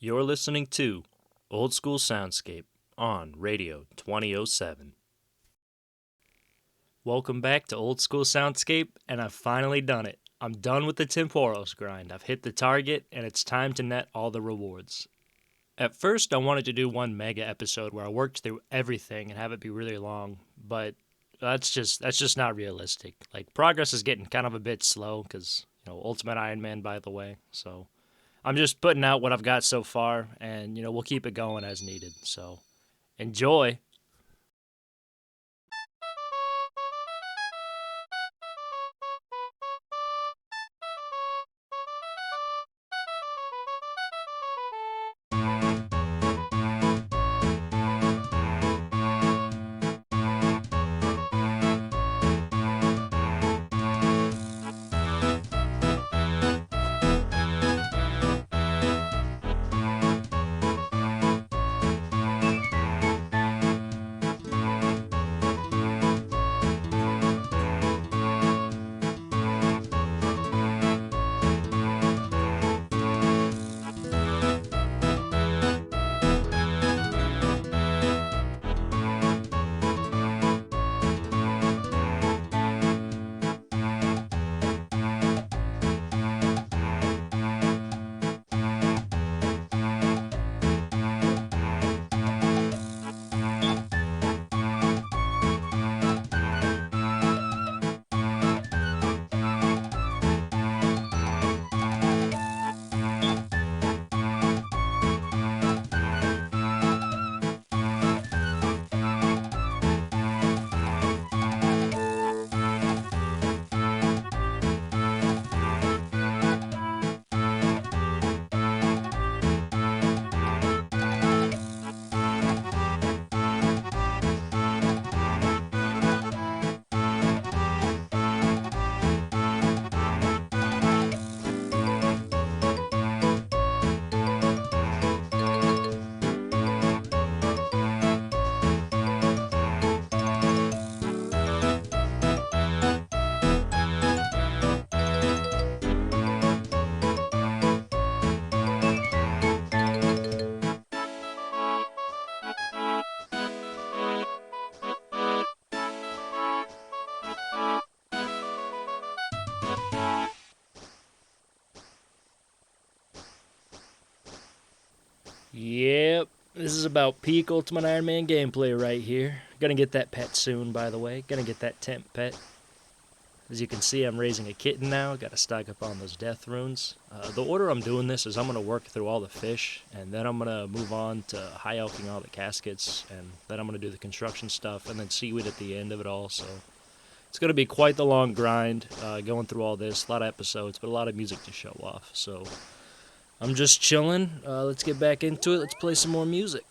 You're listening to Old School Soundscape on Radio 2007. Welcome back to Old School Soundscape, and I've finally done it. I'm done with the temporals grind. I've hit the target, and it's time to net all the rewards. At first, I wanted to do one mega episode where I worked through everything and have it be really long, but that's just not realistic. Like, progress is getting kind of a bit slow because, Ultimate Ironman, by the way, so I'm just putting out what I've got so far, and, we'll keep it going as needed. So, enjoy. Yep, this is about peak Ultimate Iron Man gameplay right here. Gonna get that pet soon, by the way. Gonna get that temp pet. As you can see, I'm raising a kitten now. Gotta stock up on those death runes. The order I'm doing this is I'm gonna work through all the fish, and then I'm gonna move on to high elking all the caskets, and then I'm gonna do the construction stuff, and then seaweed at the end of it all. So it's gonna be quite the long grind, going through all this. A lot of episodes, but a lot of music to show off. So I'm just chilling. Let's get back into it. Let's play some more music.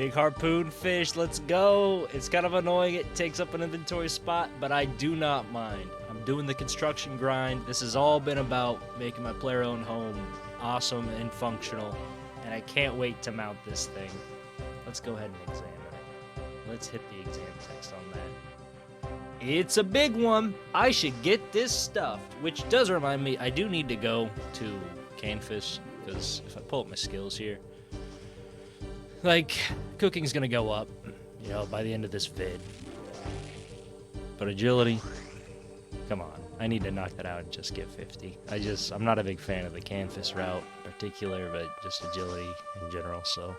Big harpoon fish, let's go. It's kind of annoying, it takes up an inventory spot, but I do not mind. I'm doing the construction grind. This has all been about making my player-owned home awesome and functional, and I can't wait to mount this thing. Let's go ahead and examine it. Let's hit the exam text on that. It's a big one. I should get this stuffed, which does remind me, I do need to go to Canfish, because if I pull up my skills here, like, cooking's gonna go up, you know, by the end of this vid. But agility, come on. I need to knock that out and just get 50. I'm not a big fan of the canvas route in particular, but just agility in general, so.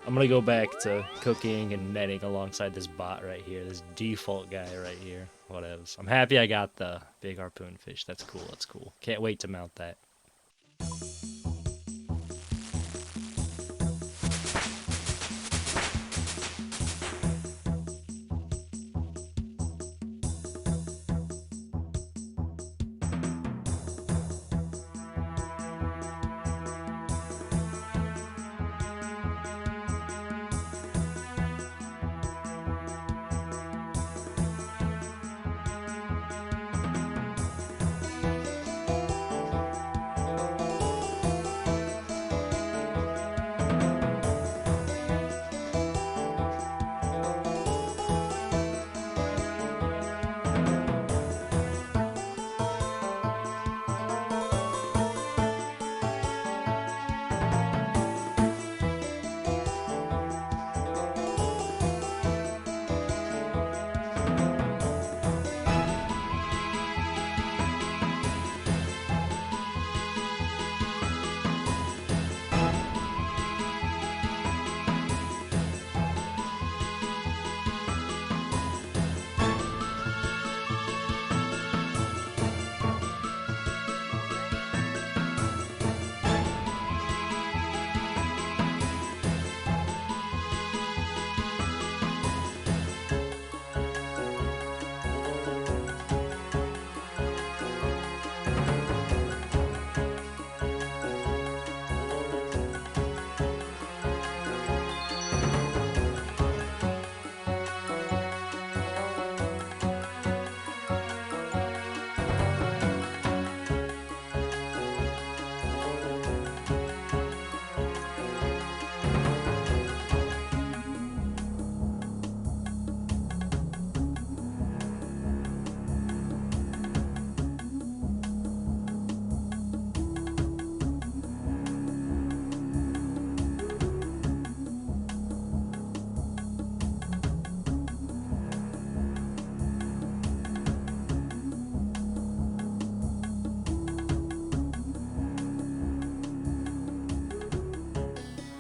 I'm gonna go back to cooking and netting alongside this bot right here, this default guy right here, whatevs. I'm happy I got the big harpoon fish. That's cool, that's cool. Can't wait to mount that.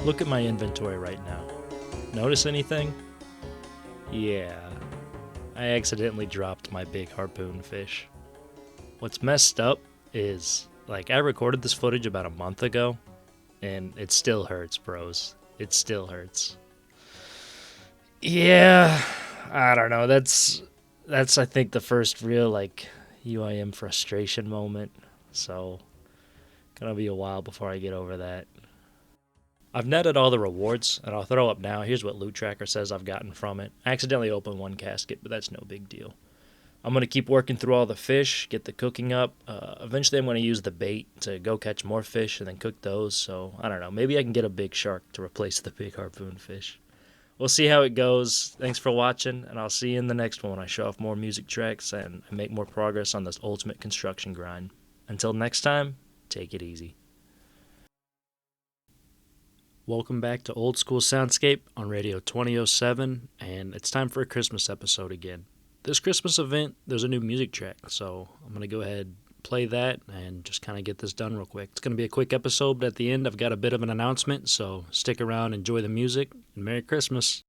Look at my inventory right now. Notice anything? Yeah, I accidentally dropped my big harpoon fish. What's messed up is, like, I recorded this footage about a month ago, and it still hurts, bros. It still hurts. Yeah, I don't know. That's I think the first real, like, UIM frustration moment. So, gonna be a while before I get over that. I've netted all the rewards, and I'll throw up now. Here's what Loot Tracker says I've gotten from it. I accidentally opened one casket, but that's no big deal. I'm going to keep working through all the fish, get the cooking up. Eventually I'm going to use the bait to go catch more fish and then cook those. So, I don't know. Maybe I can get a big shark to replace the big harpoon fish. We'll see how it goes. Thanks for watching, and I'll see you in the next one when I show off more music tracks and make more progress on this ultimate construction grind. Until next time, take it easy. Welcome back to Old School Soundscape on Radio 2007, and it's time for a Christmas episode again. This Christmas event, there's a new music track, so I'm going to go ahead, play that, and just kind of get this done real quick. It's going to be a quick episode, but at the end I've got a bit of an announcement, so stick around, enjoy the music, and Merry Christmas.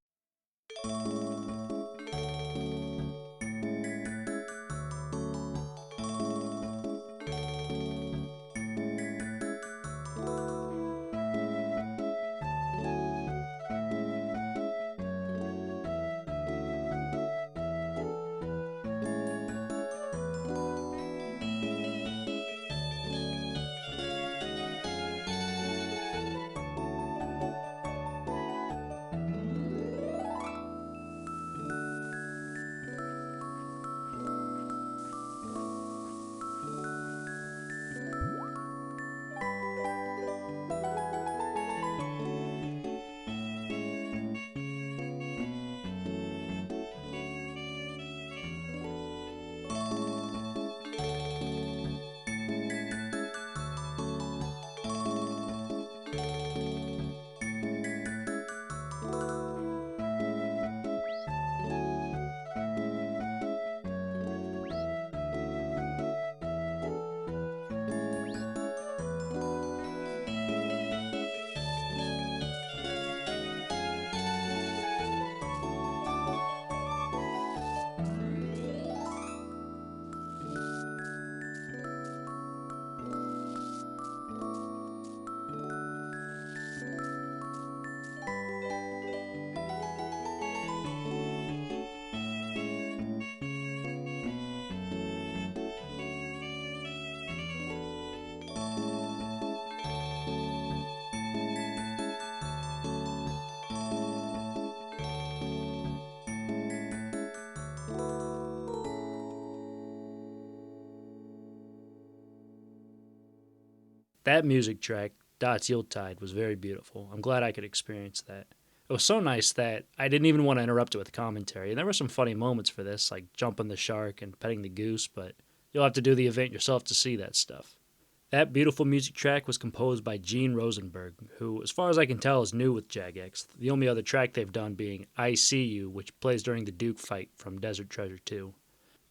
That music track, Dots Yuletide, was very beautiful. I'm glad I could experience that. It was so nice that I didn't even want to interrupt it with commentary. And there were some funny moments for this, like jumping the shark and petting the goose, but you'll have to do the event yourself to see that stuff. That beautiful music track was composed by Gene Rosenberg, who, as far as I can tell, is new with Jagex. The only other track they've done being I See You, which plays during the Duke fight from Desert Treasure 2.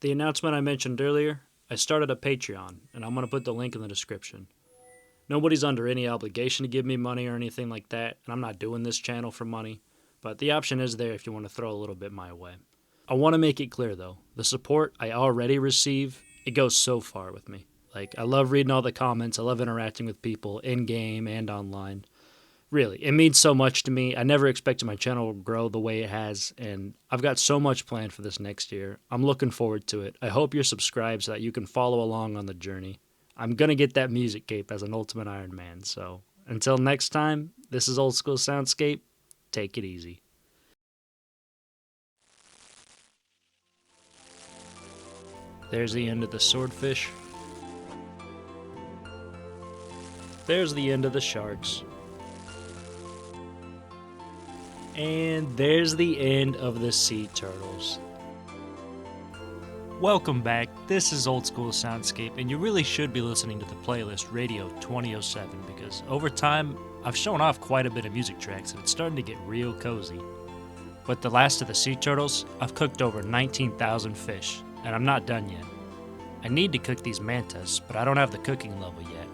The announcement I mentioned earlier, I started a Patreon, and I'm going to put the link in the description. Nobody's under any obligation to give me money or anything like that, and I'm not doing this channel for money, but the option is there if you want to throw a little bit my way. I want to make it clear, though, the support I already receive, it goes so far with me. Like, I love reading all the comments, I love interacting with people in-game and online. Really, it means so much to me. I never expected my channel to grow the way it has, and I've got so much planned for this next year. I'm looking forward to it. I hope you're subscribed so that you can follow along on the journey. I'm going to get that music cape as an Ultimate Ironman, so until next time, this is Old School Soundscape. Take it easy. There's the end of the swordfish. There's the end of the sharks. And there's the end of the sea turtles. Welcome back, this is Old School Soundscape, and you really should be listening to the playlist Radio 2007 because over time, I've shown off quite a bit of music tracks and it's starting to get real cozy. With the last of the sea turtles, I've cooked over 19,000 fish, and I'm not done yet. I need to cook these mantas, but I don't have the cooking level yet.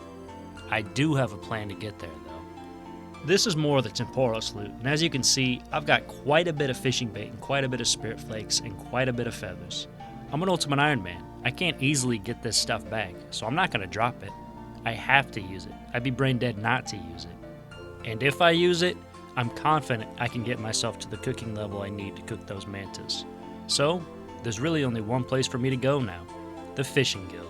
I do have a plan to get there though. This is more of the Temporos loot, and as you can see, I've got quite a bit of fishing bait and quite a bit of spirit flakes and quite a bit of feathers. I'm an Ultimate Ironman. I can't easily get this stuff back, so I'm not going to drop it. I have to use it. I'd be brain dead not to use it. And if I use it, I'm confident I can get myself to the cooking level I need to cook those mantas. So, there's really only one place for me to go now, the Fishing Guild.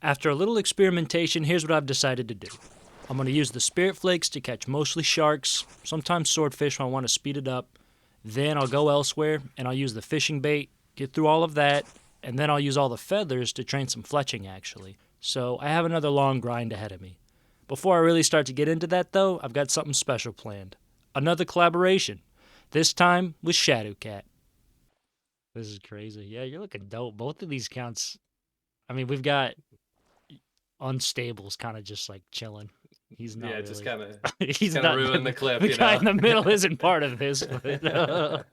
After a little experimentation, here's what I've decided to do. I'm going to use the spirit flakes to catch mostly sharks, sometimes swordfish when I want to speed it up. Then I'll go elsewhere and I'll use the fishing bait, get through all of that, and then I'll use all the feathers to train some fletching actually. So I have another long grind ahead of me. Before I really start to get into that though, I've got something special planned. Another collaboration, this time with Shadowcat. This is crazy. Yeah, you're looking dope. Both of these counts, I mean, we've got Unstable's kind of just like chilling. He's not really. Just kind of he's not ruin the clip. The guy in the middle isn't part of this, but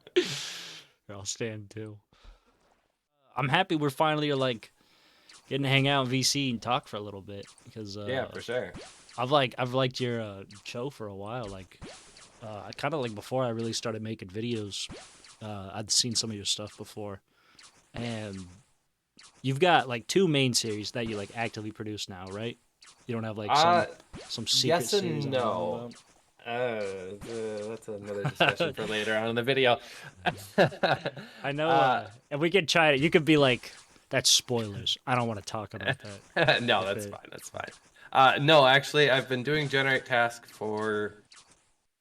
I'll stand too. I'm happy we're finally like getting to hang out in VC and talk for a little bit because yeah, for sure. I've liked your show for a while. Like I kind of like before I really started making videos. I'd seen some of your stuff before, and you've got like 2 main series that you like actively produce now, right? You don't have like some secret yes series. And no. That's another discussion for later on in the video. I know, and we could try it. You could be like That's spoilers. I don't want to talk about that. No, If that's it, fine. That's fine. No, actually, I've been doing generate task for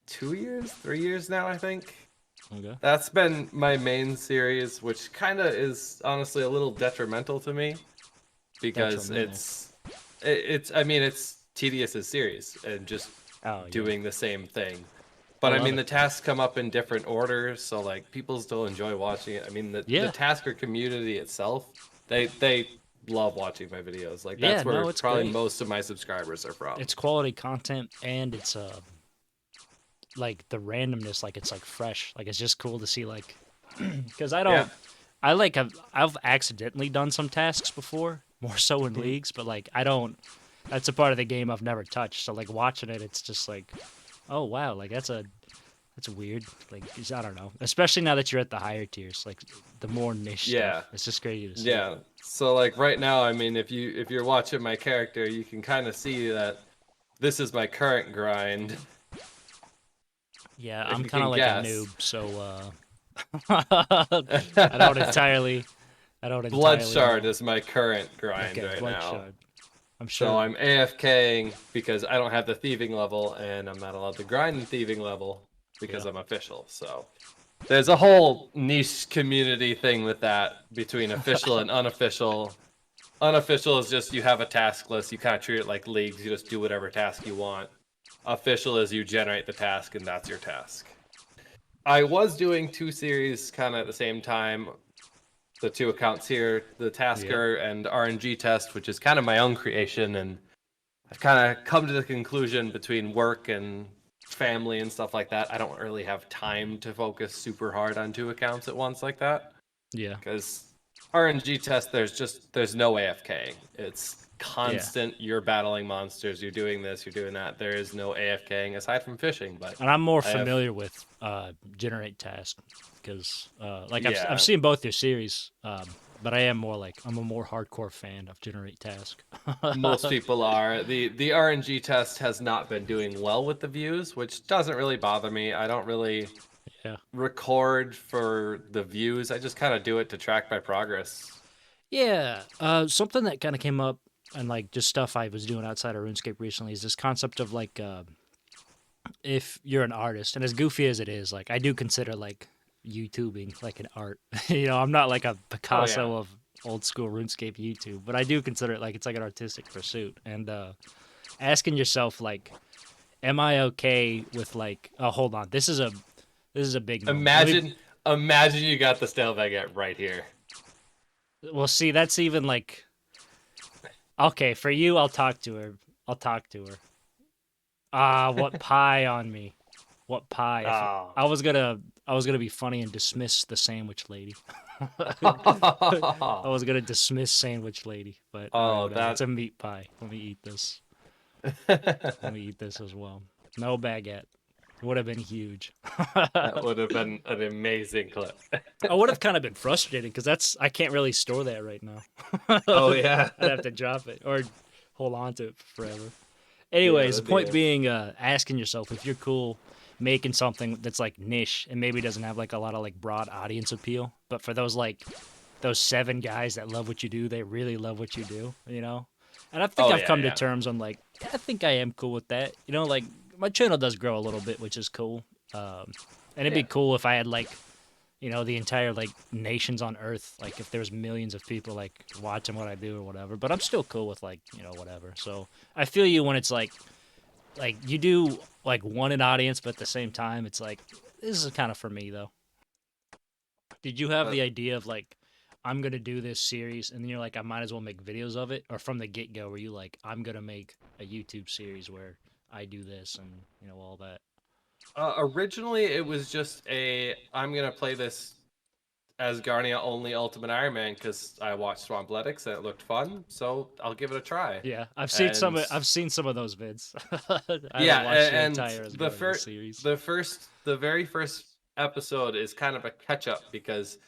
2 years, 3 years now, I think. okay. That's been my main series, which kind of is honestly a little detrimental to me because Detrimental. I mean, it's tedious as series and just Oh yeah. doing the same thing. I But I love mean, it. the tasks come up in different orders, so like people still enjoy watching it. I mean, the Yeah. tasker community itself, they love watching my videos. Like Yeah. that's where No, it's probably great. most of my subscribers are from. It's quality content and it's like the randomness, like it's like fresh. Like it's just cool to see like because I Yeah. don't I like I've accidentally done some tasks before, more so in Mhm. leagues, but like I don't that's a part of the game I've never touched. So like watching it, it's just like, oh wow, like that's weird. Like I don't know, especially now that you're at the higher tiers, like the more niche Yeah. stuff. It's just crazy to see. Yeah. So like right now, I mean, if you're watching my character, you can kind of see that this is my current grind. Yeah, If I'm you kind of can like a noob, guess. so I don't entirely, I don't Blood entirely Shard know. is my current grind Okay, right now. Bloodshot. I'm So sure. I'm AFKing because I don't have the thieving level, and I'm not allowed to grind the thieving level Yeah. because I'm official. So there's a whole niche community thing with that between official and unofficial. Unofficial is just you have a task list, you kind of treat it like leagues, you just do whatever task you want. Official is you generate the task, and that's your task. I was doing two series kind of at the same time, the two accounts here, the Yeah. Tasker and RNG test, which is kind of my own creation, and I've kind of come to the conclusion between work and family and stuff like that, I don't really have time to focus super hard on two accounts at once like that. Yeah. Because RNG test, there's no AFK. It's Yeah. constant. You're battling monsters. You're doing this. You're doing that. There is no AFKing aside from fishing. But And I'm more I have familiar with generate task because like I've yeah. seen both your series, but I am more like I'm a more hardcore fan of generate task. Most people are. The RNG test has not been doing well with the views, which doesn't really bother me. I don't really Yeah. record for the views. I just kind of do it to track my progress. Yeah. Something that kind of came up and like just stuff I was doing outside of RuneScape recently is this concept of like if you're an artist, and as goofy as it is, like I do consider like YouTubing like an art. I'm not like a Oh yeah. Picasso of old school RuneScape YouTube, but I do consider it like it's like an artistic pursuit. And asking yourself like, am I okay with like? Oh, hold on, this is a big moment. Let me. Imagine you got the stale baguette right here. Well, see, that's even like okay for you. I'll talk to her. I'll talk to her. Ah, what pie on me? What pie? If Oh. I was gonna be funny and dismiss the sandwich lady. I Oh, was gonna dismiss sandwich lady, but all right, whatever. It's that a meat pie. Let me eat this. Let me eat this as well. No baguette. It would have been huge. that would have been an amazing clip. I would have kind of been frustrated because that's I can't really store that right now. Oh yeah. I'd have to drop it or hold on to it forever. Yeah, Anyways, the that'd be point it. being, asking yourself if you're cool making something that's like niche and maybe doesn't have like a lot of like broad audience appeal, but for those 7 guys that love what you do, they really love what you do, you know. And I think Oh I've yeah, come to yeah. terms on like I think I am cool with that, like my channel does grow a little bit, which is cool. And it'd be Yeah. cool if I had like the entire like nations on Earth, like if there's millions of people like watching what I do or whatever. But I'm still cool with like whatever. So I feel you when it's like you do like want an audience, but at the same time, it's like this is kind of for me though. Did you have the But idea of like I'm gonna do this series, and then you're like I might as well make videos of it, or from the get go, were you like I'm gonna make a YouTube series where I do this and all that? originally it was just I'm gonna play this as Garnia only Ultimate Iron Man because I watched Swampletics and it looked fun, so I'll give it a try. Yeah, And I've seen some of those vids. I haven't yeah, watched the and entire Asgardia series. the very first episode is kind of a catch up because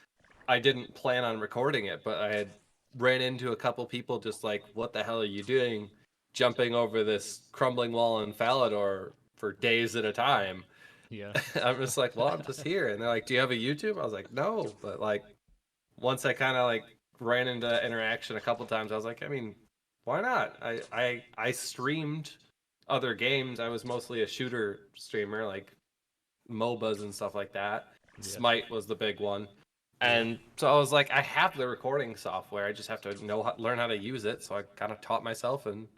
I didn't plan on recording it, but I had ran into a couple people just like, "What the hell are you doing, jumping over this crumbling wall in Falador for days at a time?" Yeah. I'm just like, "Well, I'm just here," and they're like, "Do you have a YouTube?" I was like, "No," but like once I kind of like ran into that interaction a couple times. I was like, I mean, why not? I streamed other games. I was mostly a shooter streamer, like MOBAs and stuff like that. Yeah. Smite was the big one. Yeah. And so I was like, I have the recording software. I just have to learn how to use it. So I kind of taught myself and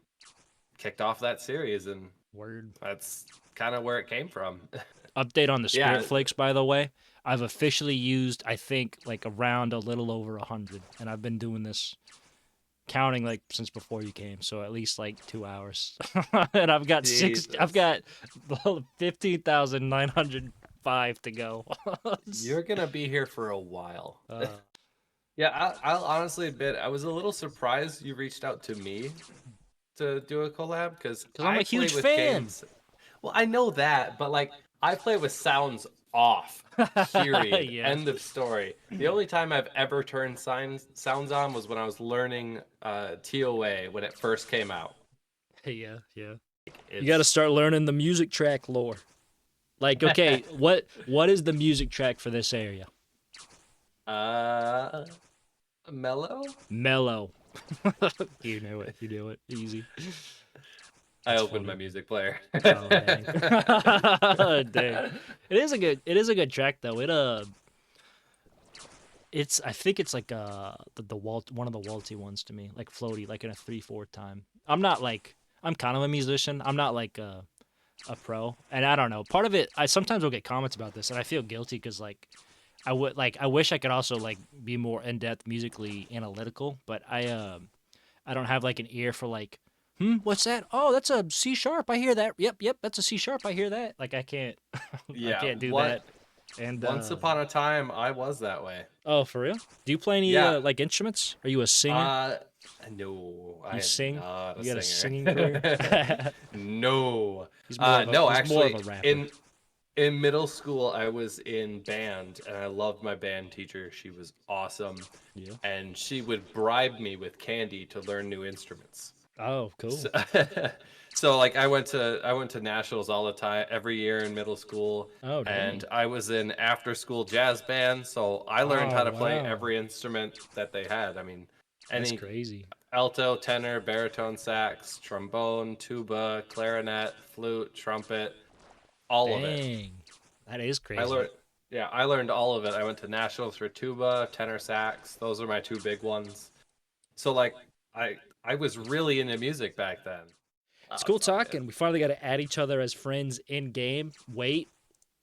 kicked off that series, and Word. that's kind of where it came from. Update on the Spirit Yeah. Flakes, by the way. I've officially used, I think, like around a little over 100, and I've been doing this, counting like since before you came, so at least like 2 hours. And I've got Jesus. I've got 15,905 to go. You're gonna be here for a while. Uh, Yeah, I'll honestly admit I was a little surprised you reached out to me to do a collab because Cause I'm I a play huge with fan. games. Well, I know that, but like I play with sounds off. Period. Yeah. End of story. The only time I've ever turned sounds on was when I was learning TOA when it first came out. Yeah, yeah. You got to It's start learning the music track lore. Like, okay, what is the music track for this area? mellow. Mellow. You knew it. You knew it. Easy. I That's opened funny. my music player. Oh dang. Dang. It is a good track though. It's I think it's like the one of the waltzy ones to me, like floaty, like in a 3/4 time. I'm kind of a musician. I'm not like a pro, and I don't know. Part of it, I sometimes will get comments about this, and I feel guilty because I wish I could also like be more in depth musically analytical, but I don't have like an ear for like, what's that? Oh, that's a C sharp. I hear that. Yep, that's a C sharp. I hear that. Like I can't, I Yeah, can't do what? that. And Once upon a time, I was that way. oh, for real? Do you play any Yeah. like instruments? Are you a singer? Uh, no, I You am sing? not a You got a singer. singing career? No. He's more Actually, of a rapper. in middle school, I was in band, and I loved my band teacher. She was awesome, Yeah. and she would bribe me with candy to learn new instruments. Oh, cool. So, so like I went to nationals all the time every year in middle school, Oh, dang. and I was in after school jazz band, so I learned how Oh, to play wow. every instrument that they had. I mean, That's any crazy. alto, tenor, baritone sax, trombone, tuba, clarinet, flute, trumpet, all of it. Dang. That is I crazy. learned Yeah, I learned all of it. I went to nationals for tuba, tenor sax. Those are my two big ones. So like I I was really into music back then. It's Oh cool fuck it. talking. We finally got to add each other as friends in game. Wait,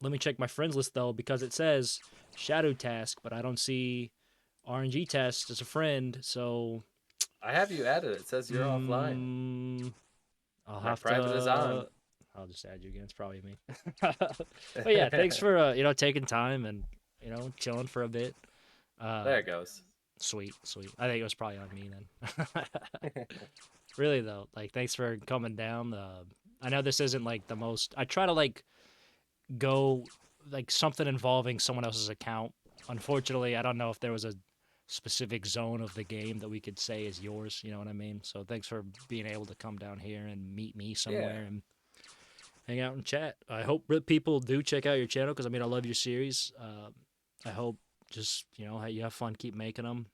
let me check my friends list though because it says Shadutask, but I don't see RNG Test as a friend. So, I have you added. It says you're offline. mm, I'll My have private is on. to. I'll just add you again. It's probably me. But yeah, thanks for taking time and chilling for a bit. There it goes. Sweet, sweet. I think it was probably on me then. Really though, like thanks for coming down. I know this isn't like the most. I try to like go like something involving someone else's account. Unfortunately, I don't know if there was a specific zone of the game that we could say is yours. You know what I mean? So thanks for being able to come down here and meet me Yeah. somewhere and hang out and chat. I hope that people do check out your channel because I mean I love your series. I hope just you have fun, keep making them.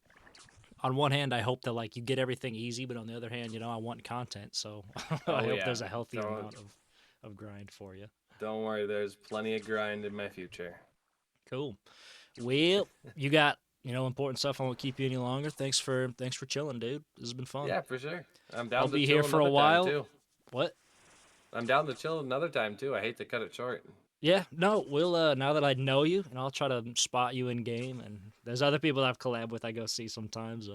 On one hand, I hope that like you get everything easy, but on the other hand, I want content, so I Oh hope yeah. there's a healthy Don't amount of grind for you. don't worry. There's plenty of grind in my future. Cool. Well, you got important stuff. I won't keep you any longer. Thanks for chilling, dude. This has been fun. Yeah, for sure. I'm I'll down to be here chill for a another time while. too. What? I'm down to chill another time too. I hate to cut it short. Yeah, no, we'll now that I know you, and I'll try to spot you in game. And there's other people I've collab with I go see sometimes.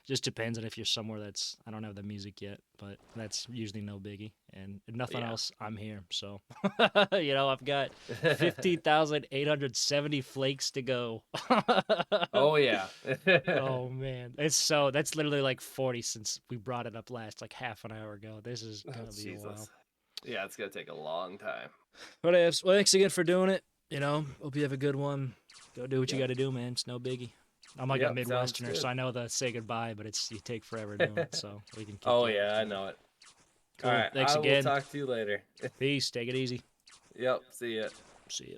Just depends on if you're somewhere that's I don't have the music yet, but that's usually no biggie. And if nothing Yeah. else, I'm here. So I've got 15,870 flakes to go. Oh yeah. Oh man, that's literally like 40 since we brought it up last, like half an hour ago. This is Oh, gonna be a while. Jesus. Yeah, it's gonna take a long time. But well, thanks again for doing it. Hope you have a good one. Go do what you Yep. got to do, man. It's no biggie. I'm like a Yep, sounds Midwesterner, good. so I know the say goodbye, but you take forever doing it. So we can keep. Oh going. yeah, I know it. Cool. All right, Thanks I will again. talk to you later. Peace. Take it easy. Yep, see ya. See ya.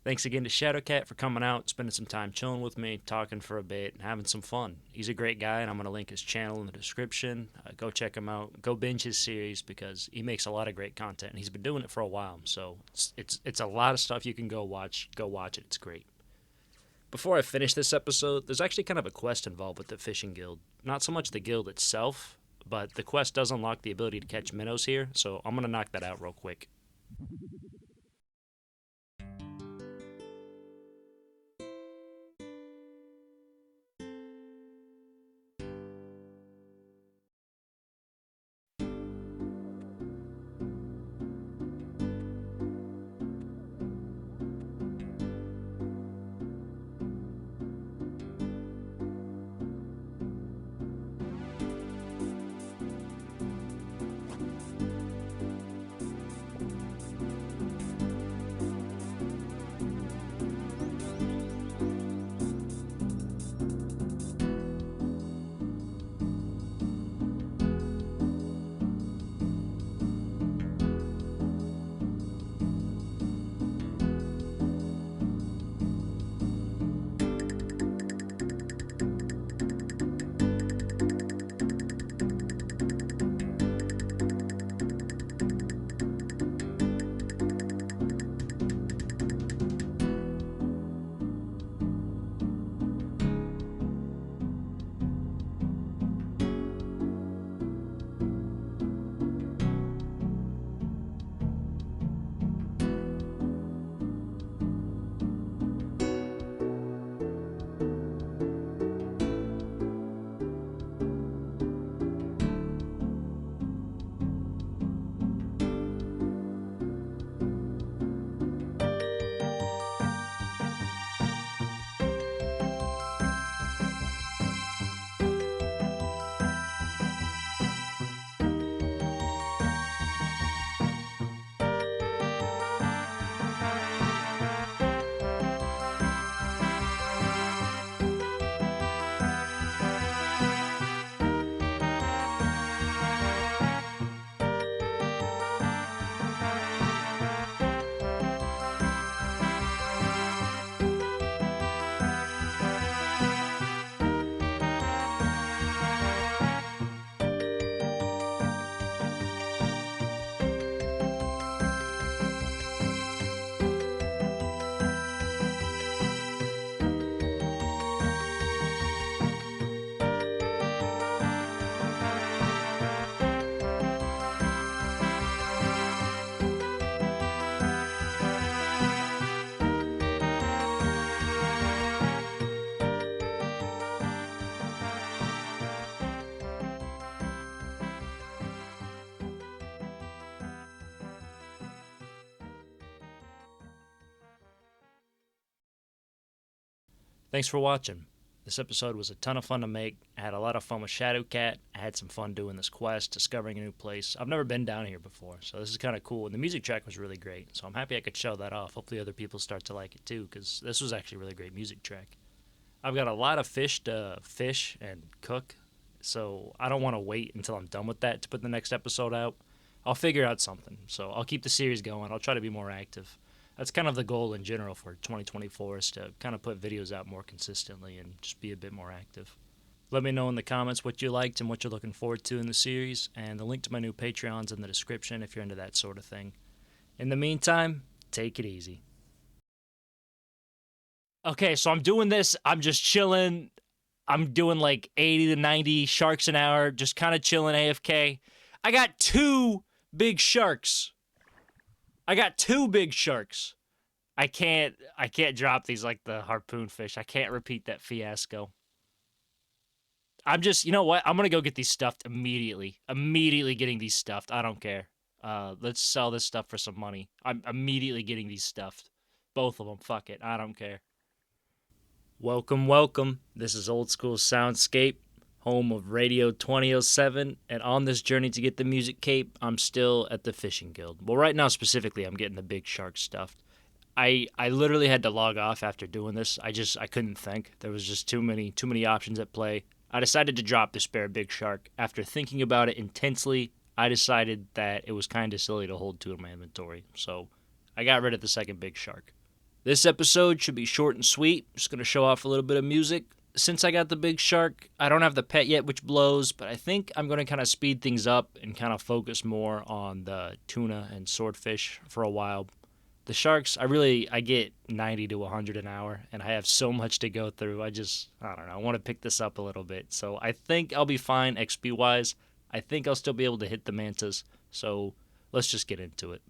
Thanks again to Shadowcat for coming out, spending some time chilling with me, talking for a bit, and having some fun. He's a great guy, and I'm going to link his channel in the description. Go check him out. Go binge his series because he makes a lot of great content, and he's been doing it for a while. So it's a lot of stuff you can go watch. Go watch it. It's great. Before I finish this episode, there's actually kind of a quest involved with the fishing guild. Not so much the guild itself, but the quest does unlock the ability to catch minnows here, so I'm going to knock that out real quick. Thanks for watching. This episode was a ton of fun to make. I had a lot of fun with Shadowcat. I had some fun doing this quest, discovering a new place. I've never been down here before, so this is kind of cool. And the music track was really great, so I'm happy I could show that off. Hopefully other people start to like it too, because this was actually a really great music track. I've got a lot of fish to fish and cook, so I don't want to wait until I'm done with that to put the next episode out. I'll figure out something, so I'll keep the series going. I'll try to be more active. That's kind of the goal in general for 2024 is to kind of put videos out more consistently and just be a bit more active. Let me know in the comments what you liked and what you're looking forward to in the series, and the link to my new Patreon's in the description if you're into that sort of thing. In the meantime, take it easy. Okay, so I'm doing this. I'm just chilling. I'm doing like 80 to 90 sharks an hour, just kind of chilling AFK. I got two big sharks. I can't drop these like the harpoon fish. I can't repeat that fiasco. I'm just, you know what? I'm going to go get these stuffed immediately. Immediately getting these stuffed. I don't care. Let's sell this stuff for some money. I'm immediately getting these stuffed. Both of them. Fuck it. I don't care. Welcome, welcome. This is Old School Soundscape, home of Radio 2007, and on this journey to get the music cape, I'm still at the fishing guild. Well, right now specifically, I'm getting the big shark stuffed. I literally had to log off after doing this. I couldn't think. There was just too many options at play. I decided to drop the spare big shark. After thinking about it intensely, I decided that it was kind of silly to hold two in my inventory. So I got rid of the second big shark. This episode should be short and sweet. Just going to show off a little bit of music. Since I got the big shark, I don't have the pet yet, which blows, but I think I'm going to kind of speed things up and kind of focus more on the tuna and swordfish for a while. The sharks, I get 90 to 100 an hour, and I have so much to go through. I don't know, I want to pick this up a little bit. So I think I'll be fine XP wise. I think I'll still be able to hit the mantas. So let's just get into it.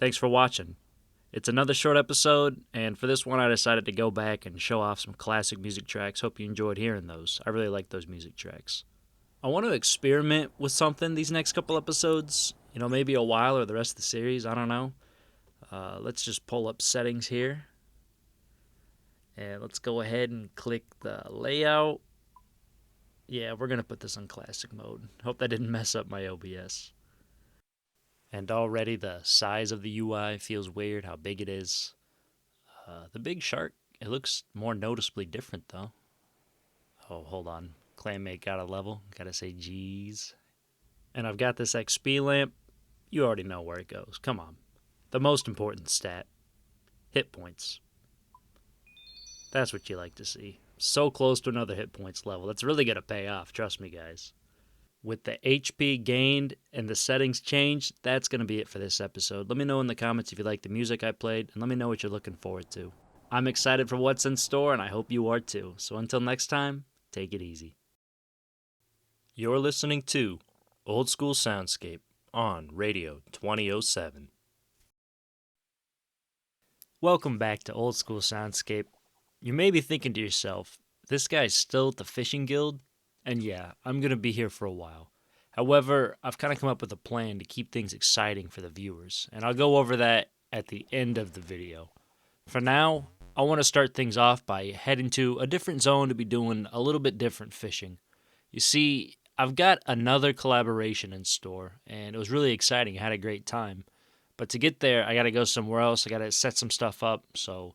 Thanks for watching. It's another short episode, and for this one, I decided to go back and show off some classic music tracks. Hope you enjoyed hearing those. I really like those music tracks. I want to experiment with something these next couple episodes. Maybe a while or the rest of the series. I don't know. Let's just pull up settings here. And let's go ahead and click the layout. Yeah, we're going to put this on classic mode. Hope that didn't mess up my OBS. And already the size of the UI feels weird, how big it is. The big shark, it looks more noticeably different though. Oh, hold on. Clammate got a level. Gotta say geez. And I've got this XP lamp. You already know where it goes. Come on. The most important stat. Hit points. That's what you like to see. So close to another hit points level. That's really gonna pay off, trust me guys. With the HP gained and the settings changed, that's going to be it for this episode. Let me know in the comments if you like the music I played, and let me know what you're looking forward to. I'm excited for what's in store, and I hope you are too. So until next time, take it easy. You're listening to Old School Soundscape on Radio 2007. Welcome back to Old School Soundscape. You may be thinking to yourself, this guy's still at the fishing guild? And yeah, I'm going to be here for a while. However, I've kind of come up with a plan to keep things exciting for the viewers, and I'll go over that at the end of the video. For now, I want to start things off by heading to a different zone to be doing a little bit different fishing. You see, I've got another collaboration in store, and it was really exciting. I had a great time. But to get there, I got to go somewhere else. I got to set some stuff up, so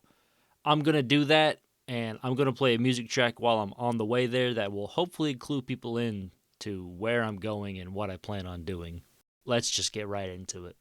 I'm going to do that. And I'm going to play a music track while I'm on the way there that will hopefully clue people in to where I'm going and what I plan on doing. Let's just get right into it.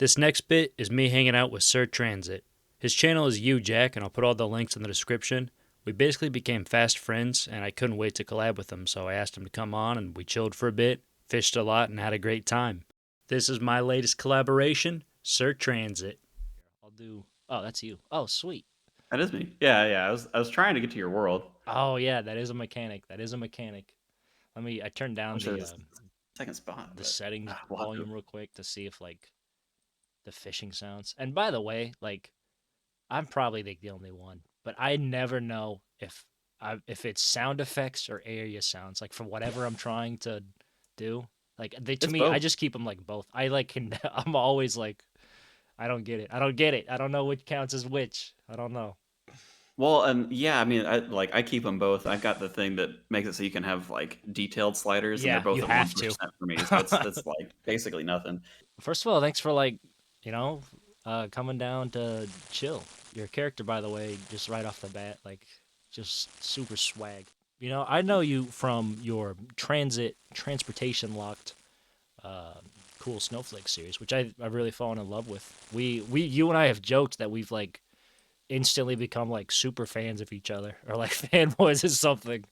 This next bit is me hanging out with Sir Transit. His channel is Yew Jack, and I'll put all the links in the description. We basically became fast friends, and I couldn't wait to collab with him, so I asked him to come on, and we chilled for a bit, fished a lot, and had a great time. This is my latest collaboration, Sir Transit. I'll do. Oh, that's you. Oh, sweet. That is me. Yeah, yeah. I was trying to get to your world. Oh, yeah, that is a mechanic. That is a mechanic. Let me. I turned I'm down sure this is the second spot, the but settings we'll have to. volume real quick to see if like the fishing sounds. And by the way, like I'm probably like the only one, but I never know if it's sound effects or area sounds. Like for whatever I'm trying to do, like they to It's me, I both. just keep them like both. I like can I'm always like I don't get it. I don't get it. I don't know which counts as which. I don't know. Well, and yeah, I mean, I keep them both. I've got the thing that makes it so you can have like detailed sliders, and they're Yeah, you both at one have to. percent for me. So it's like basically nothing. First of all, thanks for like you know coming down to chill. Your character, by the way, just right off the bat, like just super swag. I know you from your transportation locked uh, cool snowflake series, which I've really fallen in love with. You and I have joked that we've like instantly become like super fans of each other or like fanboys or something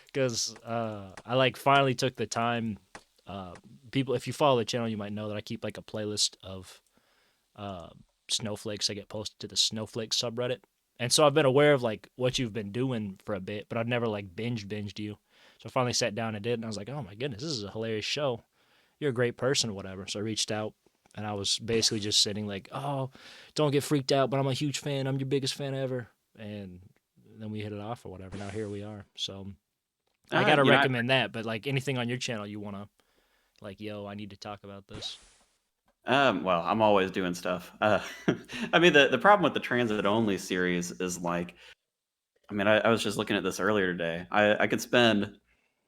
because I like finally took the time. Uh, People, if you follow the channel, you might know that I keep like a playlist of uh, snowflakes that get posted to the snowflake subreddit. And so I've been aware of like what you've been doing for a bit, but I've never like binged you. So I finally sat down and did, and I was like, oh my goodness, this is a hilarious show. You're a great person, whatever. So I reached out, and I was basically just sitting like, oh, don't get freaked out, but I'm a huge fan. I'm your biggest fan ever. And then we hit it off or whatever. Now here we are. So I gotta You know, recommend that. But like anything on your channel you wanna like, yo, I need to talk about this. well, I'm always doing stuff. I mean, the problem with the transit only series is like, I mean, I was just looking at this earlier today. I could spend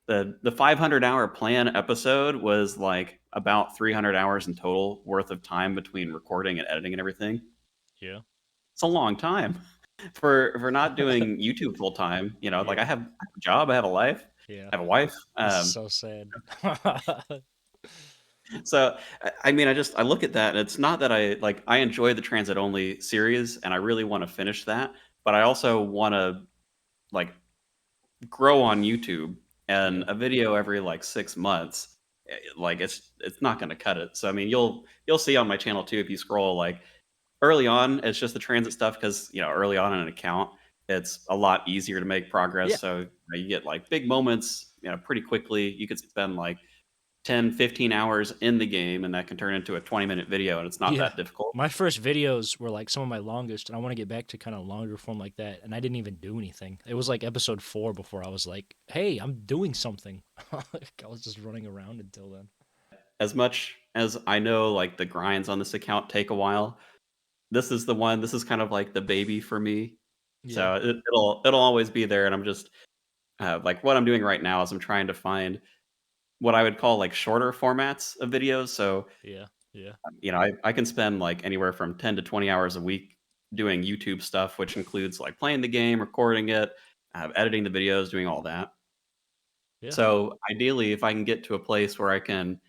the 500-hour plan episode was like about 300 hours in total worth of time between recording and editing and everything. Yeah. It's a long time for not doing YouTube full time. You know, like Yeah. I have a job, I have a life, Yeah. I have a wife. This is so sad. So I mean, I look at that, and it's not that I enjoy the transit only series, and I really want to finish that, but I also want to like grow on YouTube, and Yeah. a video every like 6 months, like it's not going to cut it. So I mean, you'll see on my channel too if you scroll like early on, it's just the transit stuff because early on in an account, it's a lot easier to make progress. Yeah. So you get like big moments, pretty quickly. You could spend like 10, 15 hours in the game, and that can turn into a 20-minute video, and it's not Yeah. that difficult. My first videos were like some of my longest, and I want to get back to kind of longer form like that. And I didn't even do anything. It was like episode 4 before I was like, hey, I'm doing something. Like, I was just running around until then. As much as I know, like the grinds on this account take a while, this is the one. This is kind of like the baby for me. Yeah. So it'll always be there, and I'm just like what I'm doing right now is I'm trying to find what I would call like shorter formats of videos. So Yeah. Yeah. I can spend like anywhere from 10 to 20 hours a week doing YouTube stuff, which includes like playing the game, recording it, editing the videos, doing all that. Yeah. So ideally, if I can get to a place where I can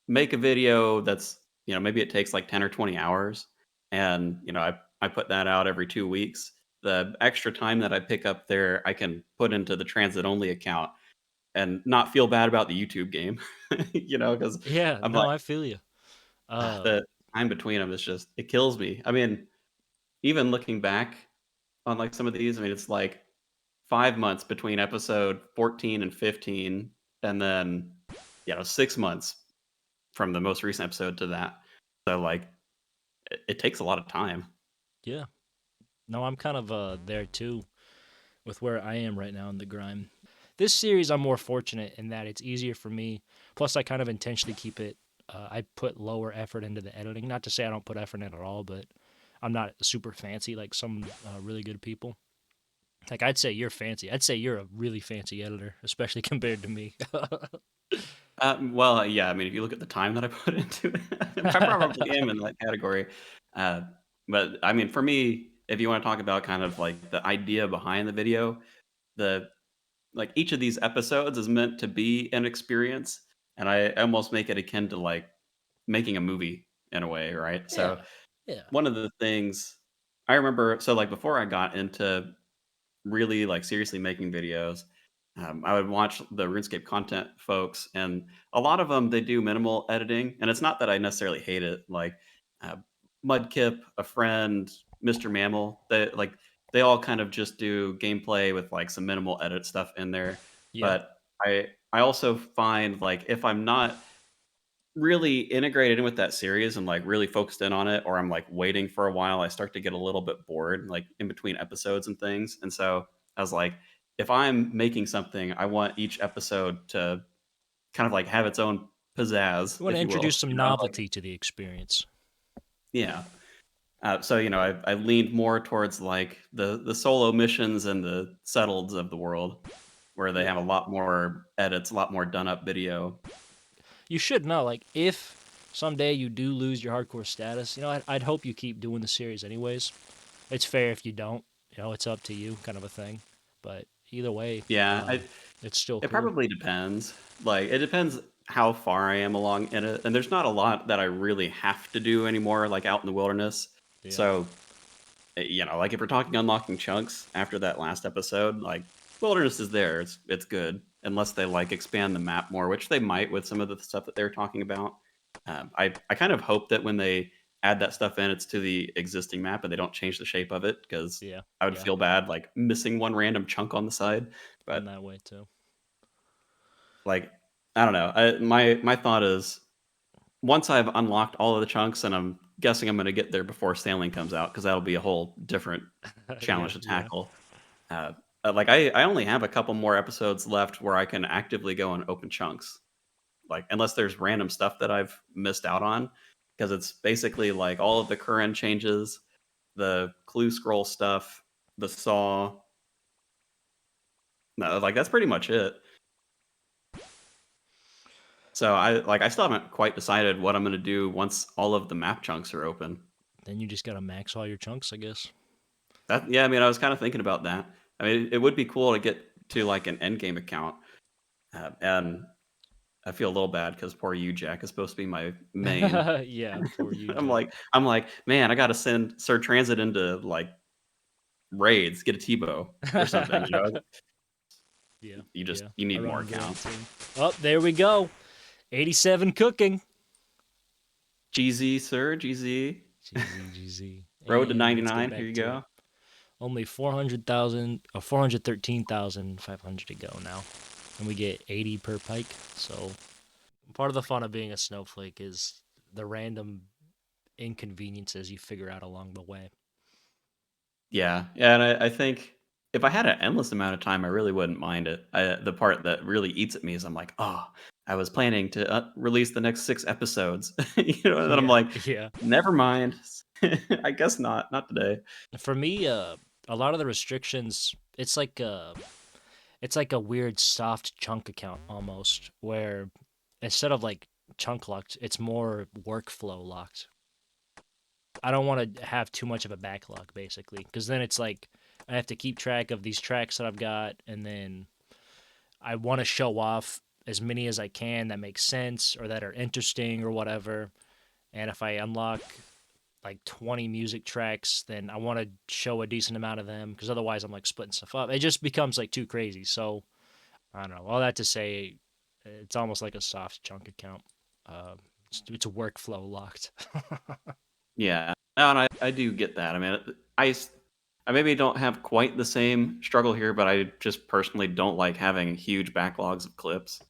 make a video that's, maybe it takes like 10 or 20 hours, and I put that out every 2 weeks. The extra time that I pick up there, I can put into the transit only account and not feel bad about the YouTube game, because Yeah. I'm No, like, I feel you. the time between them is just, it kills me. I mean, even looking back on like some of these, I mean, it's like 5 months between episode 14 and 15, and then 6 months from the most recent episode to that. So like it takes a lot of time. Yeah. No, I'm kind of there too with where I am right now in the grind. This series, I'm more fortunate in that it's easier for me. Plus, I kind of intentionally keep it. I put lower effort into the editing. Not to say I don't put effort in at all, but I'm not super fancy like some really good people. Like I'd say you're fancy. I'd say you're a really fancy editor, especially compared to me. Well, yeah, I mean, if you look at the time that I put into it, I probably am in that category. Uh, but I mean, for me, if you want to talk about kind of like the idea behind the video, the like each of these episodes is meant to be an experience, and I almost make it akin to like making a movie. in a way, right? So Yeah. Yeah. one of the things I remember, so like before I got into really like seriously making videos, I would watch the RuneScape content folks, and a lot of them they do minimal editing, and it's not that I necessarily hate it. Like uh, Mudkip, a friend, Mr. Mammal, they all kind of just do gameplay with like some minimal edit stuff in there. Yeah. But I also find like if I'm not really integrated in with that series and like really focused in on it, or I'm like waiting for a while, I start to get a little bit bored, like in between episodes and things. And so I was like, if I'm making something, I want each episode to kind of like have its own pizzazz, You want to if you introduce will. some You know, like novelty to the experience. yeah. So I leaned more towards like the solo missions and the settleds of the world, where they have Yeah. a lot more edits, a lot more done up video. You should know, like, if someday you do lose your hardcore status, I'd hope you keep doing the series anyways. It's fair if you don't. It's up to you, kind of a thing. But either way, Yeah, it's still it cool. probably depends. Like, it depends how far I am along in it, and there's not a lot that I really have to do anymore, like, out in the wilderness. Yeah. So, like, if we're talking unlocking chunks after that last episode, like, wilderness is there, it's good, unless they, like, expand the map more, which they might with some of the stuff that they're talking about. I kind of hope that when they add that stuff in, it's to the existing map and they don't change the shape of it, because Yeah. I would Yeah. feel bad, like, missing one random chunk on the side, I'm but that way too. like, I don't know. My thought is once I've unlocked all of the chunks, and I'm guessing I'm going to get there before sailing comes out because that'll be a whole different Yeah. challenge to Yeah. tackle. Uh, like I only have a couple more episodes left where I can actively go and open chunks. Like unless there's random stuff that I've missed out on, because it's basically like all of the current changes, the clue scroll stuff, the saw. No, like that's pretty much it. So I still haven't quite decided what I'm gonna do once all of the map chunks are open. Then you just gotta max all your chunks, I guess. Yeah, I mean, I was kind of thinking about that. I mean, it would be cool to get to like an end game account, and I feel a little bad because poor Yew Jack is supposed to be my main. Yeah, poor you, I'm Jack. like, I'm like, man, I got to send Sir Transit into like raids, get a Tebow or something. Yeah, You yeah. I need run more into that accounts. too. Oh, there we go. 87 cooking. GZ, sir, GZ. GZ, GZ. Road to And let's get 99. Here back you to it. go. Only 400,000 or 413,500 to go now. And we get 80 per pike. So part of the fun of being a snowflake is the random inconveniences you figure out along the way. Yeah, and I think if I had an endless amount of time, I really wouldn't mind it. The part that really eats at me is I'm like, oh, I was planning to release the next 6 episodes, and then I'm Yeah, like, yeah. never mind. I guess not today. For me, a lot of the restrictions, it's like a weird soft chunk account almost, where instead of like chunk locked, it's more workflow locked. I don't want to have too much of a backlog basically, because then it's like I have to keep track of these tracks that I've got, and then I want to show off as many as I can that make sense or that are interesting or whatever. And if I unlock like 20 music tracks, then I want to show a decent amount of them, because otherwise I'm like splitting stuff up. It just becomes like too crazy. So I don't know. All that to say, it's almost like a soft chunk account. It's a workflow locked. Yeah, no, and I do get that. I mean, I maybe don't have quite the same struggle here, but I just personally don't like having huge backlogs of clips,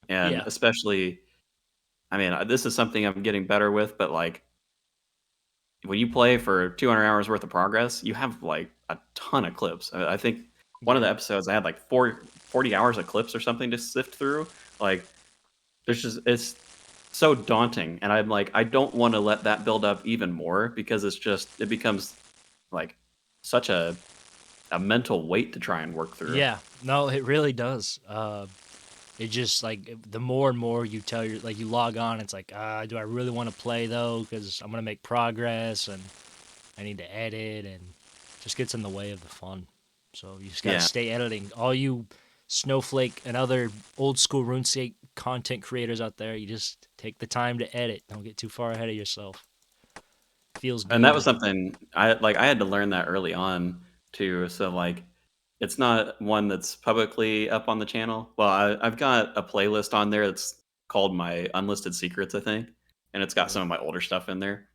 and Yeah, especially, I mean, this is something I'm getting better with, but like when you play for 200 hours worth of progress, you have like a ton of clips. I think one of the yeah, episodes I had like 40 hours of clips or something to sift through. Like it's so daunting, and I'm like I don't want to let that build up even more because it becomes like such a mental weight to try and work through. yeah. No, it really does. It just like the more and more you tell your like you log on, it's like, do I really want to play though? Because I'm gonna make progress and I need to edit, and just gets in the way of the fun. So you just gotta Yeah, stay editing. All you Snowflake and other old school RuneScape content creators out there, you just Take the time to edit. Don't get too far ahead of yourself. Feels And that was good. something I had to learn that early on too. So like, it's not one that's publicly up on the channel. Well, I've got a playlist on there that's called my unlisted secrets, I think, and it's got Yeah. some of my older stuff in there.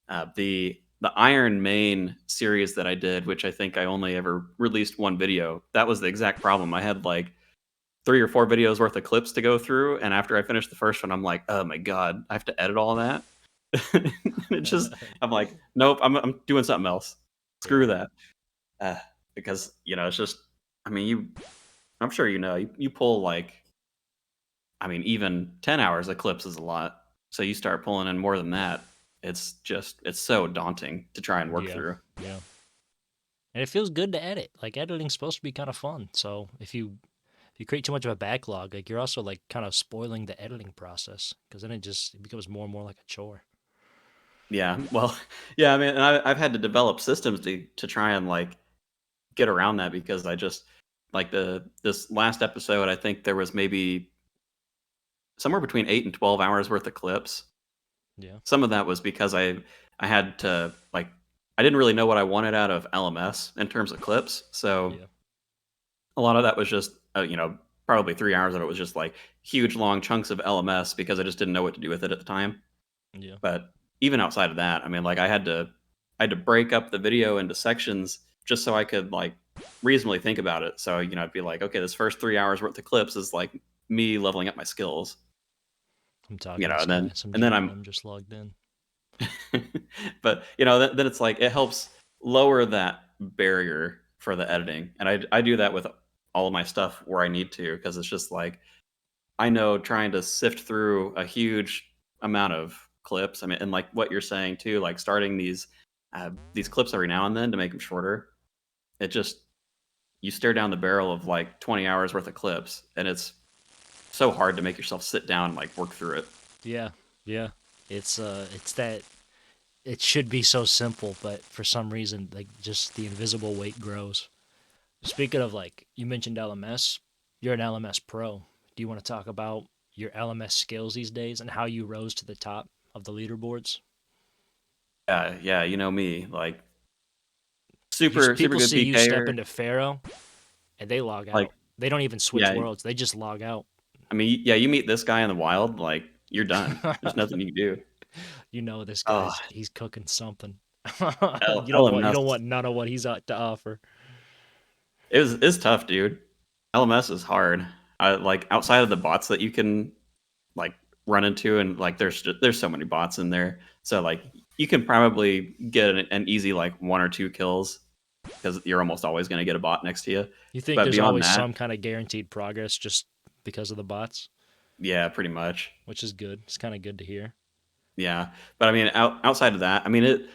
The Iron Main series that I did, which I think I only ever released one video, that was the exact problem. I had like 3 or 4 videos worth of clips to go through, and after I finished the first one, I'm like, oh my god, I have to edit all that. It's just, I'm like, nope, I'm doing something else. Yeah. Screw that. Because it's just, I mean, I'm sure you pull like, I mean, even 10 hours of clips is a lot. So you start pulling in more than that. It's so daunting to try and work Yeah. through. Yeah. And it feels good to edit. Like editing's supposed to be kind of fun. So if you create too much of a backlog, like you're also like kind of spoiling the editing process because then it becomes more and more like a chore. Yeah. Well, yeah, I mean, and I've had to develop systems to try and like get around that because I just like this last episode, I think there was maybe somewhere between 8 and 12 hours worth of clips. Yeah. Some of that was because I had to like, I didn't really know what I wanted out of LMS in terms of clips. So Yeah. a lot of that was just probably 3 hours of it was just like huge long chunks of LMS because I just didn't know what to do with it at the time. Yeah. But even outside of that, I mean, like I had to break up the video into sections just so I could like reasonably think about it. So, I'd be like, okay, this first 3 hours worth of clips is like me leveling up my skills, I'm talking to and some then some and then I'm GM just logged in. but then it's like it helps lower that barrier for the editing. And I do that with all of my stuff where I need to because it's just like I know trying to sift through a huge amount of clips. I mean, and like what you're saying too, like starting these clips every now and then to make them shorter. It just you stare down the barrel of like 20 hours worth of clips, and it's so hard to make yourself sit down and like work through it. Yeah. Yeah. It's that it should be so simple, but for some reason, like just the invisible weight grows. Speaking of like, you mentioned LMS, you're an LMS pro. Do you want to talk about your LMS skills these days and how you rose to the top of the leaderboards? Yeah, yeah, you know me, like You super super people good see you step PKer. into Pharaoh and they log Like out. They don't even switch yeah, worlds. They just log out. I mean yeah, you meet this guy in the wild, like you're done. There's nothing you can do. You know this Oh, guy's he's cooking something. You LMS. don't want none of what he's got to offer. It's tough, dude. LMS is hard. I like outside of the bots that you can like run into, and like there's so many bots in there. So like you can probably get an easy like 1 or 2 kills because you're almost always going to get a bot next to you. You think But there's beyond always that, some kind of guaranteed progress just because of the bots, yeah, pretty much. which is good. It's kind of good to hear. Yeah. But I mean, outside of that, I mean,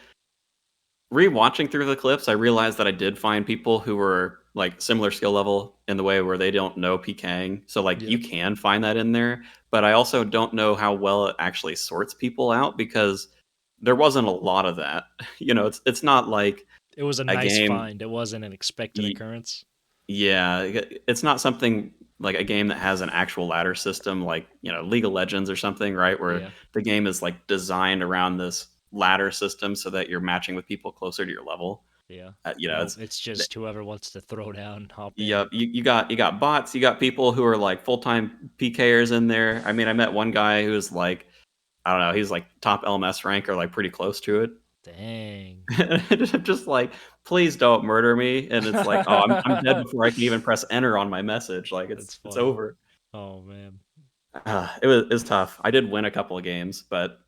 rewatching through the clips, I realized that I did find people who were like similar skill level in the way where they don't know PKing. So like Yeah. you can find that in there, but I also don't know how well it actually sorts people out because there wasn't a lot of that. It's not like It was a a nice game. find. It wasn't an expected y- occurrence. Yeah, it's not something like a game that has an actual ladder system like, League of Legends or something, right? Where Yeah. the game is like designed around this ladder system so that you're matching with people closer to your level. Yeah. Nope. It's It's just whoever wants to throw down, hop in. Yep, you got bots, you got people who are like full-time PKers in there. I mean, I met one guy who was like, I don't know, he's like top LMS rank or like pretty close to it. Dang. I'm just like, please don't murder me. And it's like, oh, I'm dead before I can even press enter on my message. Like That's it's funny. over. Oh man. It was tough. I did win a couple of games, but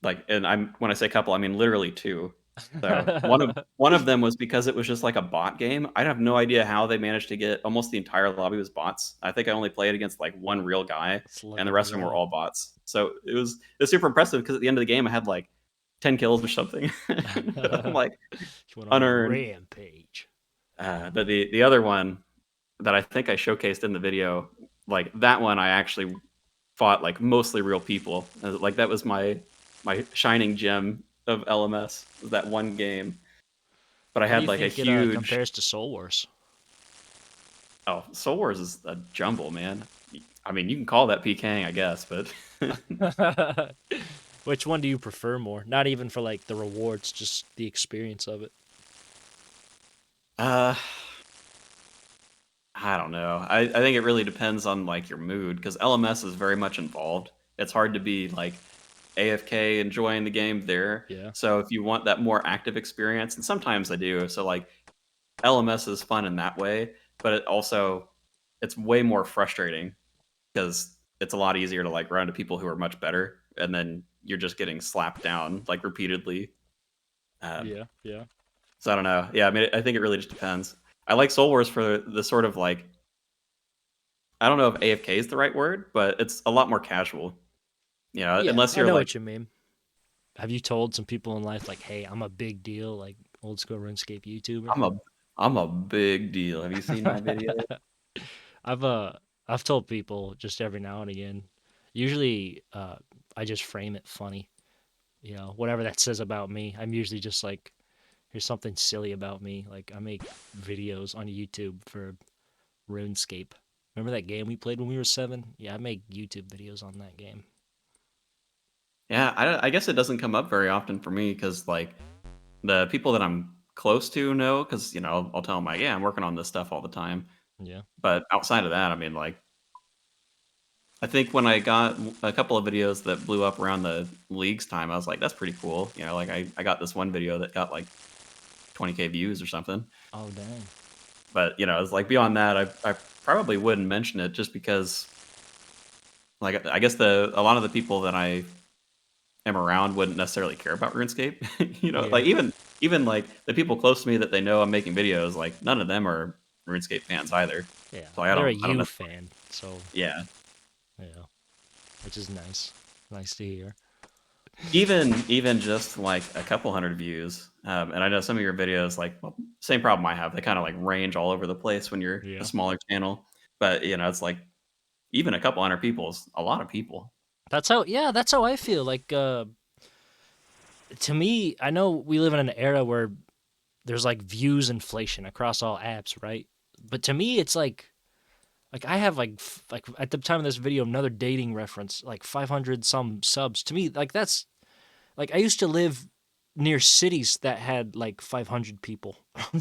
like, and I'm when I say couple, I mean literally two. So one of them was because it was just like a bot game. I have no idea how they managed to get almost the entire lobby was bots. I think I only played against like one real guy, It's luck and the of the rest of them were draw. all bots. So it was super impressive because at the end of the game I had like 10 kills or something. I'm like She went on a unearned. rampage. But the other one that I think I showcased in the video, like that one I actually fought like mostly real people. Like that was my shining gem of LMS was that one game. But I How do had you like a think it huge compares to Soul Wars? Soul Wars is a jumble, man. I mean, you can call that PKing, I guess, but Which one do you prefer more? Not even for like the rewards, just the experience of it. uh, I don't know. I think it really depends on like your mood because LMS is very much involved. It's hard to be like AFK enjoying the game there. Yeah. So if you want that more active experience, and sometimes I do. So like LMS is fun in that way, but it's way more frustrating because it's a lot easier to like run to people who are much better, and then you're just getting slapped down like repeatedly. Um, Yeah. Yeah. so I don't know. Yeah, I mean, I think it really just depends. I like Soul Wars for the sort of like I don't know if AFK is the right word, but it's a lot more casual. You know, Yeah. unless I you're know like what you mean. Have you told some people in life like, "Hey, I'm a big deal, like old school RuneScape YouTuber"? I'm a I'm a big deal. Have you seen my video? I've uh I've told people just every now and again. Usually I just frame it funny. Whatever that says about me. I'm usually just like here's something silly about me. Like I make videos on YouTube for RuneScape. Remember that game we played when we were 7? Yeah, I make YouTube videos on that game. Yeah, I guess it doesn't come up very often for me because like the people that I'm close to know because I'll tell them like, yeah, I'm working on this stuff all the time. Yeah. But outside of that, I mean, like I think when I got a couple of videos that blew up around the league's time, I was like, that's pretty cool. Like I got this one video that got like 20K views or something. Oh dang. But it's like beyond that, I probably wouldn't mention it just because like I guess the a lot of the people that I am around wouldn't necessarily care about RuneScape. Yeah. Like even like the people close to me that they know I'm making videos, like none of them are RuneScape fans either. Yeah. So They're a I don't U know. fan, so Yeah. yeah, which is nice. Nice to hear. Even just like a couple hundred views, and I know some of your videos, like same problem I have. They kind of like range all over the place when you're a Yeah. smaller channel. But it's like even a couple hundred people is a lot of people. That's how I feel. Like to me, I know we live in an era where there's like views inflation across all apps, right? But to me, it's like I have like at the time of this video another dating reference, like 500 some subs. To me, like that's like I used to live near cities that had like 500 people.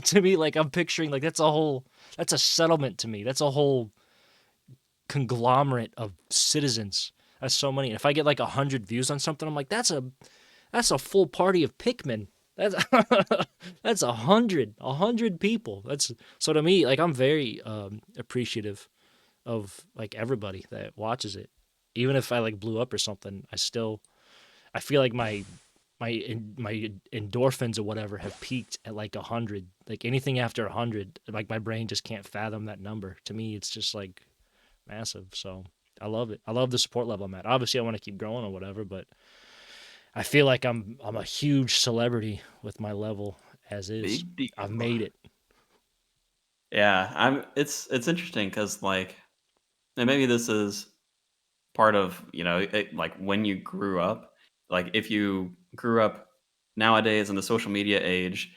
To me, like I'm picturing like that's a settlement to me. That's a whole conglomerate of citizens. That's so many. And if I get like 100 views on something, I'm like that's a full party of Pikmin. That's that's a hundred people. That's so to me, like I'm very appreciative of like everybody that watches it. Even if I like blew up or something, I feel like my endorphins or whatever have peaked at like 100. Like anything after 100, like my brain just can't fathom that number. To me, it's just like massive. So I love it. I love the support level I'm at. Obviously, I want to keep growing or whatever, but I feel like I'm a huge celebrity with my level as is. Big deal. I've made it. Yeah, it's interesting because like, and maybe this is part of like when you grew up. Like if you grew up nowadays in the social media age,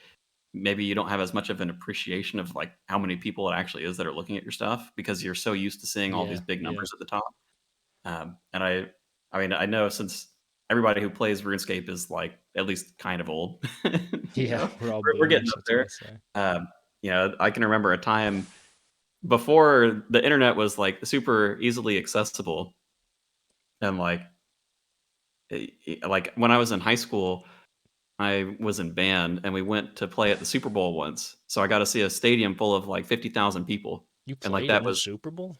maybe you don't have as much of an appreciation of like how many people it actually is that are looking at your stuff because you're so used to seeing all these Yeah, big yeah, numbers at the top. And I mean, I know since everybody who plays RuneScape is like at least kind of old, yeah. We're all we're getting boomers. up That's what there. I say. I can remember a time before the internet was like super easily accessible, and like when I was in high school, I was in band and we went to play at the Super Bowl once. So I got to see a stadium full of like 50,000 people. You And like played that in the was Super Bowl?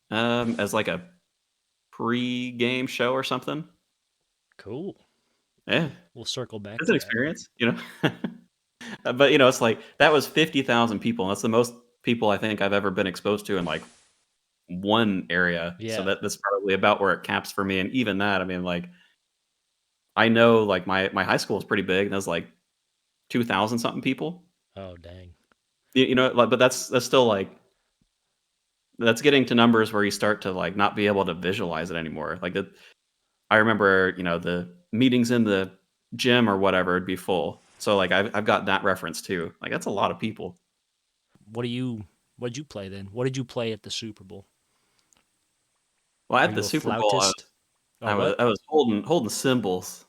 as like a pre-game show or something. Cool. Yeah. We'll circle back It's to an that. experience. But it's like that was 50,000 people. And that's the most people I think I've ever been exposed to in like one area. So Yeah. that's probably about where it caps for me. And even that, I mean, like I know like my high school is pretty big. And there's like 2,000 something people. Oh dang. Like, but that's still like that's getting to numbers where you start to like not be able to visualize it anymore. Like I remember, the meetings in the gym or whatever would be full. So like I've got that reference too. Like that's a lot of people. What did you play then? What did you play at the Super Bowl? Well, Are at the you a Super Bowl, flautist? Oh, I was what? I was holding cymbals.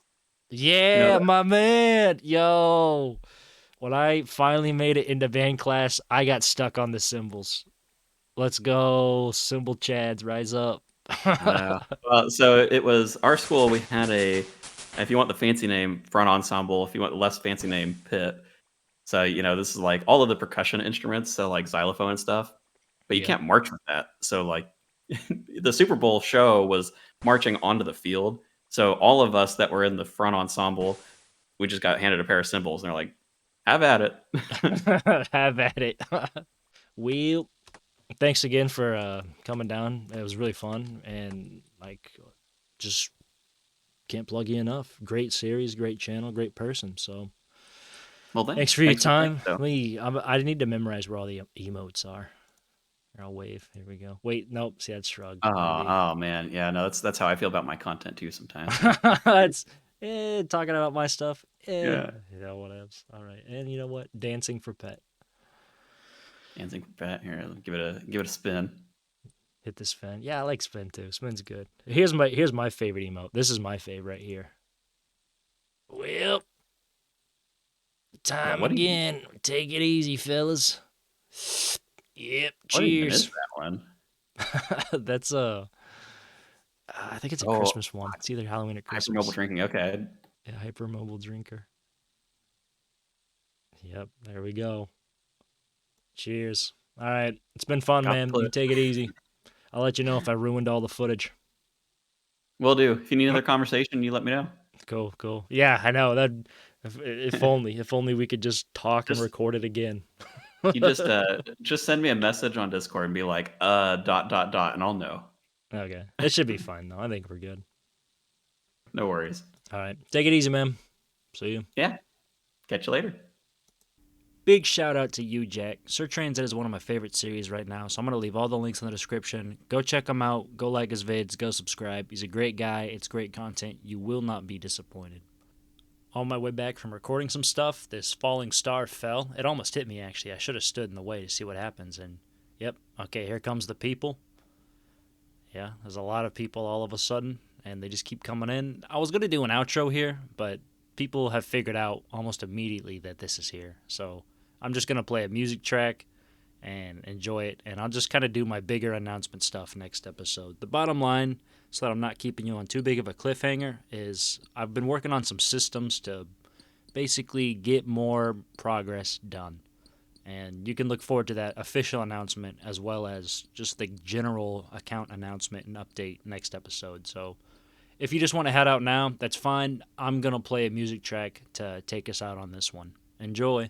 You know Yeah, that? my man. Yo. When I finally made it into band class, I got stuck on the cymbals. Let's go, cymbal chads, rise up. Well, so it was our school. We had if you want the fancy name, front ensemble. If you want the less fancy name, pit. So this is like all of the percussion instruments, so like xylophone and stuff. But you Yep. can't march with that. So like the Super Bowl show was marching onto the field. So all of us that were in the front ensemble, we just got handed a pair of cymbals, and they're like, "Have at it." Have at it. Well, thanks again for coming down. It was really fun, and like, just can't plug you enough. Great series, great channel, great person. So Well, thanks thanks. for your Thanks for saying time. so. I need to memorize where all the emotes are. Here, I'll wave. Here we go. Wait, nope. See, that's shrug. Oh, Maybe. oh man, yeah, no, that's how I feel about my content too sometimes. It's talking about my stuff. Yeah, Whatevs. All right, and you know what? Dancing for pet. dancing for Pat here. Give it a spin. Hit this spin. Yeah, I like spin too. Spin's good. Here's my favorite emote. This is my favorite right here. Well, Yeah, time again. Take it easy, fellas. Yep. what even is Cheers. that one? That's a. I think it's a Oh, Christmas one. It's either Halloween or hypermobile Christmas. drinking. Okay, Yeah, hypermobile drinker. Yep. There we go. Cheers. All right. It's been fun, got the man. You clip. take it easy. I'll let you know if I ruined all the footage. Will do. If you need another conversation, you let me know. Cool, cool. Yeah, I know that. If only we could just talk and Just record it again. you just send me a message on Discord and be like, dot dot dot, and I'll know. Okay, it should be fine though. I think we're good. No worries. All right, take it easy, man. See you. Yeah, catch you later. Big shout out to Yew Jack. Sir Transit is one of my favorite series right now, so I'm gonna leave all the links in the description. Go check him out. Go like his vids. Go subscribe. He's a great guy. It's great content. You will not be disappointed. On my way back from recording some stuff, this falling star fell. It almost hit me, actually. I should have stood in the way to see what happens. And, yep, okay, here comes the people. Yeah, there's a lot of people all of a sudden, and they just keep coming in. I was going to do an outro here, but people have figured out almost immediately that this is here. So I'm just going to play a music track and enjoy it. And I'll just kind of do my bigger announcement stuff next episode. The bottom line, so that I'm not keeping you on too big of a cliffhanger, is I've been working on some systems to basically get more progress done. And you can look forward to that official announcement as well as just the general account announcement and update next episode. So if you just want to head out now, that's fine. I'm going to play a music track to take us out on this one. Enjoy.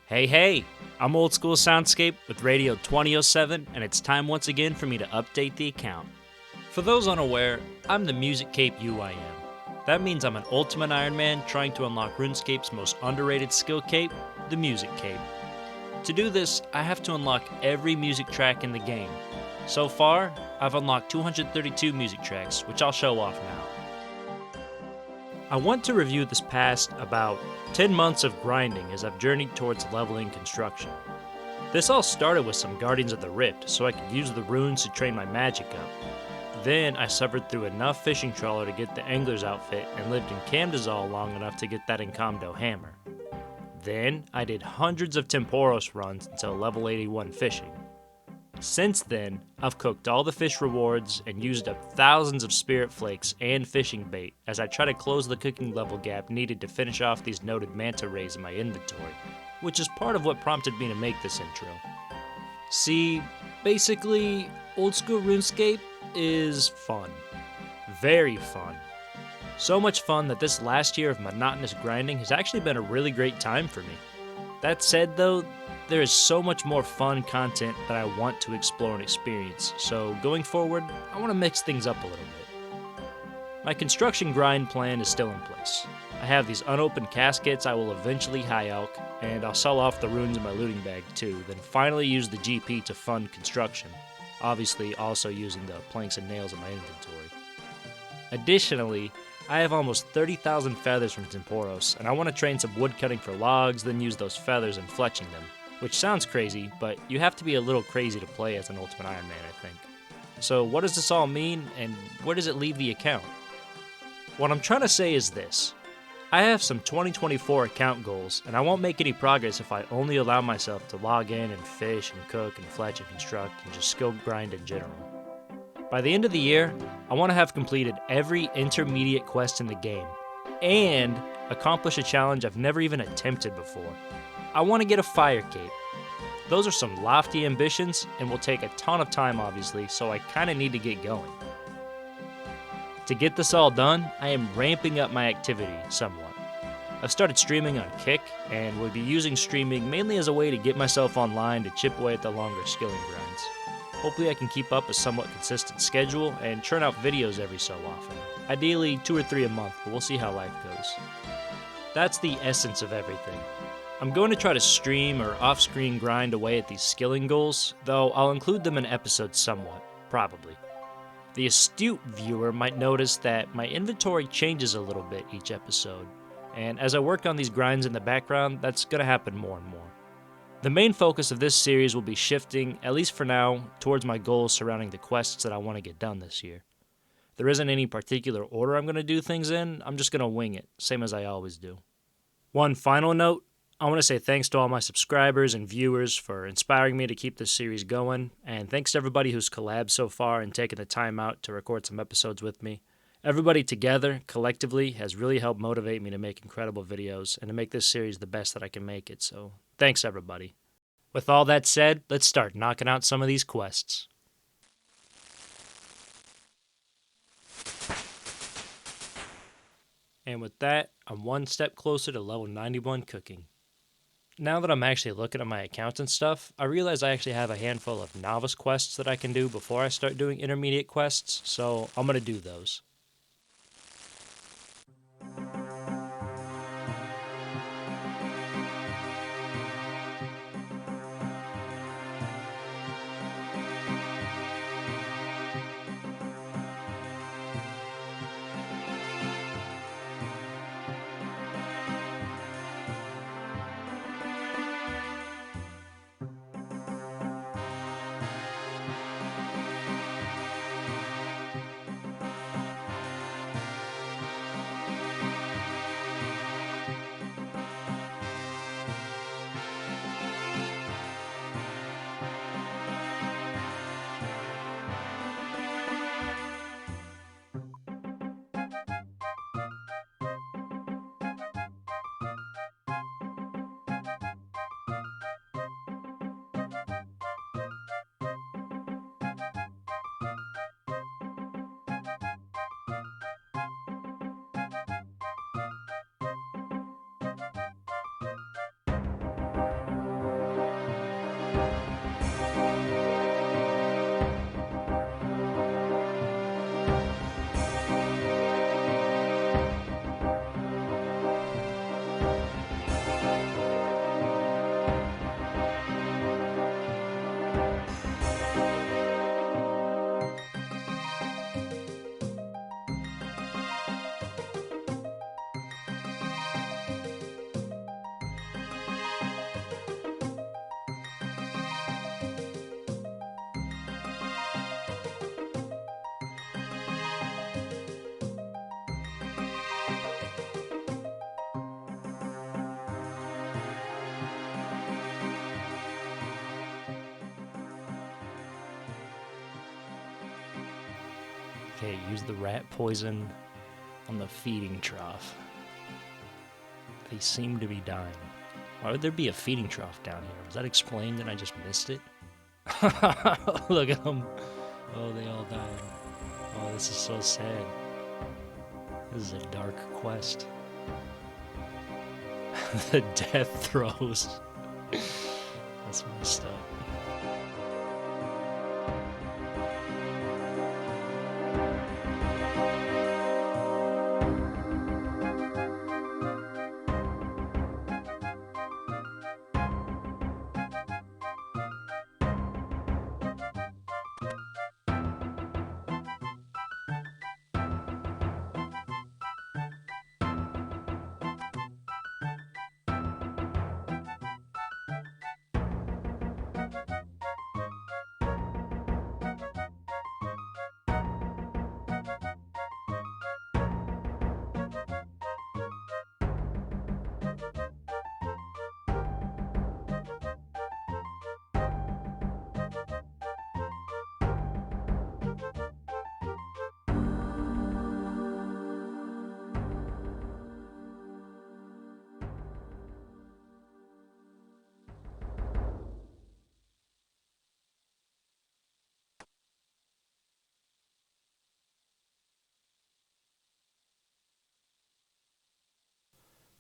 Hey, I'm Old School Soundscape with Radio 2007, and it's time once again for me to update the account. For those unaware, I'm the Music Cape UIM. That means I'm an ultimate Ironman trying to unlock Runescape's most underrated skill cape, the Music Cape. To do this, I have to unlock every music track in the game. So far, I've unlocked 232 music tracks, which I'll show off now. I want to review this past about 10 months of grinding as I've journeyed towards leveling construction. This all started with some Guardians of the Rift so I could use the runes to train my magic up. Then I suffered through enough fishing trawler to get the angler's outfit and lived in Camdazal long enough to get that Incomdo hammer. Then I did hundreds of Temporos runs until level 81 fishing. Since then, I've cooked all the fish rewards and used up thousands of spirit flakes and fishing bait as I try to close the cooking level gap needed to finish off these noted manta rays in my inventory, which is part of what prompted me to make this intro. See, basically, Old School Runescape is fun. Very fun. So much fun that this last year of monotonous grinding has actually been a really great time for me. That said though, there is so much more fun content that I want to explore and experience, so going forward, I want to mix things up a little bit. My construction grind plan is still in place. I have these unopened caskets I will eventually high elk, and I'll sell off the runes in my looting bag too, then finally use the GP to fund construction, obviously also using the planks and nails in my inventory. Additionally, I have almost 30,000 feathers from Temporos, and I want to train some wood cutting for logs, then use those feathers and fletching them. Which sounds crazy, but you have to be a little crazy to play as an Ultimate Ironman, I think. So what does this all mean, and where does it leave the account? What I'm trying to say is this. I have some 2024 account goals, and I won't make any progress if I only allow myself to log in and fish and cook and fletch and construct and just skill grind in general. By the end of the year, I want to have completed every intermediate quest in the game, and accomplish a challenge I've never even attempted before. I want to get a fire cape. Those are some lofty ambitions and will take a ton of time obviously, so I kinda need to get going. To get this all done, I am ramping up my activity somewhat. I've started streaming on Kick and will be using streaming mainly as a way to get myself online to chip away at the longer skilling grinds. Hopefully I can keep up a somewhat consistent schedule and churn out videos every so often. Ideally 2 or 3 a month, but we'll see how life goes. That's the essence of everything. I'm going to try to stream or off-screen grind away at these skilling goals, though I'll include them in episodes somewhat, probably. The astute viewer might notice that my inventory changes a little bit each episode, and as I work on these grinds in the background, that's going to happen more and more. The main focus of this series will be shifting, at least for now, towards my goals surrounding the quests that I want to get done this year. There isn't any particular order I'm going to do things in, I'm just going to wing it, same as I always do. One final note, I want to say thanks to all my subscribers and viewers for inspiring me to keep this series going, and thanks to everybody who's collabed so far and taken the time out to record some episodes with me. Everybody together, collectively, has really helped motivate me to make incredible videos and to make this series the best that I can make it, so thanks everybody. With all that said, let's start knocking out some of these quests. And with that, I'm one step closer to level 91 cooking. Now that I'm actually looking at my account and stuff, I realize I actually have a handful of novice quests that I can do before I start doing intermediate quests, so I'm going to do those. Okay, use the rat poison on the feeding trough. They seem to be dying. Why would there be a feeding trough down here? Was that explained and I just missed it? Look at them. Oh, they all died. Oh, this is so sad. This is a dark quest. The death throes. That's messed up.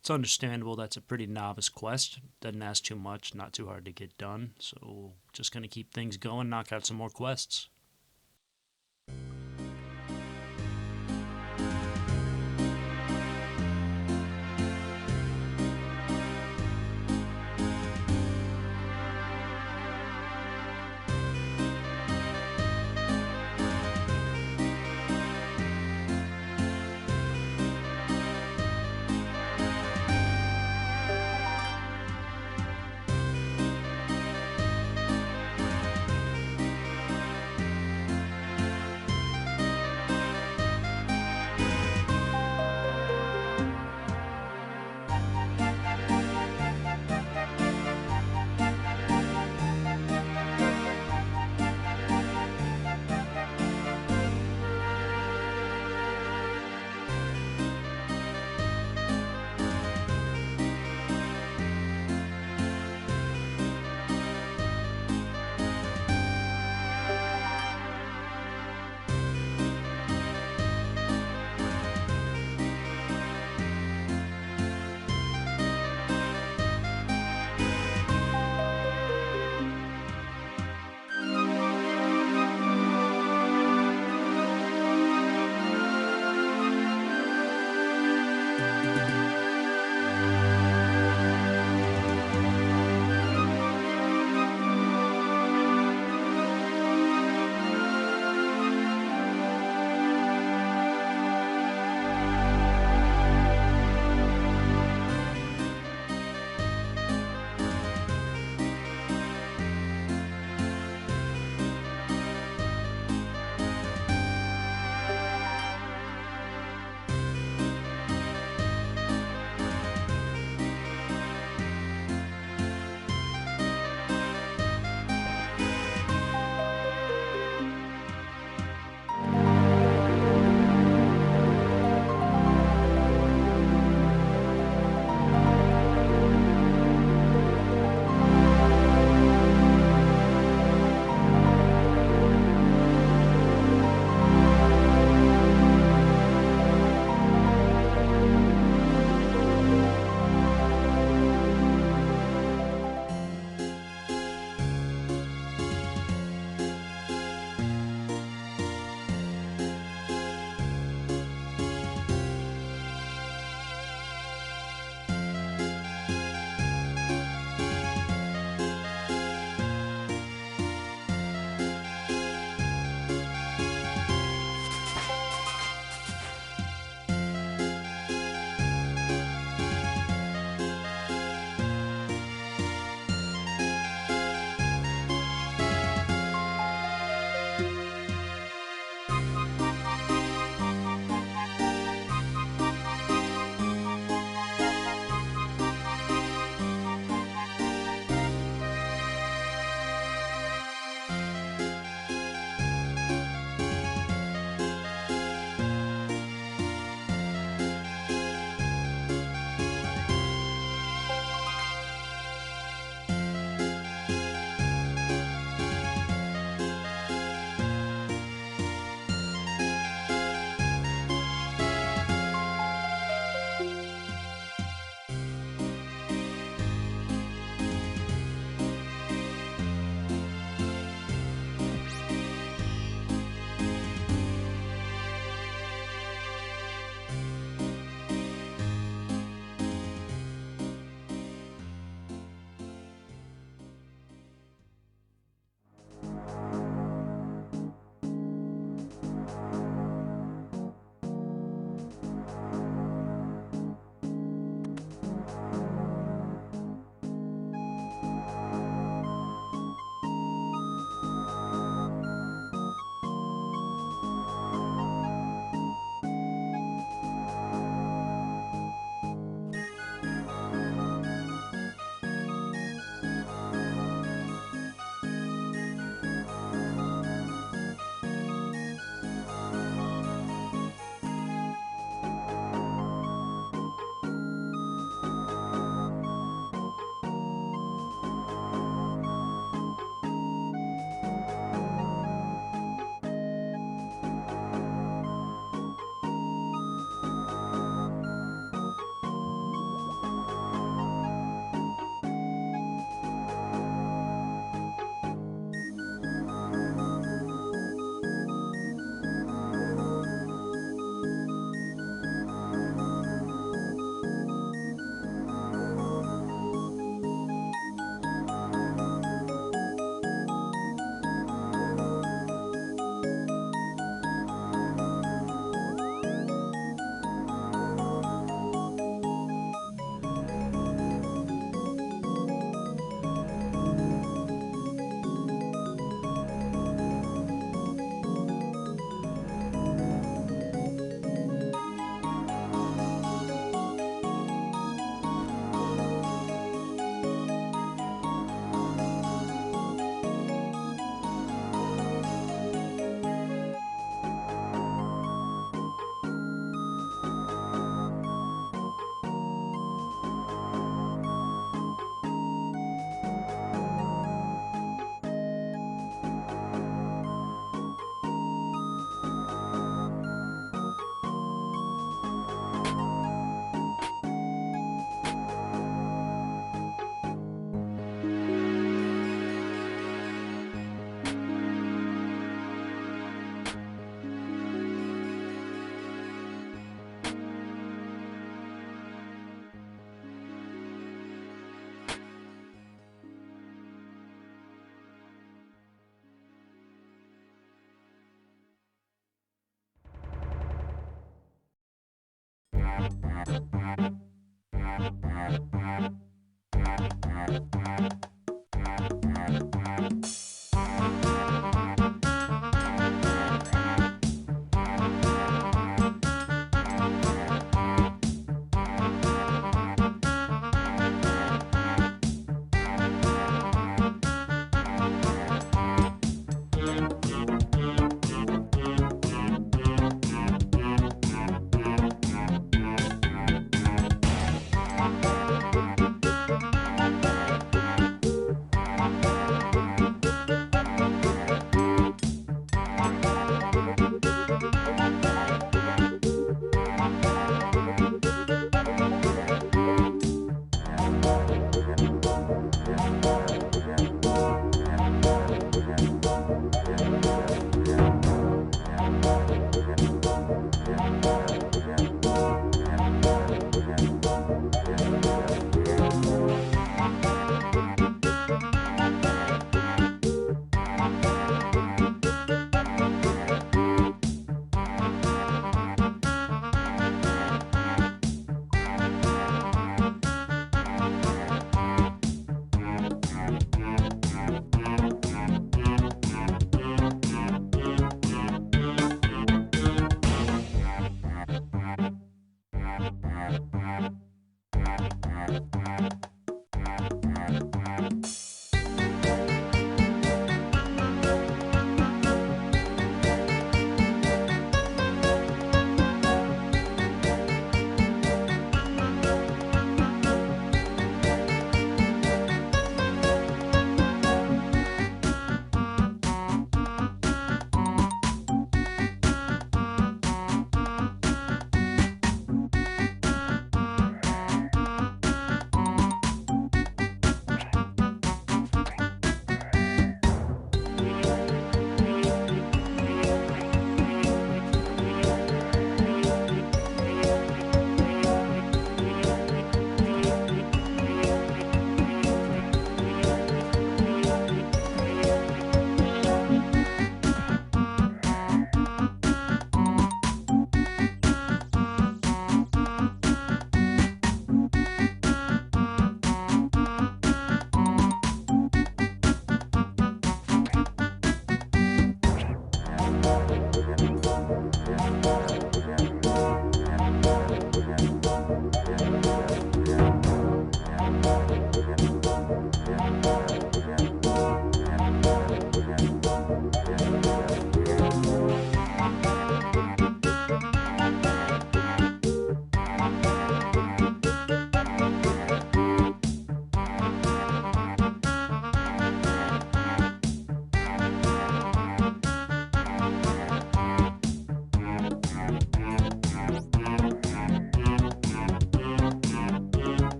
It's understandable that's a pretty novice quest. Doesn't ask too much, not too hard to get done. So just gonna keep things going, knock out some more quests.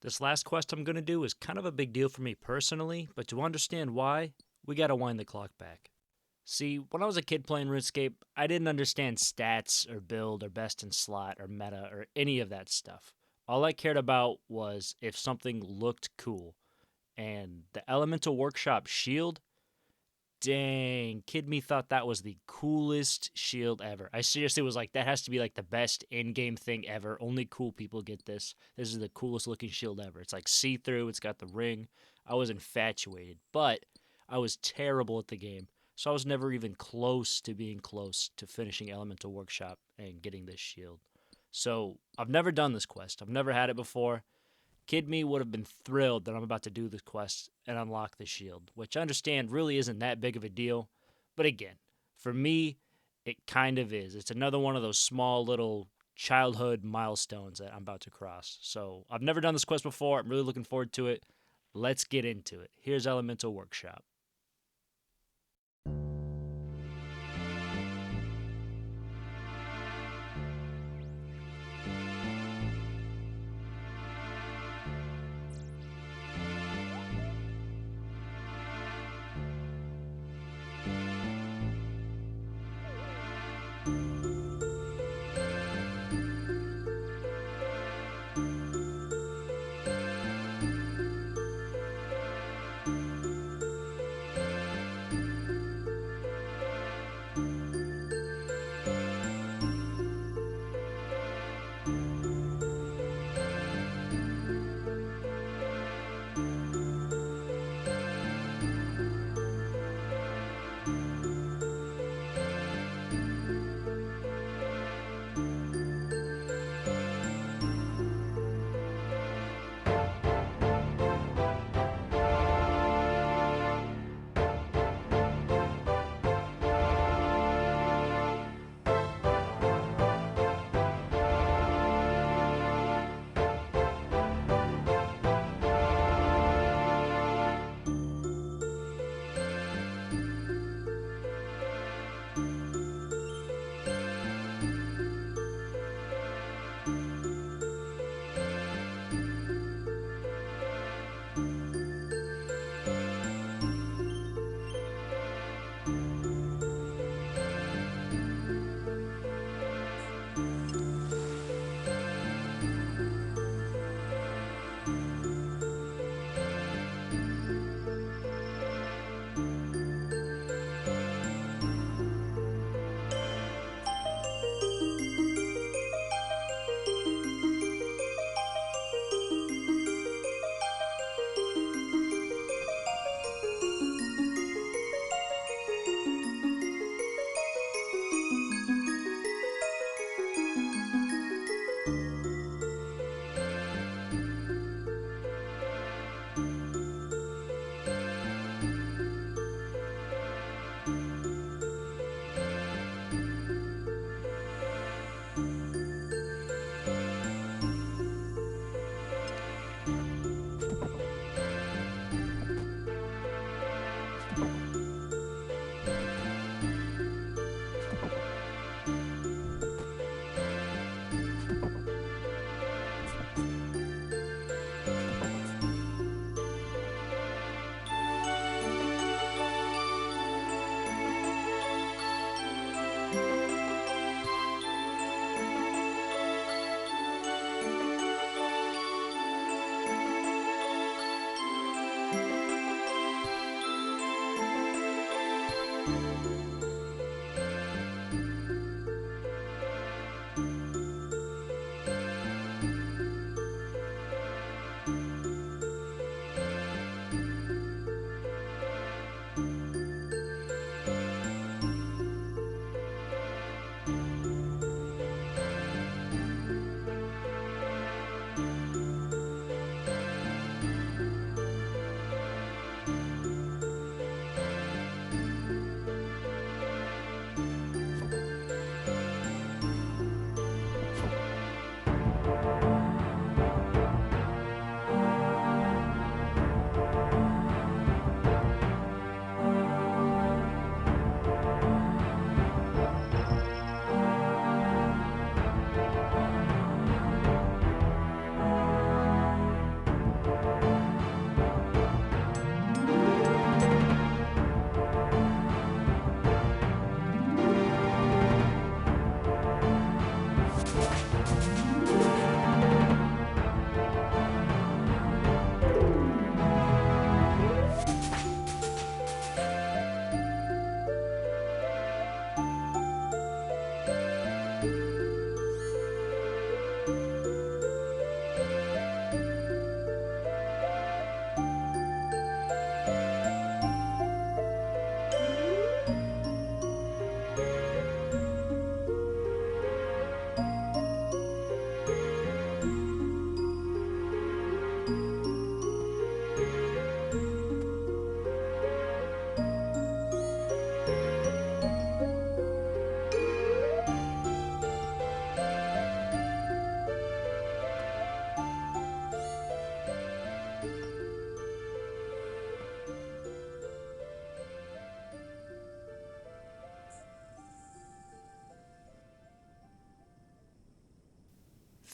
This last quest I'm going to do is kind of a big deal for me personally, but to understand why, we got to wind the clock back. See, when I was a kid playing RuneScape, I didn't understand stats or build or best in slot or meta or any of that stuff. All I cared about was if something looked cool. And the Elemental Workshop shield, dang, kid me thought that was the coolest shield ever. I seriously was like, that has to be like the best in-game thing ever. Only cool people get this. This is the coolest looking shield ever. It's like see-through, it's got the ring. I was infatuated, but I was terrible at the game. So I was never even close to being close to finishing Elemental Workshop and getting this shield. So I've never done this quest. I've never had it before. Kid me would have been thrilled that I'm about to do this quest and unlock the shield, which I understand really isn't that big of a deal. But again, for me, it kind of is. It's another one of those small little childhood milestones that I'm about to cross. So I've never done this quest before. I'm really looking forward to it. Let's get into it. Here's Elemental Workshop.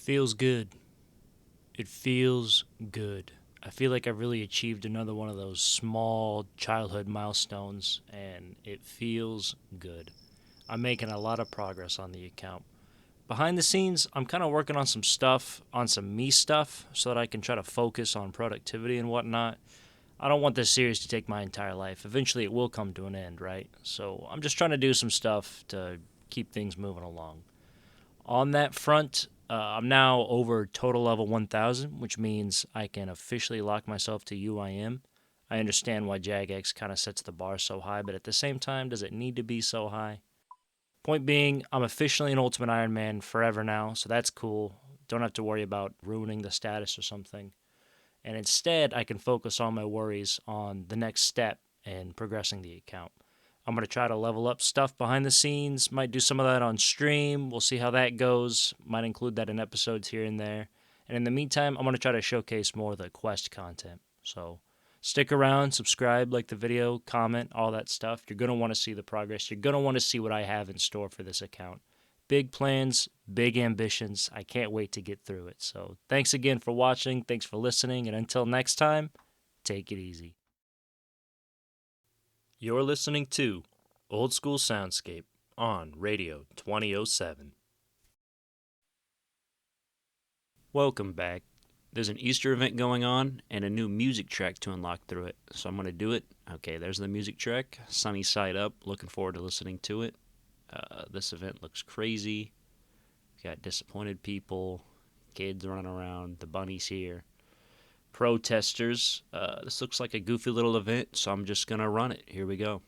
Feels good. It feels good. I feel like I've really achieved another one of those small childhood milestones, and it feels good. I'm making a lot of progress on the account. Behind the scenes, I'm kind of working on some stuff, on some me stuff, so that I can try to focus on productivity and whatnot. I don't want this series to take my entire life. Eventually, it will come to an end, right? So I'm just trying to do some stuff to keep things moving along. On that front, I'm now over total level 1000, which means I can officially lock myself to UIM. I understand why Jagex kind of sets the bar so high, but at the same time, does it need to be so high? Point being, I'm officially an Ultimate Ironman forever now, so that's cool. Don't have to worry about ruining the status or something. And instead, I can focus all my worries on the next step and progressing the account. I'm going to try to level up stuff behind the scenes, might do some of that on stream. We'll see how that goes. Might include that in episodes here and there. And in the meantime, I'm going to try to showcase more of the quest content. So stick around, subscribe, like the video, comment, all that stuff. You're going to want to see the progress. You're going to want to see what I have in store for this account. Big plans, big ambitions. I can't wait to get through it. So thanks again for watching. Thanks for listening. And until next time, take it easy. You're listening to Old School Soundscape on Radio 2007. Welcome back. There's an Easter event going on and a new music track to unlock through it, so I'm going to do it. Okay, there's the music track, Sunny Side Up. Looking forward to listening to it. This event looks crazy. We got disappointed people, kids running around, the bunnies here, protesters. This looks like a goofy little event, so I'm just going to run it. Here we go.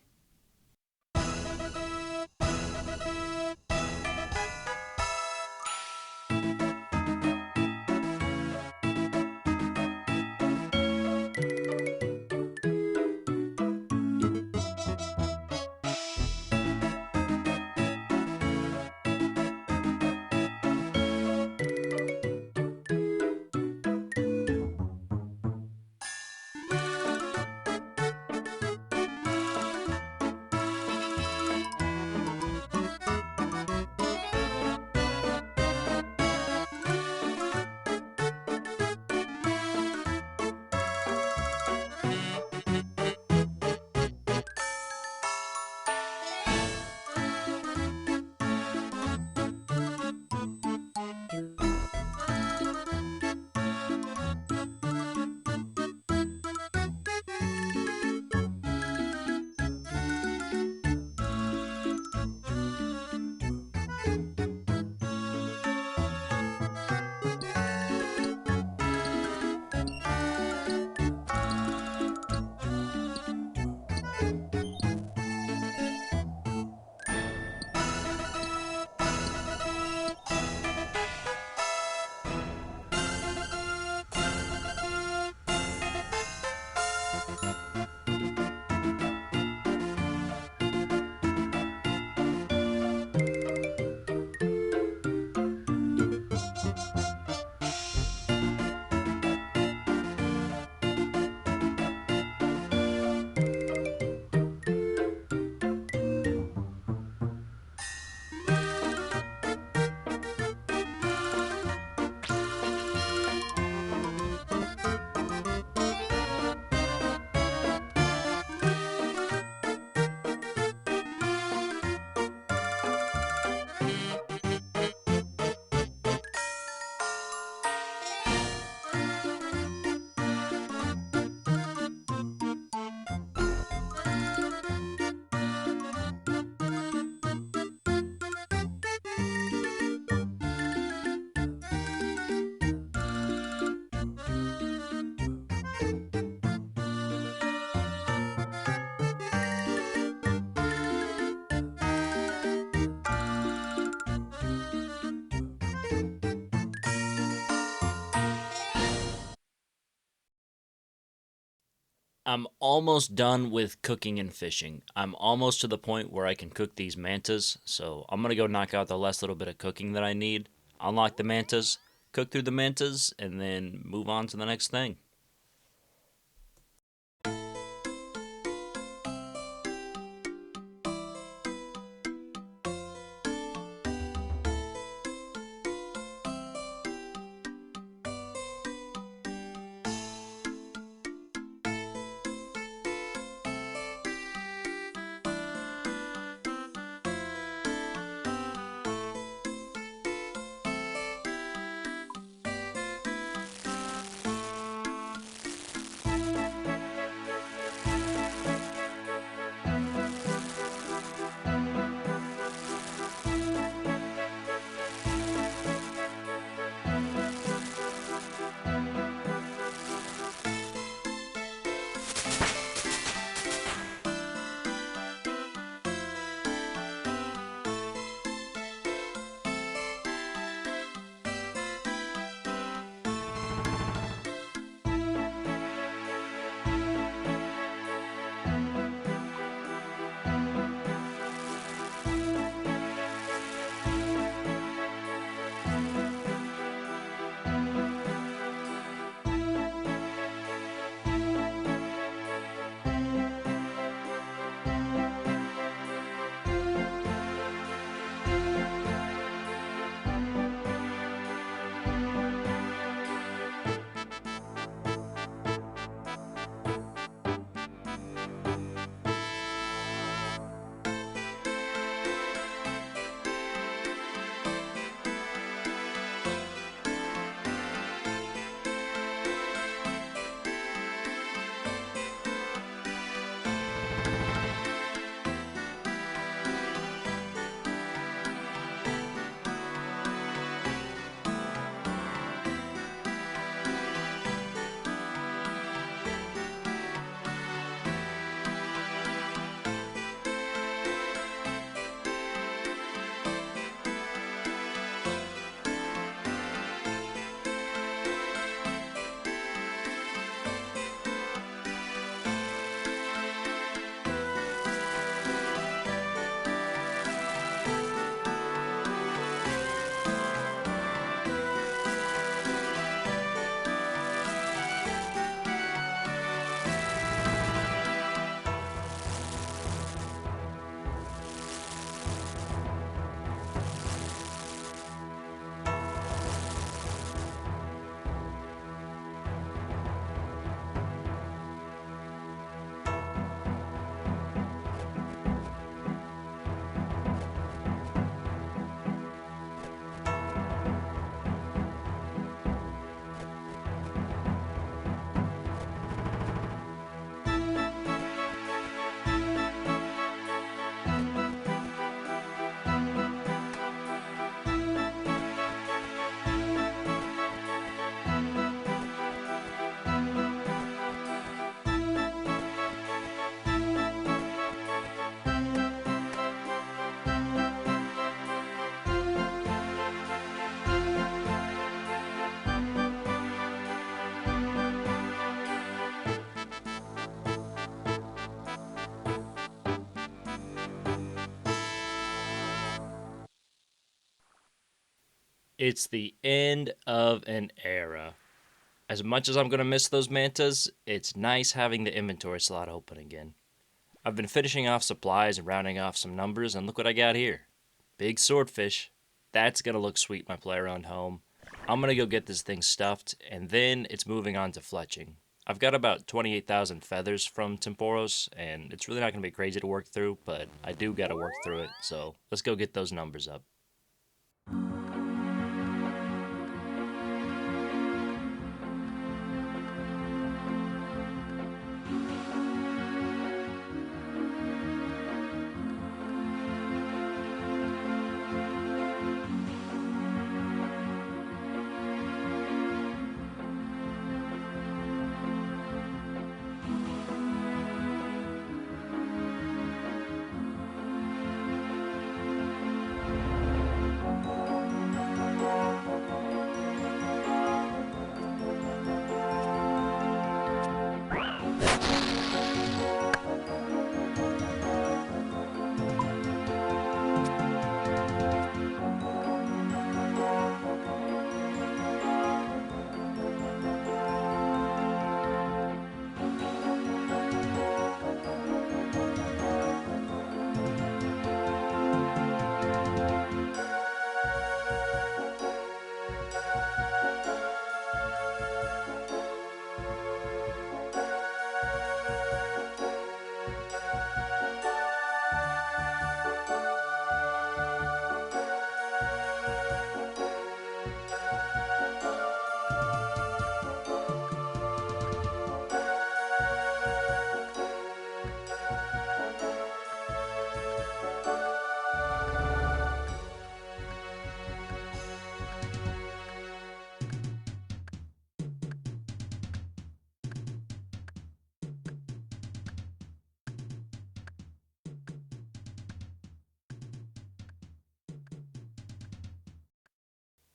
I'm almost done with cooking and fishing. I'm almost to the point where I can cook these mantas, so I'm going to go knock out the last little bit of cooking that I need, unlock the mantas, cook through the mantas, and then move on to the next thing. It's the end of an era. As much as I'm going to miss those mantas, it's nice having the inventory slot open again. I've been finishing off supplies and rounding off some numbers, and look what I got here. Big swordfish. That's going to look sweet when I play around home. I'm going to go get this thing stuffed, and then it's moving on to fletching. I've got about 28,000 feathers from Temporos, and it's really not going to be crazy to work through, but I do got to work through it, so let's go get those numbers up.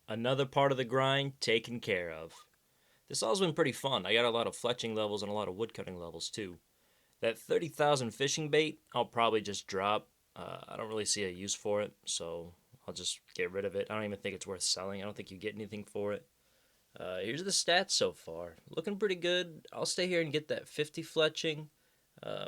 Another part of the grind taken care of. This all's been pretty fun. I got a lot of fletching levels and a lot of woodcutting levels too. That 30,000 fishing bait, I'll probably just drop. I don't really see a use for it, so I'll just get rid of it. I don't even think it's worth selling. I don't think you get anything for it. Here's the stats so far. Looking pretty good. I'll stay here and get that 50 fletching.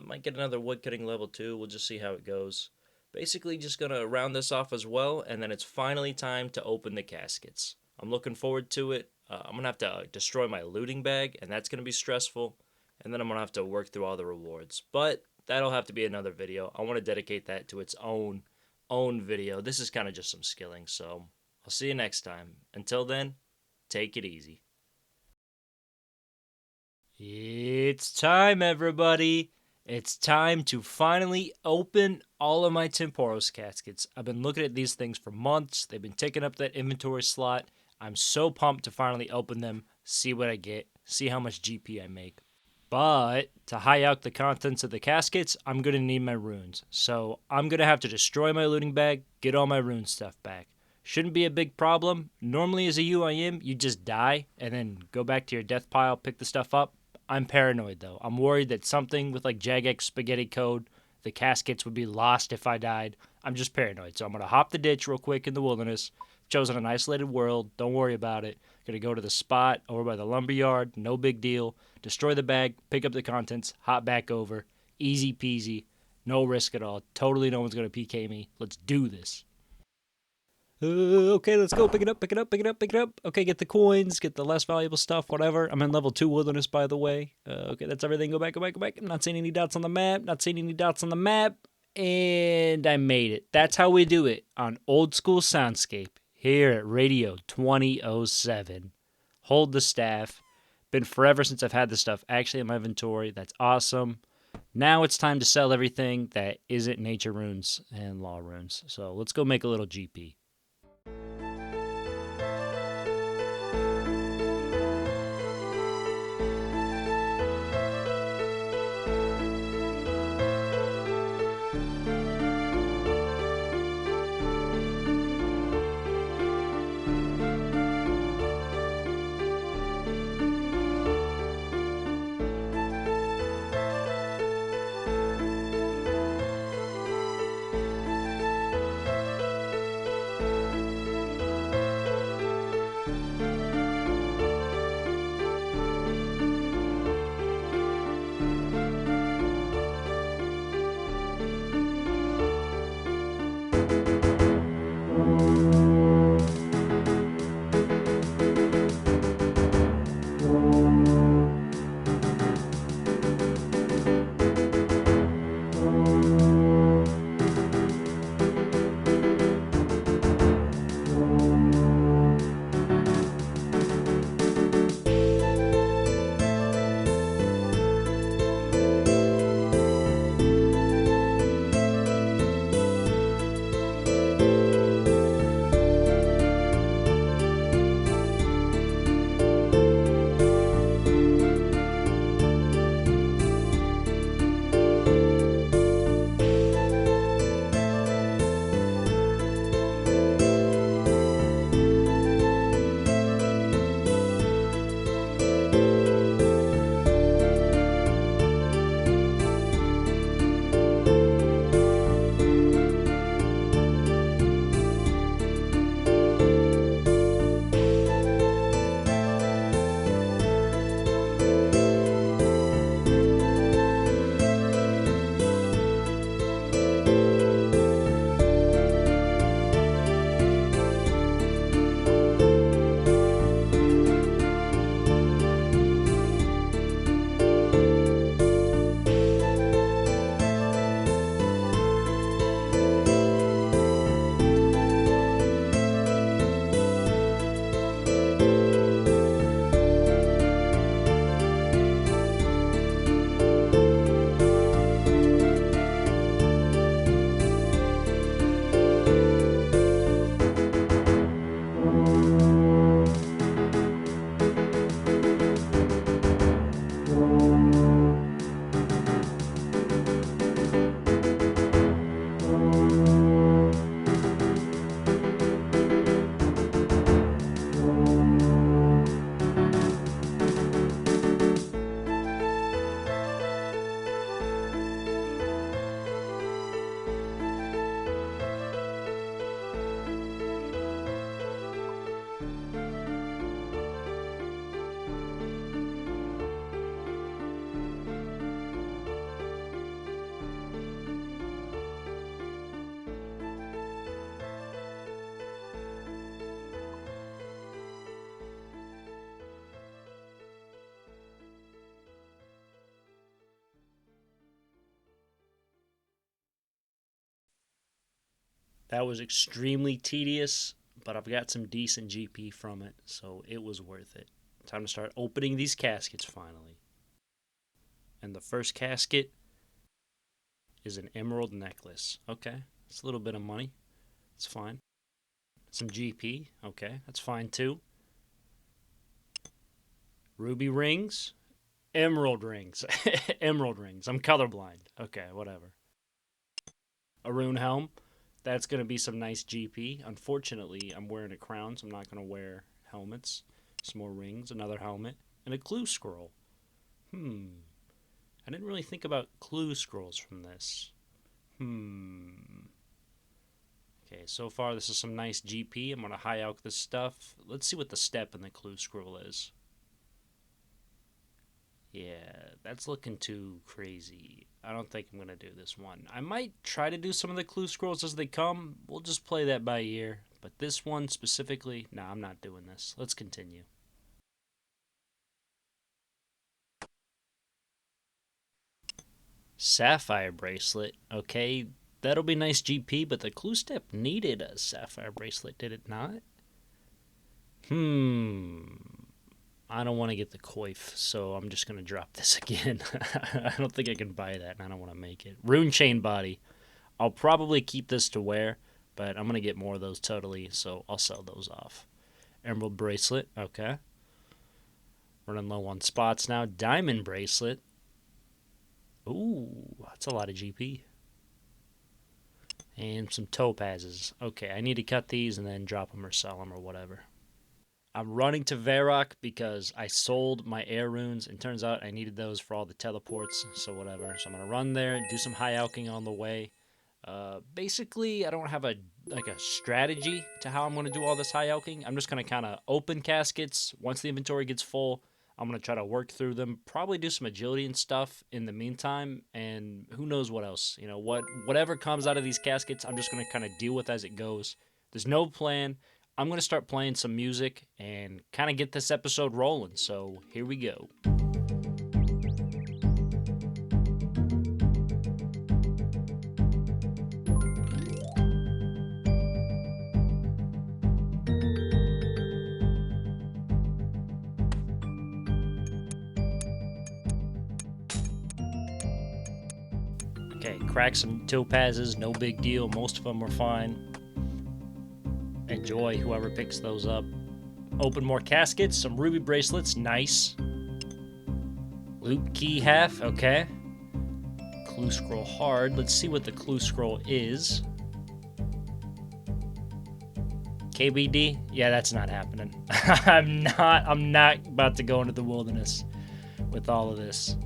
Might get another woodcutting level too. We'll just see how it goes. Basically just going to round this off as well, and then it's finally time to open the caskets. I'm looking forward to it. I'm going to have to destroy my looting bag, and that's going to be stressful. And then I'm going to have to work through all the rewards. But that'll have to be another video. I want to dedicate that to its own video. This is kind of just some skilling, so I'll see you next time. Until then, take it easy. It's time, everybody. It's time to finally open all of my Temporos caskets. I've been looking at these things for months. They've been taking up that inventory slot. I'm so pumped to finally open them, see what I get, see how much GP I make. But to high out the contents of the caskets, I'm going to need my runes. So I'm going to have to destroy my looting bag, get all my rune stuff back. Shouldn't be a big problem. Normally as a UIM, you just die and then go back to your death pile, pick the stuff up. I'm paranoid though. I'm worried that something with like Jagex spaghetti code, the caskets would be lost if I died. I'm just paranoid. So I'm going to hop the ditch real quick in the wilderness. Chosen an isolated world. Don't worry about it. Going to go to the spot over by the lumberyard. No big deal. Destroy the bag, pick up the contents, hop back over. Easy peasy. No risk at all. Totally no one's going to PK me. Let's do this. Okay, let's go. Pick it up, pick it up, pick it up, pick it up. Okay, get the coins, get the less valuable stuff, whatever. I'm in level 2 wilderness, by the way. Okay, that's everything. Go back, go back, go back. I'm not seeing any dots on the map. Not seeing any dots on the map. And I made it. That's how we do it on Old School Soundscape here at Radio 2007. Hold the staff. Been forever since I've had this stuff actually in my inventory. That's awesome. Now it's time to sell everything that isn't nature runes and law runes. So let's go make a little GP. That was extremely tedious, but I've got some decent GP from it, so it was worth it. Time to start opening these caskets finally. And the first casket is an emerald necklace. Okay, it's a little bit of money. It's fine. Some GP. Okay, that's fine too. Ruby rings. Emerald rings. Emerald rings. I'm colorblind. Okay, whatever. A rune helm. That's going to be some nice GP. Unfortunately, I'm wearing a crown, so I'm not going to wear helmets. Some more rings, another helmet, and a clue scroll. I didn't really think about clue scrolls from this. Okay, so far this is some nice GP. I'm going to high alch this stuff. Let's see what the step in the clue scroll is. Yeah, that's looking too crazy. I don't think I'm going to do this one. I might try to do some of the clue scrolls as they come. We'll just play that by ear. But this one specifically, nah, I'm not doing this. Let's continue. Sapphire bracelet. Okay, that'll be nice GP, but the clue step needed a sapphire bracelet, did it not? I don't want to get the coif, so I'm just going to drop this again. I don't think I can buy that, and I don't want to make it. Rune chain body. I'll probably keep this to wear, but I'm going to get more of those totally, so I'll sell those off. Emerald bracelet. Okay. Running low on spots now. Diamond bracelet. Ooh, that's a lot of GP. And some topazes. Okay, I need to cut these and then drop them or sell them or whatever. I'm running to Varrock because I sold my air runes, and turns out I needed those for all the teleports, so whatever. So I'm going to run there, do some high alching on the way. Basically, I don't have a strategy to how I'm going to do all this high alching. I'm just going to kind of open caskets. Once the inventory gets full, I'm going to try to work through them, probably do some agility and stuff in the meantime, and who knows what else. You know, whatever comes out of these caskets, I'm just going to kind of deal with as it goes. There's no plan. I'm going to start playing some music and kind of get this episode rolling, so here we go. Okay, crack some topazes, no big deal. Most of them were fine. Enjoy whoever picks those up. Open more caskets, some ruby bracelets, nice. Loot key half, okay. Clue scroll hard. Let's see what the clue scroll is. KBD? Yeah, that's not happening. I'm not about to go into the wilderness with all of this.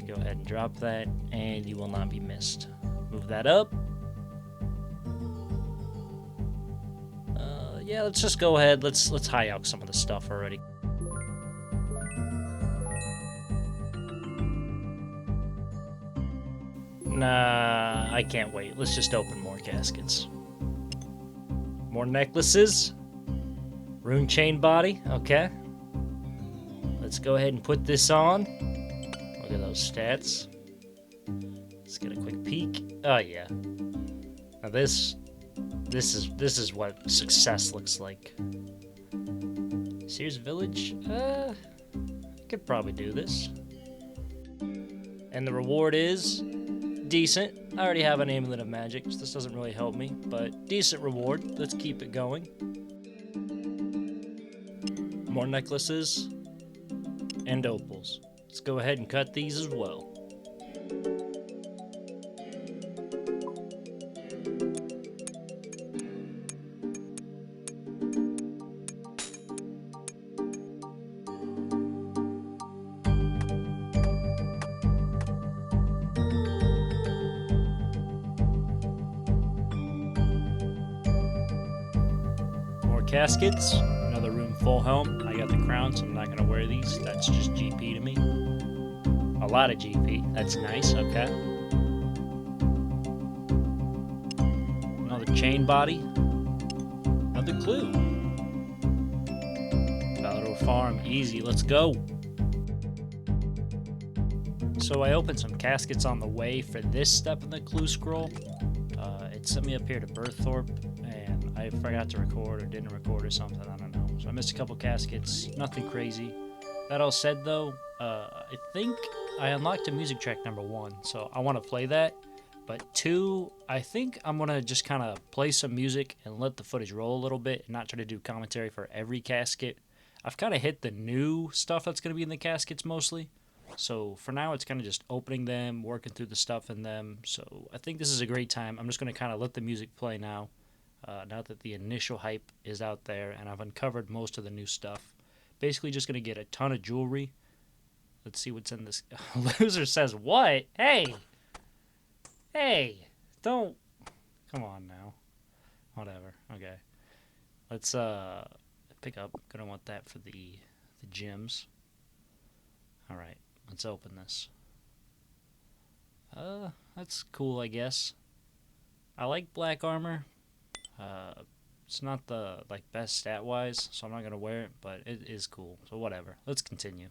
Go ahead and drop that, and you will not be missed. Move that up. Yeah, let's just go ahead. Let's high alch some of the stuff already. Nah, I can't wait. Let's just open more caskets. More necklaces. Rune chain body. Okay. Let's go ahead and put this on. Look at those stats. Let's get a quick peek. Oh yeah. Now this is what success looks like. Sears Village. I could probably do this. And the reward is decent. I already have an amulet of magic, so this doesn't really help me, but decent reward. Let's keep it going. More necklaces and opals. Let's go ahead and cut these as well. Caskets, another room full helm. I got the crown, so I'm not going to wear these. That's just GP to me. A lot of GP. That's nice, okay. Another chain body. Another clue. Valador Farm, easy, let's go. So I opened some caskets on the way for this step in the clue scroll. It it sent me up here to Berthorpe, and I forgot to record or didn't record or something. I don't know. So I missed a couple caskets. Nothing crazy. That all said, though, I think I unlocked a music track number 1, so I want to play that. But 2, I think I'm going to just kind of play some music and let the footage roll a little bit and not try to do commentary for every casket. I've kind of hit the new stuff that's going to be in the caskets mostly. So for now, it's kind of just opening them, working through the stuff in them. So I think this is a great time. I'm just going to kind of let the music play now, now that the initial hype is out there and I've uncovered most of the new stuff. Basically just going to get a ton of jewelry. Let's see what's in this. Loser says, what? Hey! Hey! Don't... Come on now. Whatever. Okay. Let's pick up. Gonna want that for the gems. Alright. Let's open this. That's cool, I guess. I like black armor. It's not the best stat-wise, so I'm not gonna wear it, but it is cool. So whatever. Let's continue.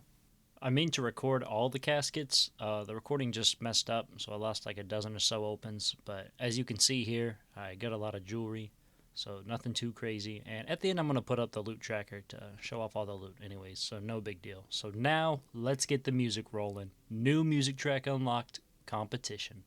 I mean to record all the caskets. The recording just messed up, so I lost like a dozen or so opens. But as you can see here, I got a lot of jewelry, so nothing too crazy. And at the end, I'm gonna put up the loot tracker to show off all the loot, anyways. So no big deal. So now let's get the music rolling. New music track unlocked. Competition.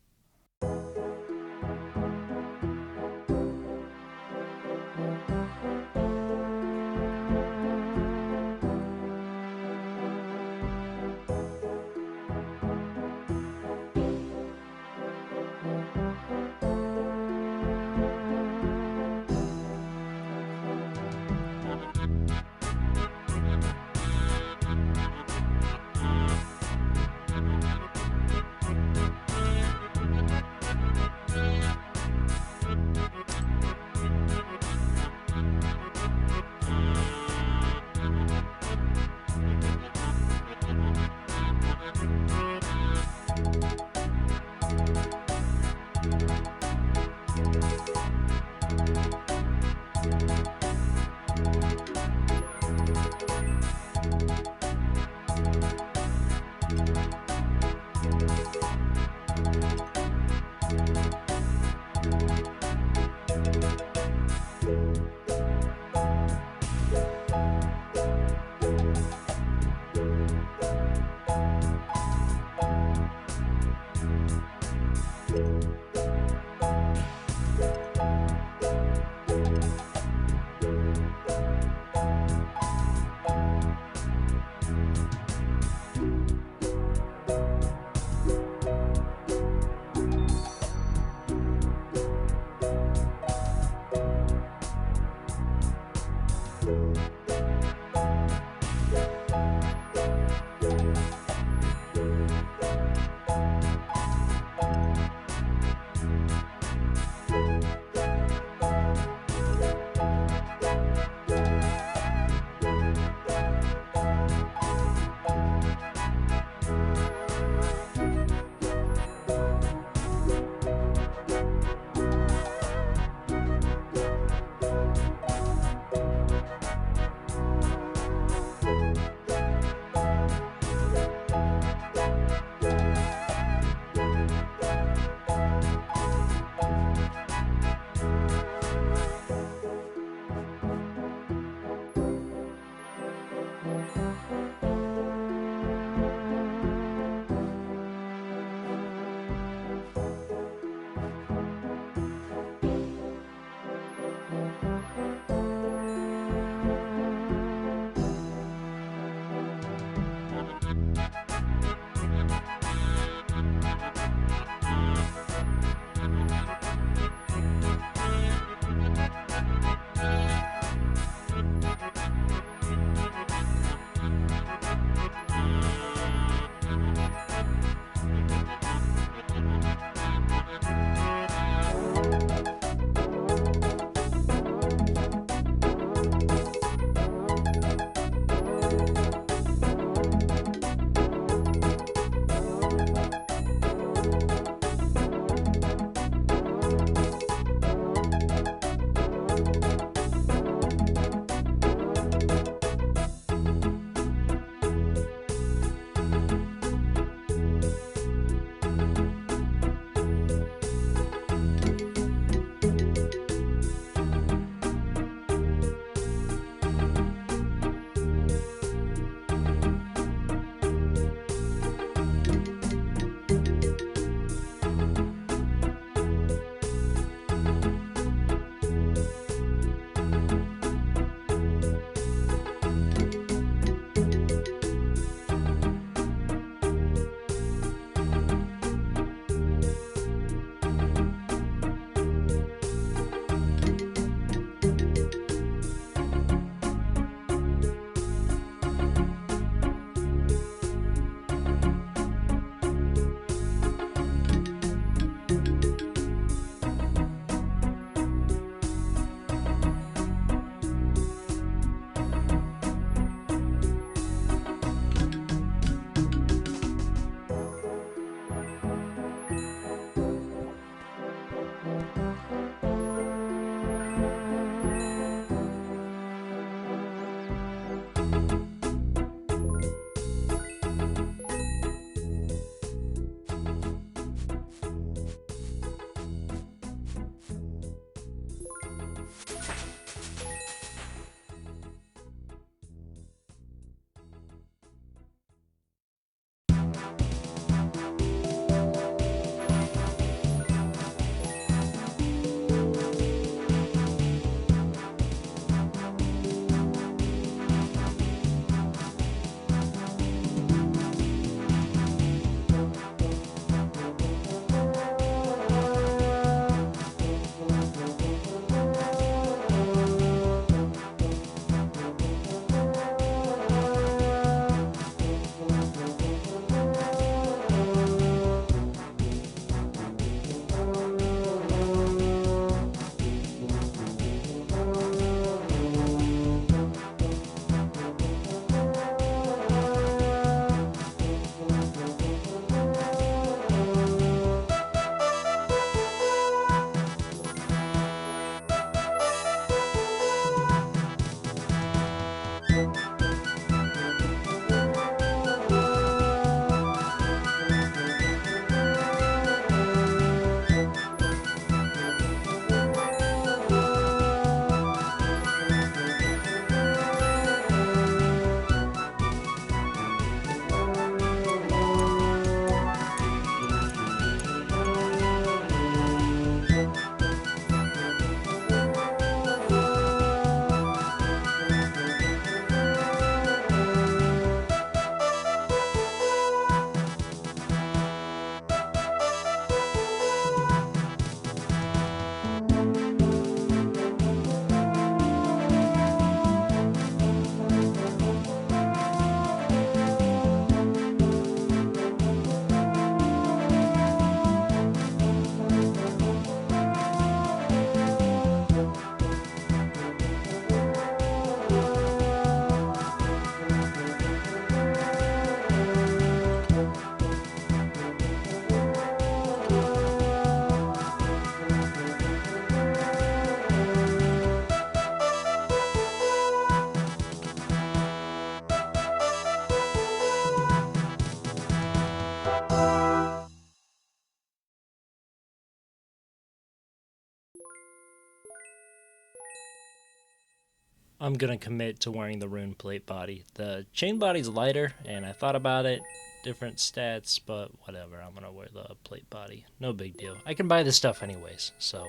I'm gonna commit to wearing the rune plate body. The chain body's lighter, and I thought about it, different stats, but whatever. I'm gonna wear the plate body. No big deal. I can buy this stuff anyways, so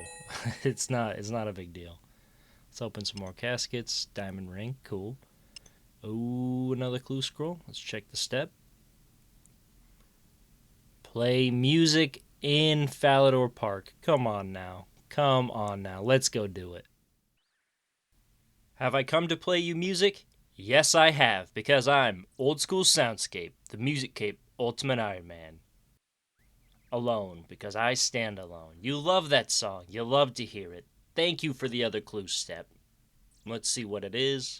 it's not a big deal. Let's open some more caskets. Diamond ring, cool. Ooh, another clue scroll. Let's check the step. Play music in Falador Park. Come on now. Come on now. Let's go do it. Have I come to play you music? Yes, I have, because I'm Old School Soundscape, the music cape Ultimate Ironman. Alone, because I stand alone. You love that song. You love to hear it. Thank you for the other clue step. Let's see what it is.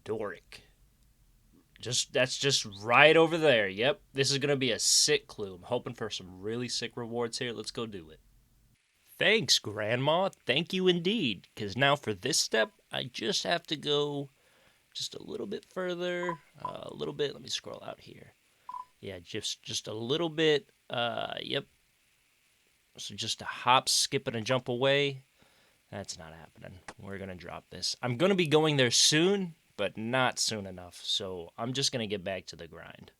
Doric. That's just right over there. Yep, this is gonna be a sick clue. I'm hoping for some really sick rewards here. Let's go do it. Thanks, Grandma. Thank you indeed. Because now for this step, I just have to go just a little bit further. A little bit. Let me scroll out here. Yeah, just a little bit. Yep. So just a hop, skip, and a jump away. That's not happening. We're going to drop this. I'm going to be going there soon, but not soon enough. So I'm just going to get back to the grind.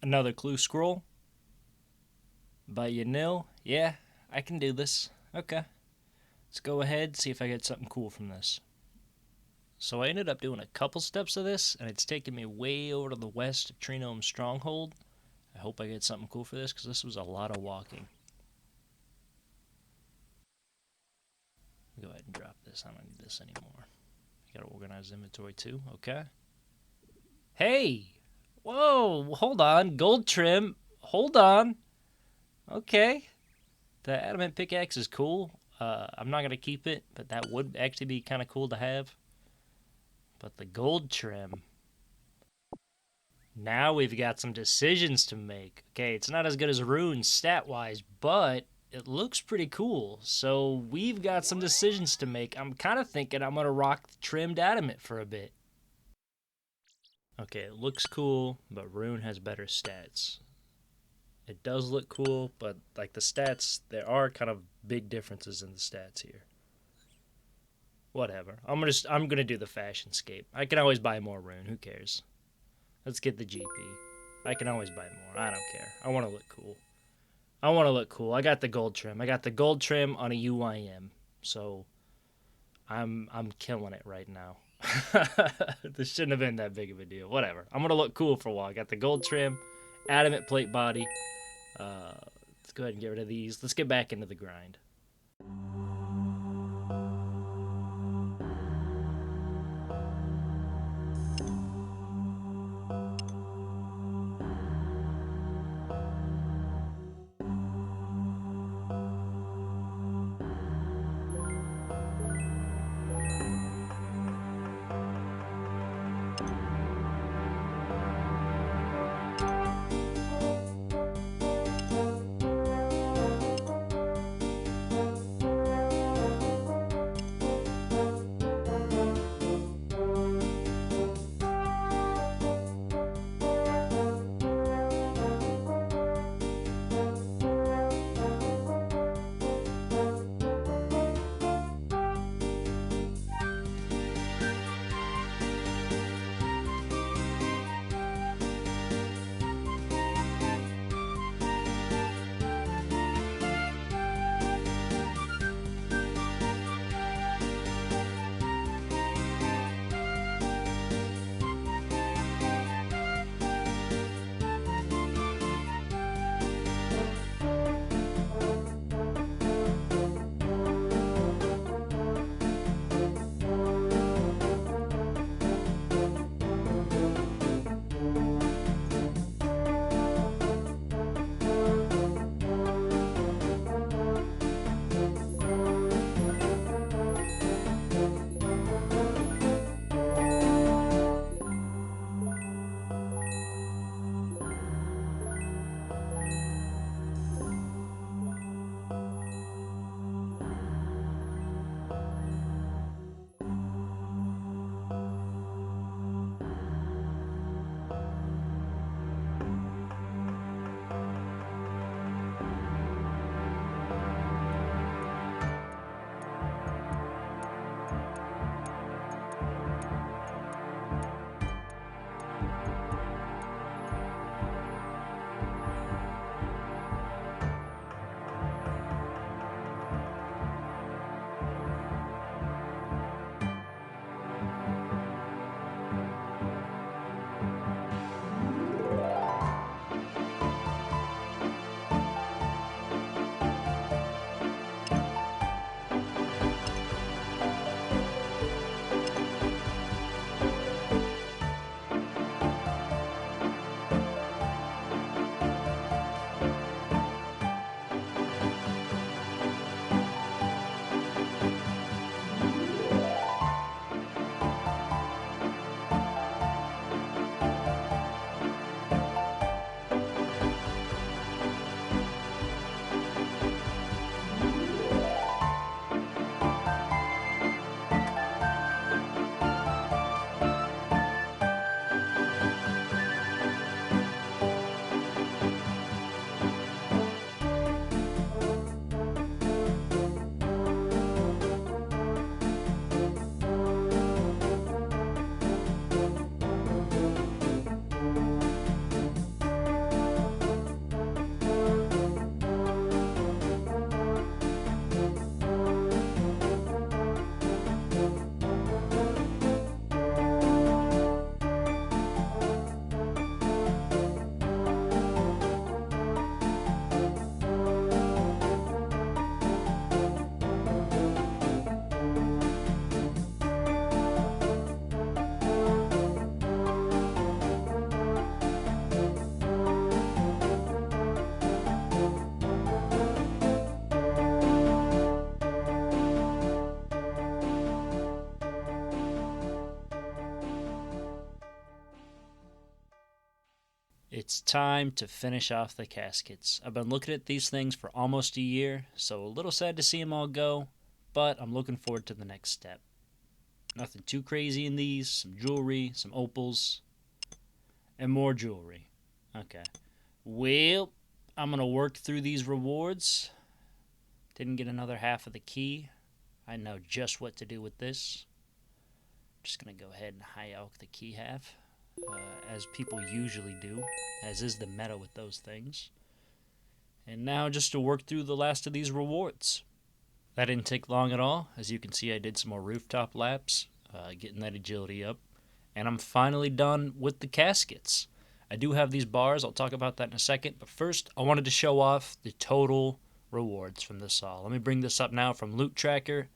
Another clue scroll. By Yanil. Yeah, I can do this. Okay. Let's go ahead, see if I get something cool from this. So I ended up doing a couple steps of this, and it's taken me way over to the west of Tree Gnome Stronghold. I hope I get something cool for this, because this was a lot of walking. Go ahead and drop this. I don't need this anymore. I gotta organize inventory too. Okay. Hey! Whoa! Hold on. Gold trim. Hold on. Okay. The adamant pickaxe is cool. I'm not gonna keep it, but that would actually be kind of cool to have. But the gold trim. Now we've got some decisions to make. Okay, it's not as good as Runes stat-wise, but it looks pretty cool. So we've got some decisions to make. I'm kind of thinking I'm gonna rock the trimmed adamant for a bit. Okay, it looks cool, but Rune has better stats. It does look cool, but like the stats, there are kind of big differences in the stats here. Whatever. I'm gonna do the fashion scape. I can always buy more Rune. Who cares? Let's get the GP. I can always buy more. I don't care. I want to look cool. I want to look cool. I got the gold trim. I got the gold trim on a UIM. So I'm killing it right now. This shouldn't have been that big of a deal. Whatever. I'm gonna look cool for a while. I got the gold trim, adamant plate body. Let's go ahead and get rid of these. Let's get back into the grind. It's time to finish off the caskets. I've been looking at these things for almost a year, so a little sad to see them all go, but I'm looking forward to the next step. Nothing too crazy in these, some jewelry, some opals, and more jewelry. Okay. Well, I'm going to work through these rewards. Didn't get another half of the key. I know just what to do with this. Just going to go ahead and high elk the key half, as people usually do, as is the meta with those things. And now just to work through the last of these rewards. That didn't take long at all. As you can see, I did some more rooftop laps, getting that agility up. And I'm finally done with the caskets. I do have these bars. I'll talk about that in a second. But first, I wanted to show off the total rewards from this all. Let me bring this up now from Loot Tracker.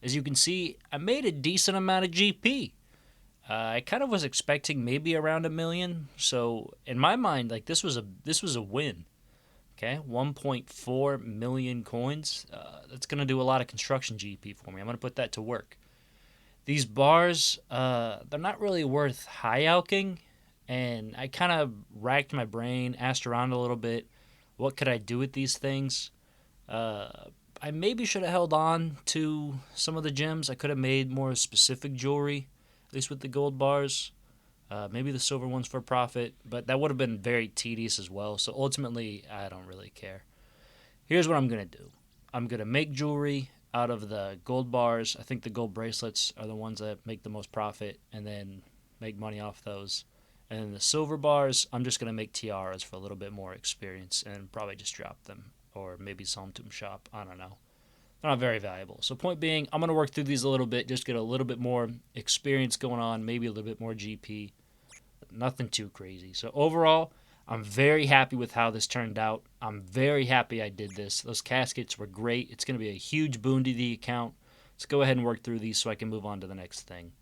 As you can see, I made a decent amount of GP. I kind of was expecting maybe around 1 million. So in my mind, like this was a win. Okay, 1.4 million coins. That's gonna do a lot of construction GP for me. I'm gonna put that to work. These bars, they're not really worth high alking, and I kind of racked my brain, asked around a little bit. What could I do with these things? I maybe should have held on to some of the gems. I could have made more specific jewelry, at least with the gold bars. Maybe the silver ones for profit, but that would have been very tedious as well. So ultimately, I don't really care. Here's what I'm going to do. I'm going to make jewelry out of the gold bars. I think the gold bracelets are the ones that make the most profit, and then make money off those. And then the silver bars, I'm just going to make tiaras for a little bit more experience and probably just drop them or maybe sell them to shop. I don't know. They're not very valuable. So point being, I'm going to work through these a little bit, just get a little bit more experience going on, maybe a little bit more GP. Nothing too crazy. So overall, I'm very happy with how this turned out. I'm very happy I did this. Those caskets were great. It's going to be a huge boon to the account. Let's go ahead and work through these so I can move on to the next thing.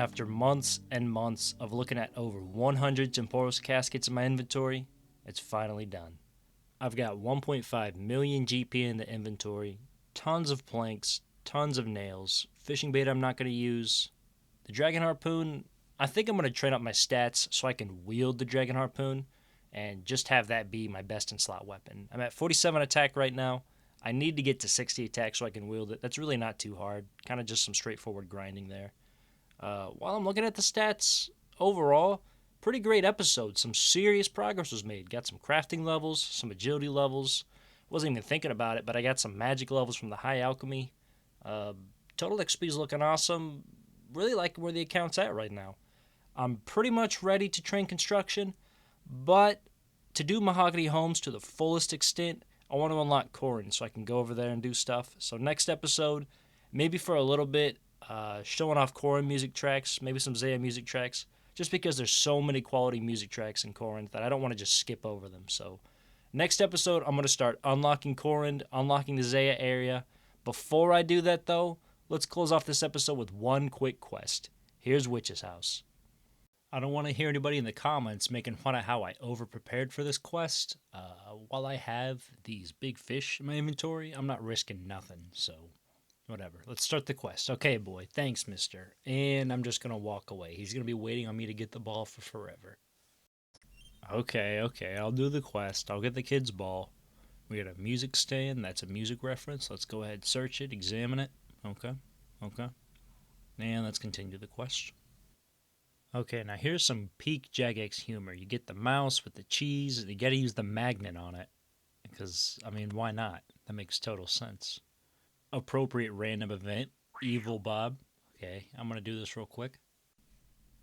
After months and months of looking at over 100 Temporos caskets in my inventory, it's finally done. I've got 1.5 million GP in the inventory, tons of planks, tons of nails, fishing bait I'm not going to use. The Dragon Harpoon, I think I'm going to train up my stats so I can wield the Dragon Harpoon and just have that be my best in slot weapon. I'm at 47 attack right now. I need to get to 60 attack so I can wield it. That's really not too hard, kind of just some straightforward grinding there. While I'm looking at the stats, overall, pretty great episode. Some serious progress was made. Got some crafting levels, some agility levels. Wasn't even thinking about it, but I got some magic levels from the high alchemy. Total XP is looking awesome. Really like where the account's at right now. I'm pretty much ready to train construction, but to do Mahogany Homes to the fullest extent, I want to unlock Corin so I can go over there and do stuff. So next episode, maybe for a little bit, showing off Corin music tracks, maybe some Zaya music tracks, just because there's so many quality music tracks in Corin that I don't want to just skip over them. So next episode, I'm going to start unlocking Corin, unlocking the Zaya area. Before I do that, though, let's close off this episode with one quick quest. Here's Witch's House. I don't want to hear anybody in the comments making fun of how I over-prepared for this quest. While I have these big fish in my inventory, I'm not risking nothing, so whatever. Let's start the quest. Okay, boy. Thanks, mister. And I'm just going to walk away. He's going to be waiting on me to get the ball for forever. Okay. I'll do the quest. I'll get the kid's ball. We got a music stand. That's a music reference. Let's go ahead, search it, examine it. Okay. And let's continue the quest. Okay, now here's some peak Jagex humor. You get the mouse with the cheese, and you gotta use the magnet on it. Because, I mean, why not? That makes total sense. Appropriate random event. Evil Bob. Okay, I'm gonna do this real quick.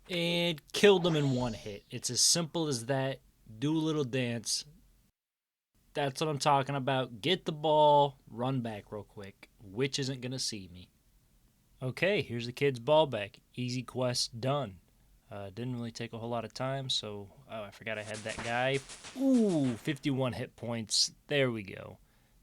And killed him in one hit. It's as simple as that. Do a little dance. That's what I'm talking about. Get the ball, run back real quick. Witch isn't gonna see me. Okay, here's the kid's ball back. Easy quest done. Didn't really take a whole lot of time, so... Oh, I forgot I had that guy. Ooh, 51 hit points. There we go.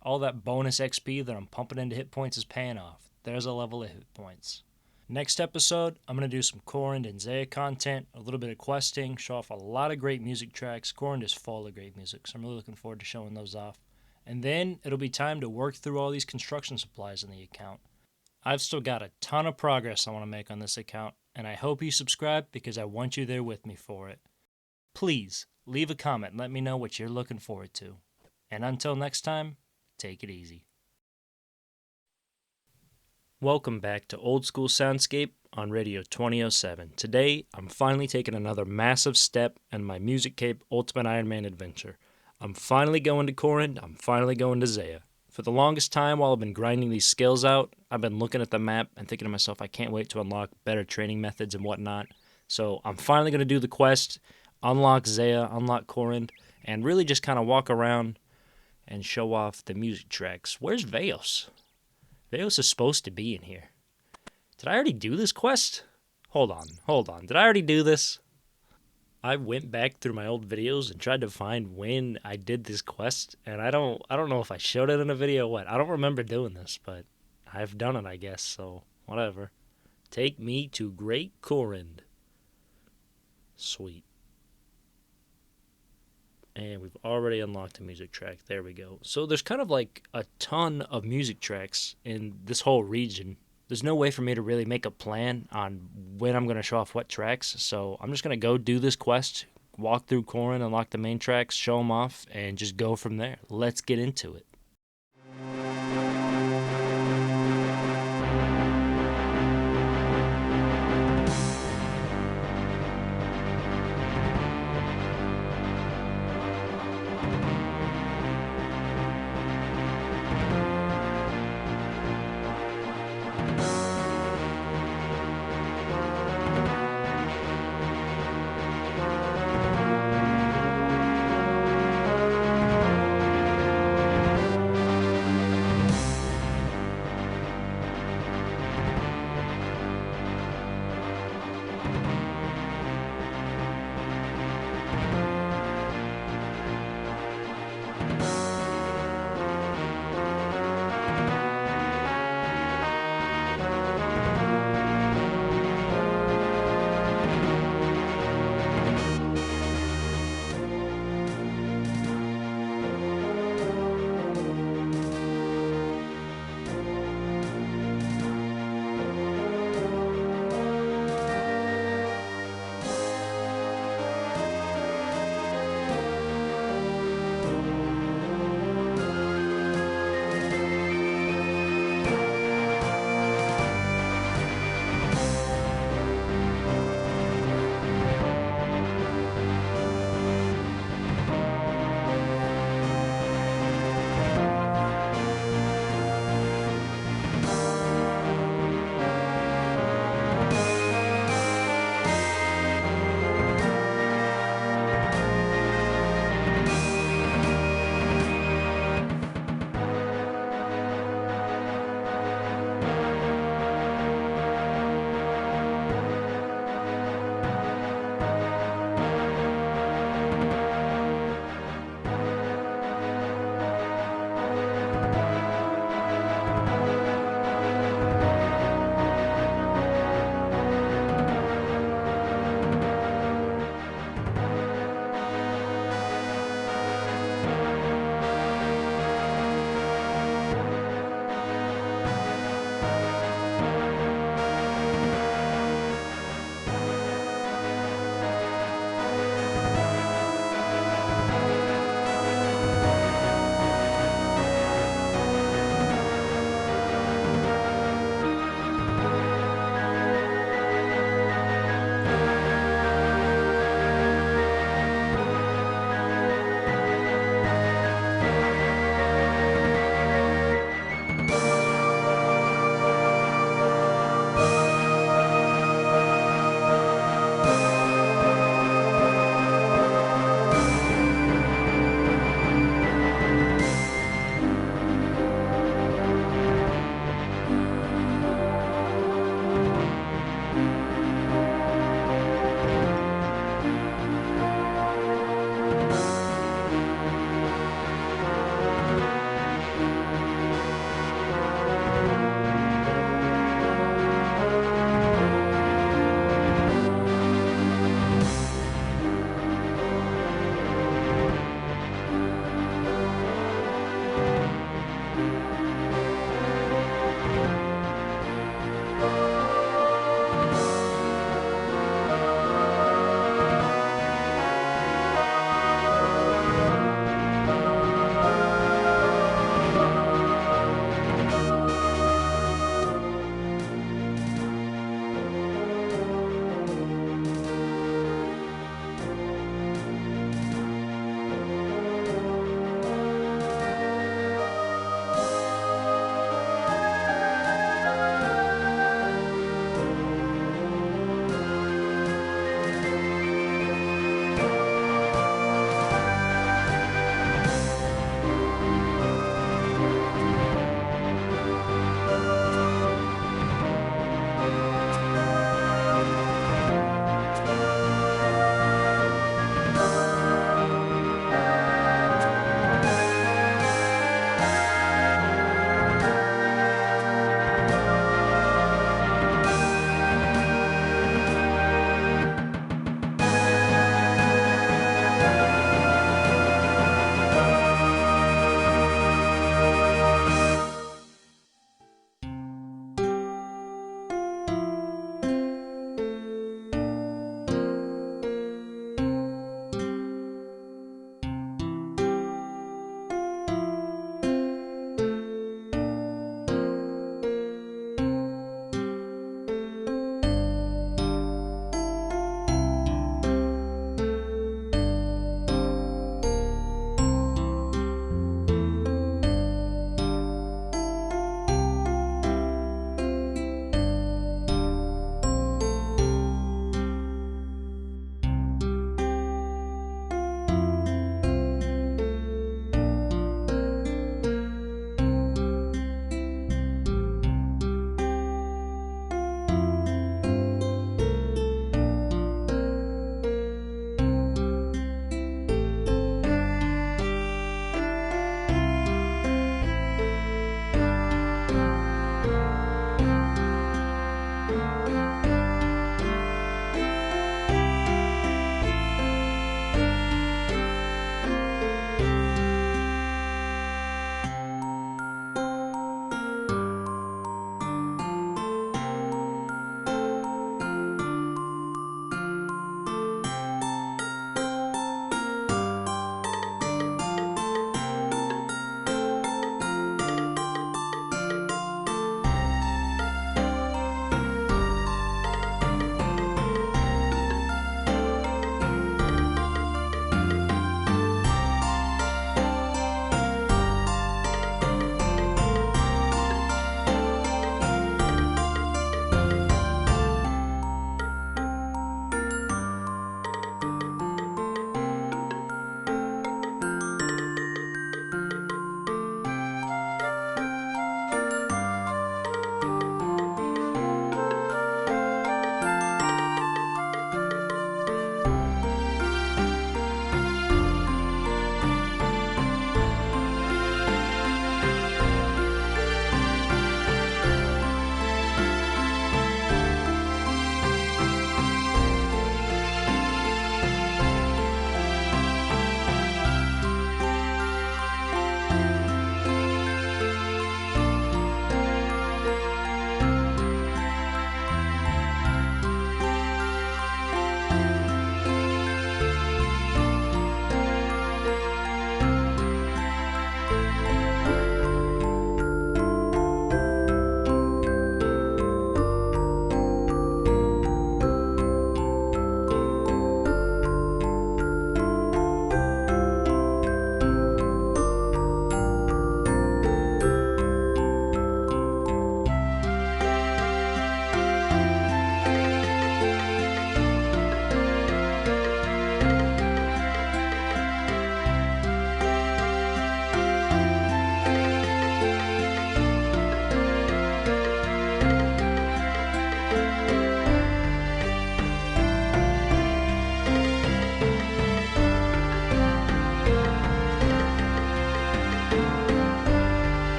All that bonus XP that I'm pumping into hit points is paying off. There's a level of hit points. Next episode, I'm going to do some Corrin and Zaya content, a little bit of questing, show off a lot of great music tracks. Corrin is full of great music, so I'm really looking forward to showing those off. And then it'll be time to work through all these construction supplies in the account. I've still got a ton of progress I want to make on this account, and I hope you subscribe because I want you there with me for it. Please, leave a comment and let me know what you're looking forward to. And until next time, take it easy. Welcome back to Old School Soundscape on Radio 2007. Today, I'm finally taking another massive step in my Music Cape Ultimate Ironman adventure. I'm finally going to Corin, I'm finally going to Zaya. For the longest time while I've been grinding these skills out, I've been looking at the map and thinking to myself, I can't wait to unlock better training methods and whatnot. So I'm finally going to do the quest, unlock Zaya, unlock Corin, and really just kind of walk around and show off the music tracks. Where's Veos? Veos is supposed to be in here. Did I already do this quest? Hold on. Did I already do this? I went back through my old videos and tried to find when I did this quest, and I don't know if I showed it in a video or what. I don't remember doing this, but I've done it, I guess, so whatever. Take me to Great Corin. Sweet. And we've already unlocked a music track. There we go. So there's kind of like a ton of music tracks in this whole region. There's no way for me to really make a plan on when I'm going to show off what tracks, so I'm just going to go do this quest, walk through Corin, unlock the main tracks, show them off, and just go from there. Let's get into it.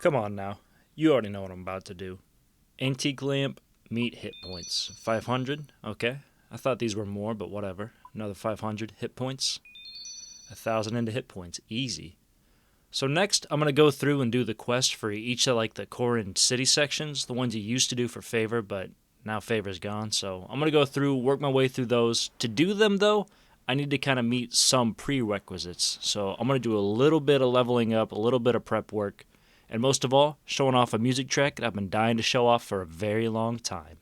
Come on now. You already know what I'm about to do. Antique lamp, meet hit points. 500, okay. I thought these were more, but whatever. Another 500 hit points. 1,000 into hit points. Easy. So next, I'm going to go through and do the quest for each of like the core and city sections, the ones you used to do for Favor, but now Favor's gone. So I'm going to go through, work my way through those. To do them, though, I need to kind of meet some prerequisites. So I'm going to do a little bit of leveling up, a little bit of prep work, and most of all, showing off a music track that I've been dying to show off for a very long time.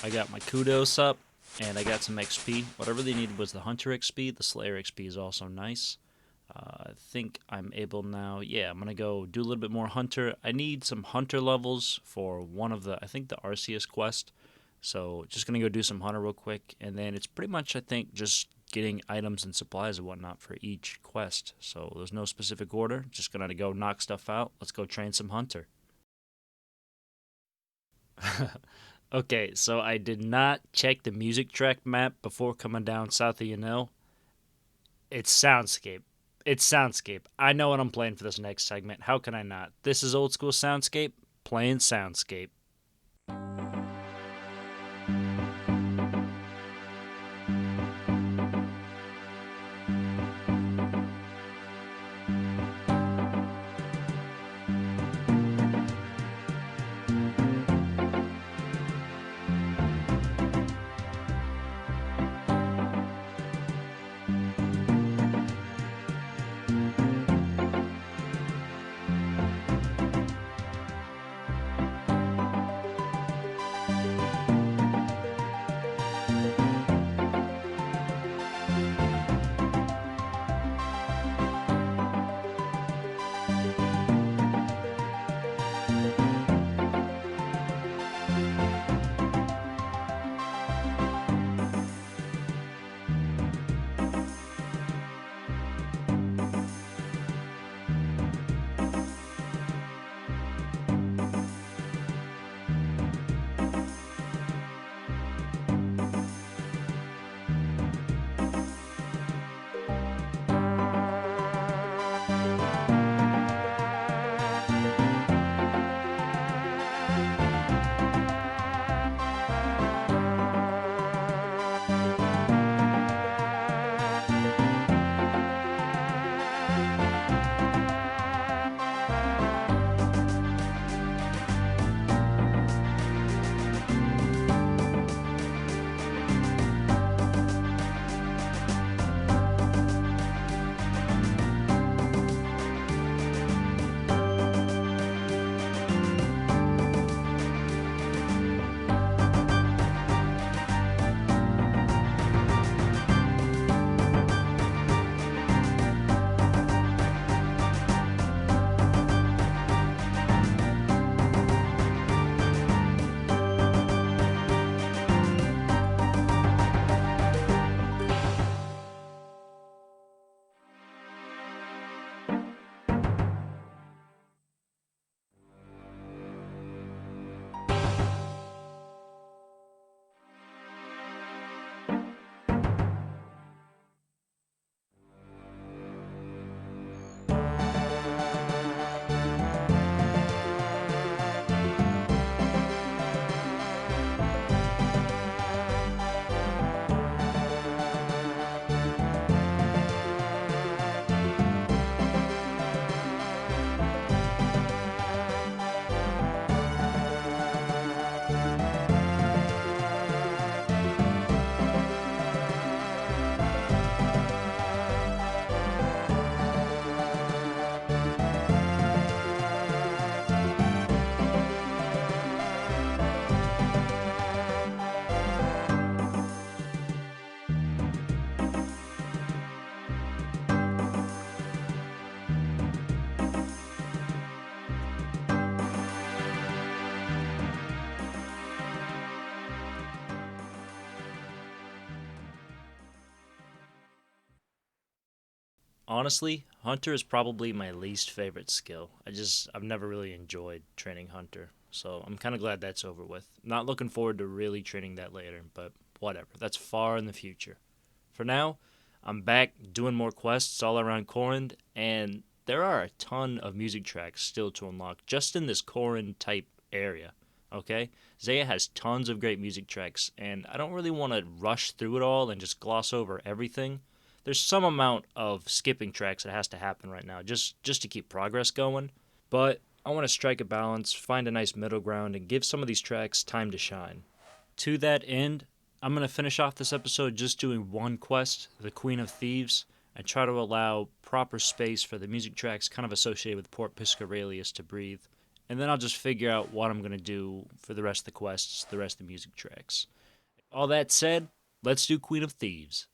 I got my kudos up, and I got some XP. What I really needed was the Hunter XP. The Slayer XP is also nice. I think I'm able now. Yeah, I'm going to go do a little bit more Hunter. I need some Hunter levels for one of the, I think the Arceus quest. So just going to go do some Hunter real quick. And then it's pretty much, I think, just getting items and supplies and whatnot for each quest. So there's no specific order. Just going to go knock stuff out. Let's go train some Hunter. Okay, so I did not check the music track map before coming down south of Yanel. It's Soundscape. It's Soundscape. I know what I'm playing for this next segment. How can I not? This is Old School Soundscape, playing Soundscape. Honestly, Hunter is probably my least favorite skill. I've never really enjoyed training Hunter. So I'm kind of glad that's over with. Not looking forward to really training that later, but whatever. That's far in the future. For now, I'm back doing more quests all around Corrin, and there are a ton of music tracks still to unlock just in this Corrin type area. Okay? Zaya has tons of great music tracks, and I don't really want to rush through it all and just gloss over everything. There's some amount of skipping tracks that has to happen right now just to keep progress going, but I want to strike a balance, find a nice middle ground, and give some of these tracks time to shine. To that end, I'm going to finish off this episode just doing one quest, the Queen of Thieves, and try to allow proper space for the music tracks kind of associated with Port Piscaralius to breathe. And then I'll just figure out what I'm going to do for the rest of the quests, the rest of the music tracks. All that said, let's do Queen of Thieves.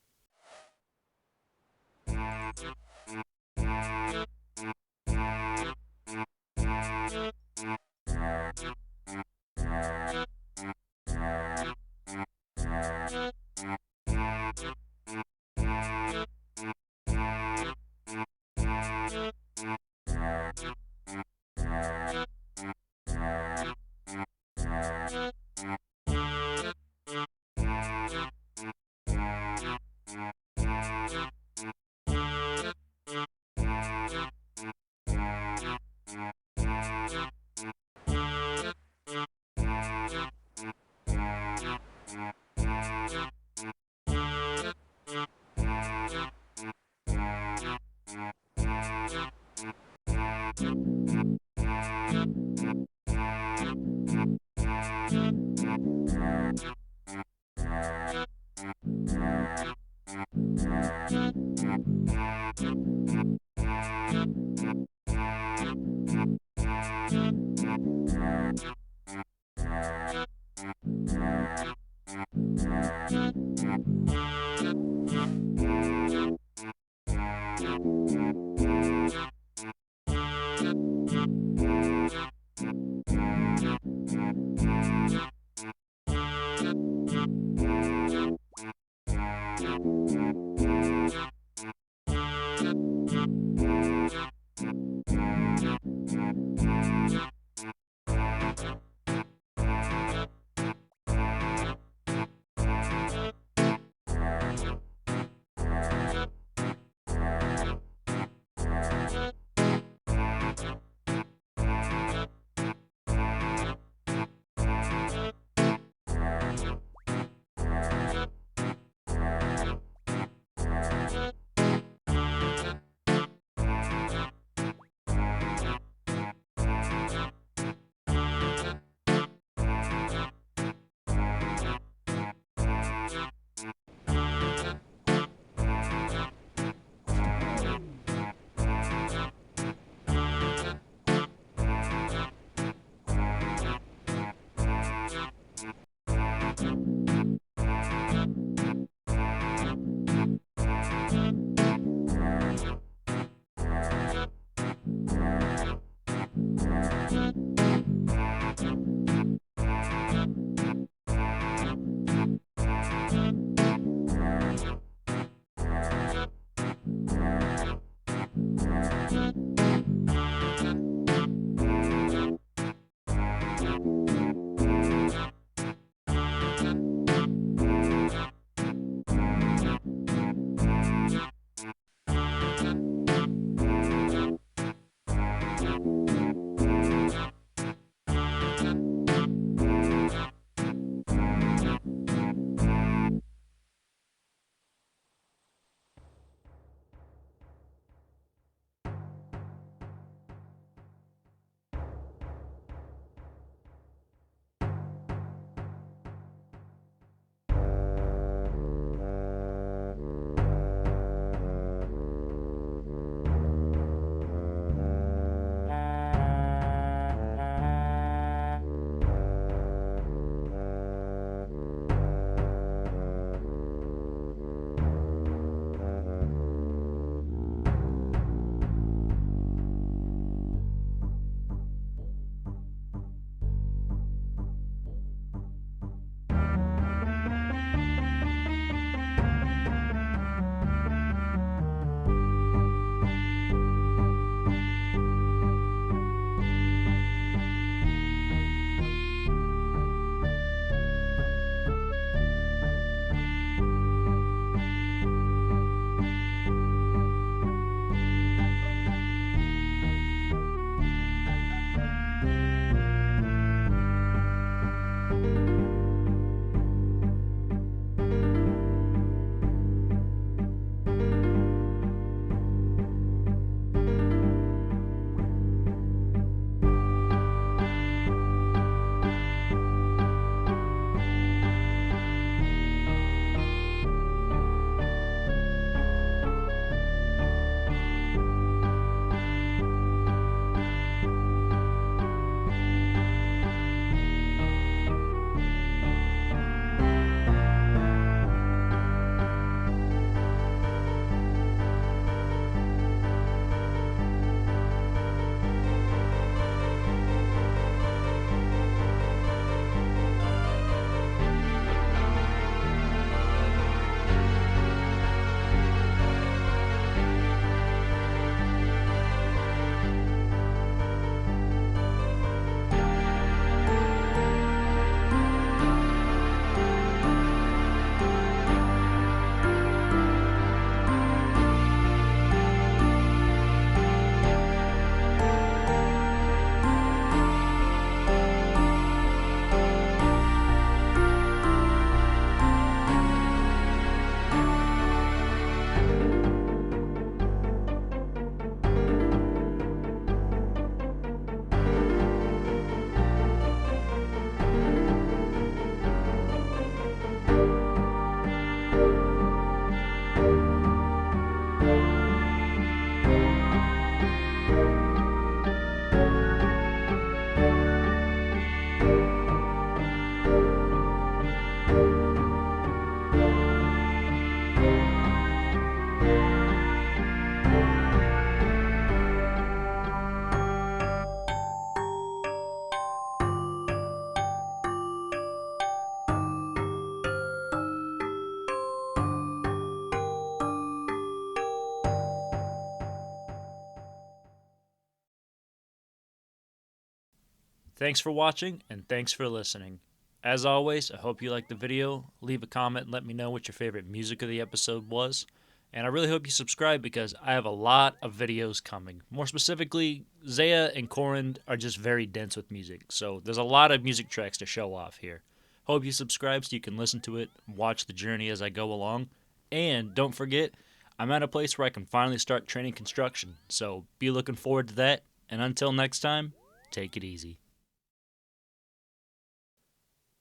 Thanks for watching, and thanks for listening. As always, I hope you liked the video. Leave a comment and let me know what your favorite music of the episode was. And I really hope you subscribe because I have a lot of videos coming. More specifically, Zaya and Corin are just very dense with music, so there's a lot of music tracks to show off here. Hope you subscribe so you can listen to it, watch the journey as I go along. And don't forget, I'm at a place where I can finally start training construction, so be looking forward to that. And until next time, take it easy.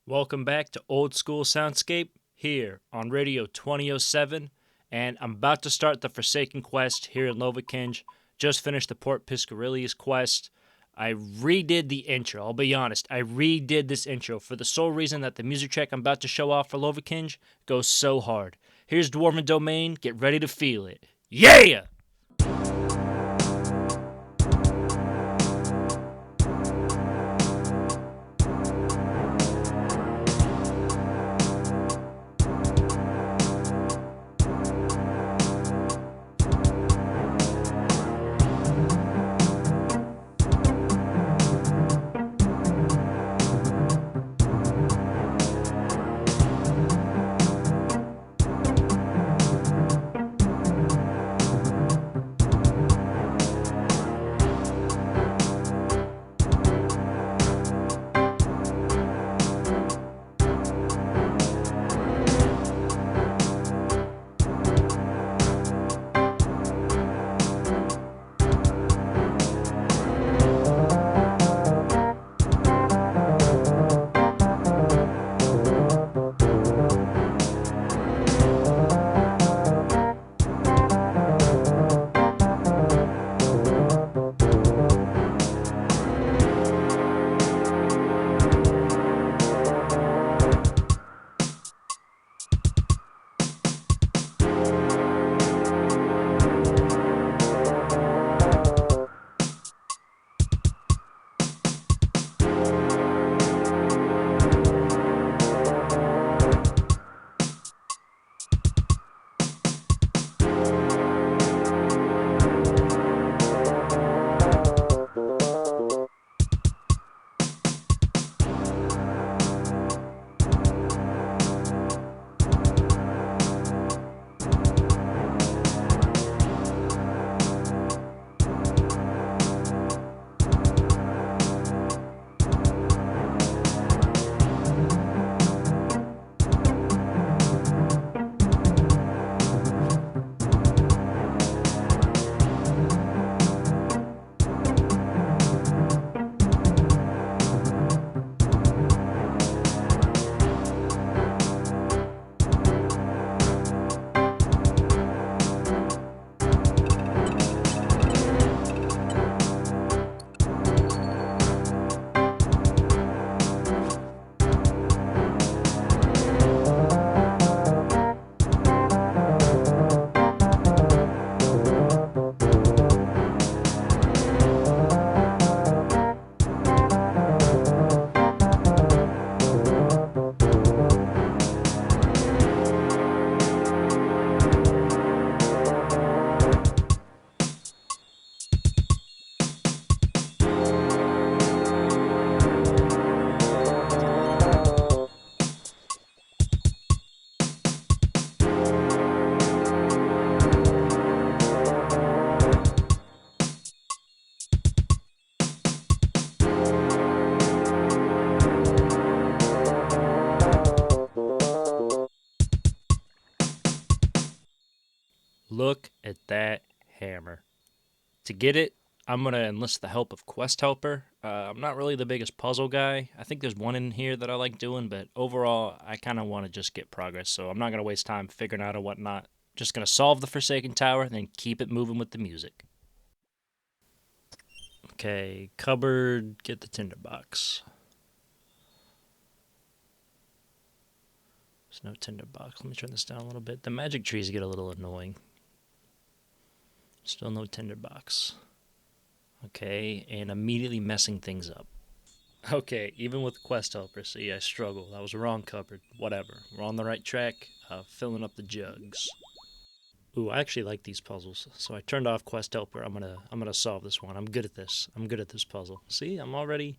Welcome back to Old School Soundscape here on Radio 2007, and I'm about to start the Forsaken quest here in Lovakinj. Just finished the Port Piscariles quest. I redid the intro, I'll be honest. I redid this intro for the sole reason that the music track I'm about to show off for Lovakinj goes so hard. Here's Dwarven Domain, get ready to feel it. Yeah! Look at that hammer. To get it, I'm going to enlist the help of Quest Helper. I'm not really the biggest puzzle guy. I think there's one in here that I like doing, but overall, I kind of want to just get progress, so I'm not going to waste time figuring out or whatnot. Just going to solve the Forsaken Tower, and then keep it moving with the music. Okay, cupboard, get the tinderbox. There's no tinderbox. Let me turn this down a little bit. The magic trees get a little annoying. Still no tinderbox. Okay, and immediately messing things up. Okay, even with Quest Helper, see, I struggle. That was the wrong cupboard. Whatever. We're on the right track. Filling up the jugs. Ooh, I actually like these puzzles. So I turned off Quest Helper. I'm gonna solve this one. I'm good at this. I'm good at this puzzle. See, I'm already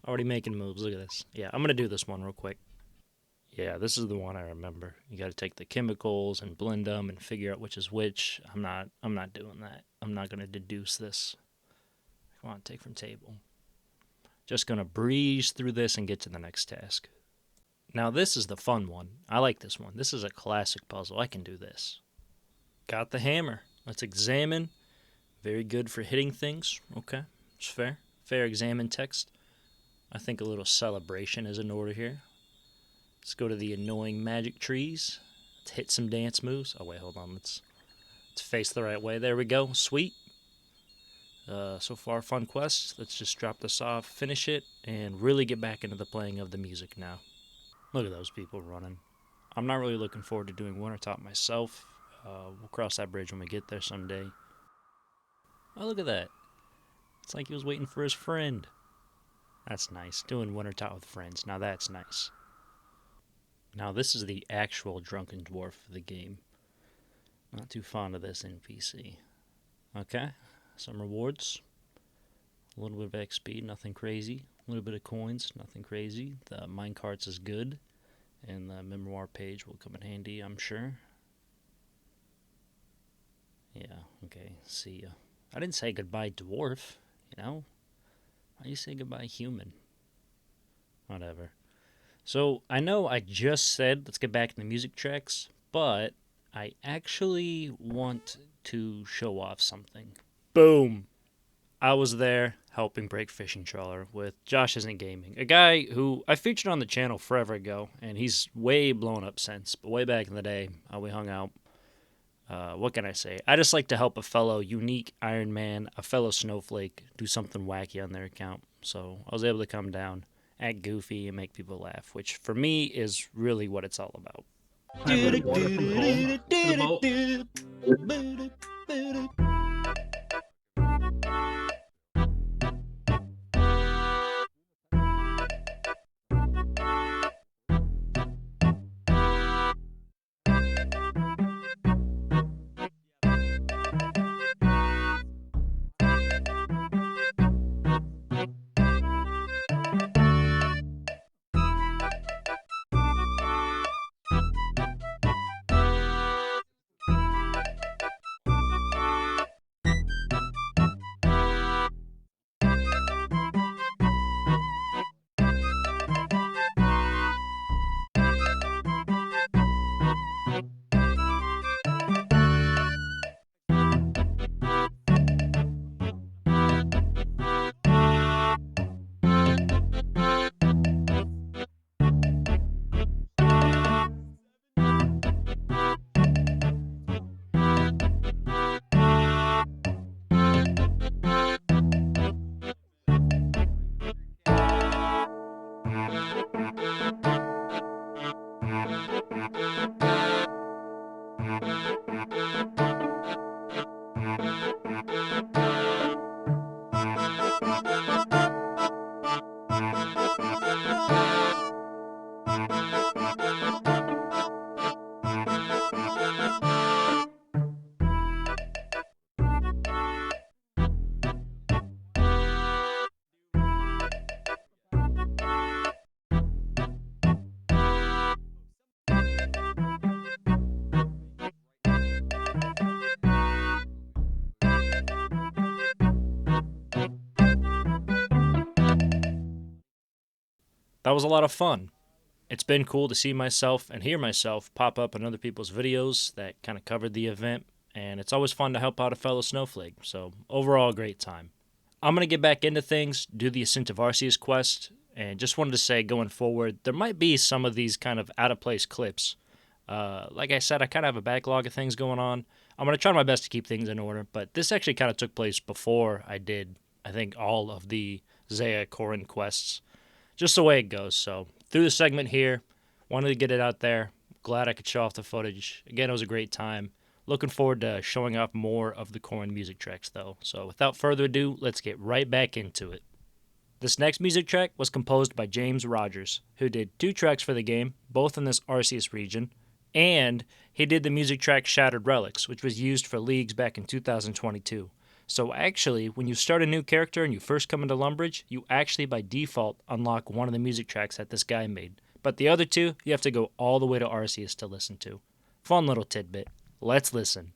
Already making moves. Look at this. Yeah, I'm going to do this one real quick. Yeah, this is the one I remember. You got to take the chemicals and blend them and figure out which is which. I'm not doing that. I'm not going to deduce this. Come on, take from table. Just going to breeze through this and get to the next task. Now this is the fun one. I like this one. This is a classic puzzle. I can do this. Got the hammer. Let's examine. Very good for hitting things. Okay, it's fair. Fair examine text. I think a little celebration is in order here. Let's go to the annoying magic trees. Let's hit some dance moves. Oh wait, hold on. Let's face the right way. There we go. Sweet. So far, fun quest. Let's just drop this off, finish it, and really get back into the playing of the music now. Look at those people running. I'm not really looking forward to doing Wintertop myself. We'll cross that bridge when we get there someday. Oh, look at that. It's like he was waiting for his friend. That's nice. Doing Wintertop with friends. Now that's nice. Now this is the actual drunken dwarf of the game. Not too fond of this NPC. Okay. Some rewards. A little bit of XP, nothing crazy. A little bit of coins, nothing crazy. The minecarts is good. And the memoir page will come in handy, I'm sure. Yeah, okay, see ya. I didn't say goodbye, dwarf, you know? Why do you say goodbye, human? Whatever. So, I know I just said let's get back to the music tracks, but I actually want to show off something. Boom! I was there helping break Fishing Trawler with Josh Isn't Gaming, a guy who I featured on the channel forever ago, and he's way blown up since, but way back in the day, we hung out. What can I say? I just like to help a fellow unique Ironman, a fellow snowflake, do something wacky on their account. So I was able to come down, act goofy, and make people laugh, which for me is really what it's all about. I moved water from home to the boat. That was a lot of fun. It's been cool to see myself and hear myself pop up in other people's videos that kind of covered the event, and it's always fun to help out a fellow snowflake, so overall, a great time. I'm going to get back into things, do the Ascent of Arceus quest, and just wanted to say going forward, there might be some of these kind of out-of-place clips. Like I said, I kind of have a backlog of things going on. I'm going to try my best to keep things in order, but this actually kind of took place before I did, I think, all of the Zaya Corrin quests. Just the way it goes, so through the segment here, wanted to get it out there. Glad I could show off the footage. Again, it was a great time. Looking forward to showing off more of the Corrin music tracks, though. So without further ado, let's get right back into it. This next music track was composed by James Rogers, who did 2 tracks for the game, both in this Arceus region, and he did the music track Shattered Relics, which was used for Leagues back in 2022. So actually, when you start a new character and you first come into Lumbridge, you actually by default unlock one of the music tracks that this guy made. But the other two, you have to go all the way to Arceus to listen to. Fun little tidbit. Let's listen.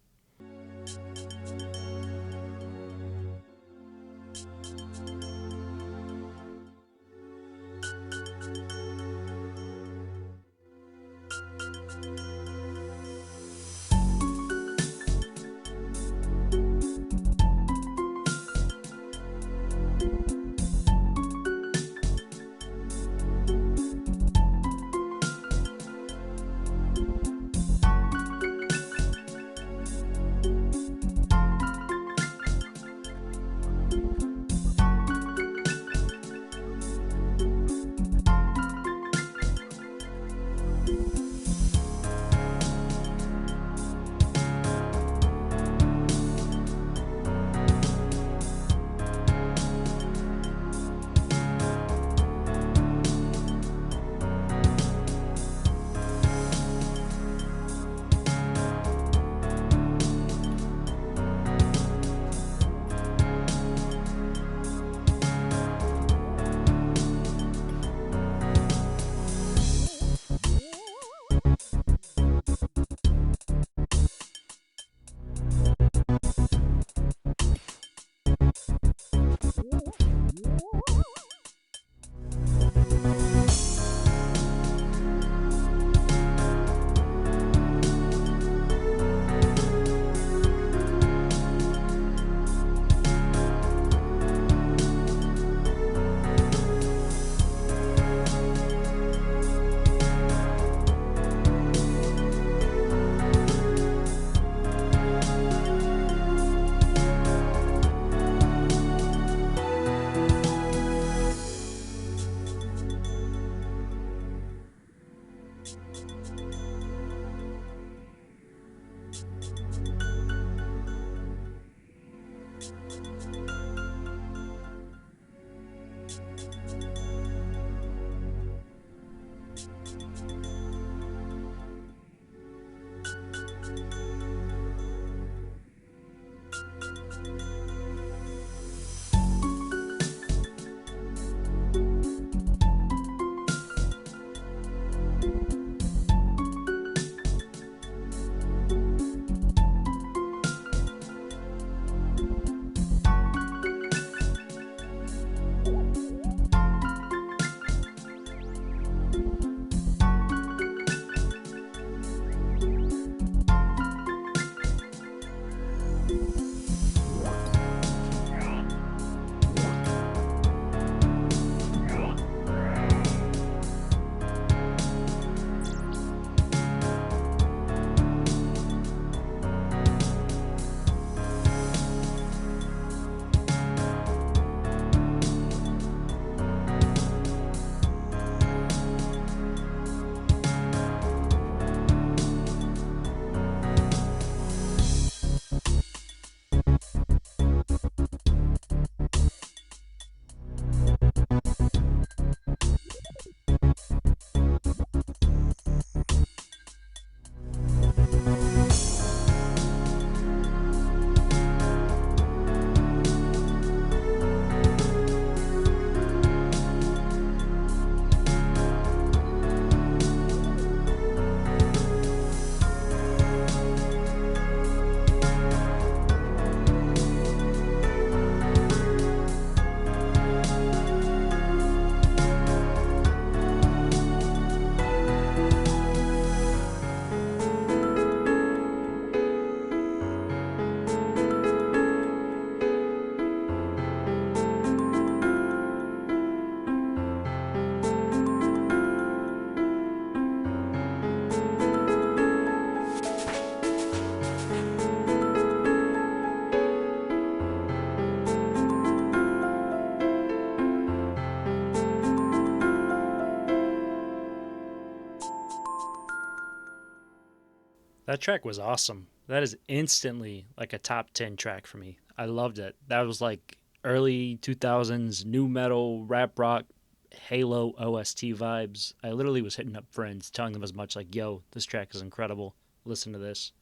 That track was awesome. That is instantly like a top 10 track for me. I loved it. That was like early 2000s new metal, rap rock, Halo OST vibes. I literally was hitting up friends, telling them as much like, yo, this track is incredible. Listen to this.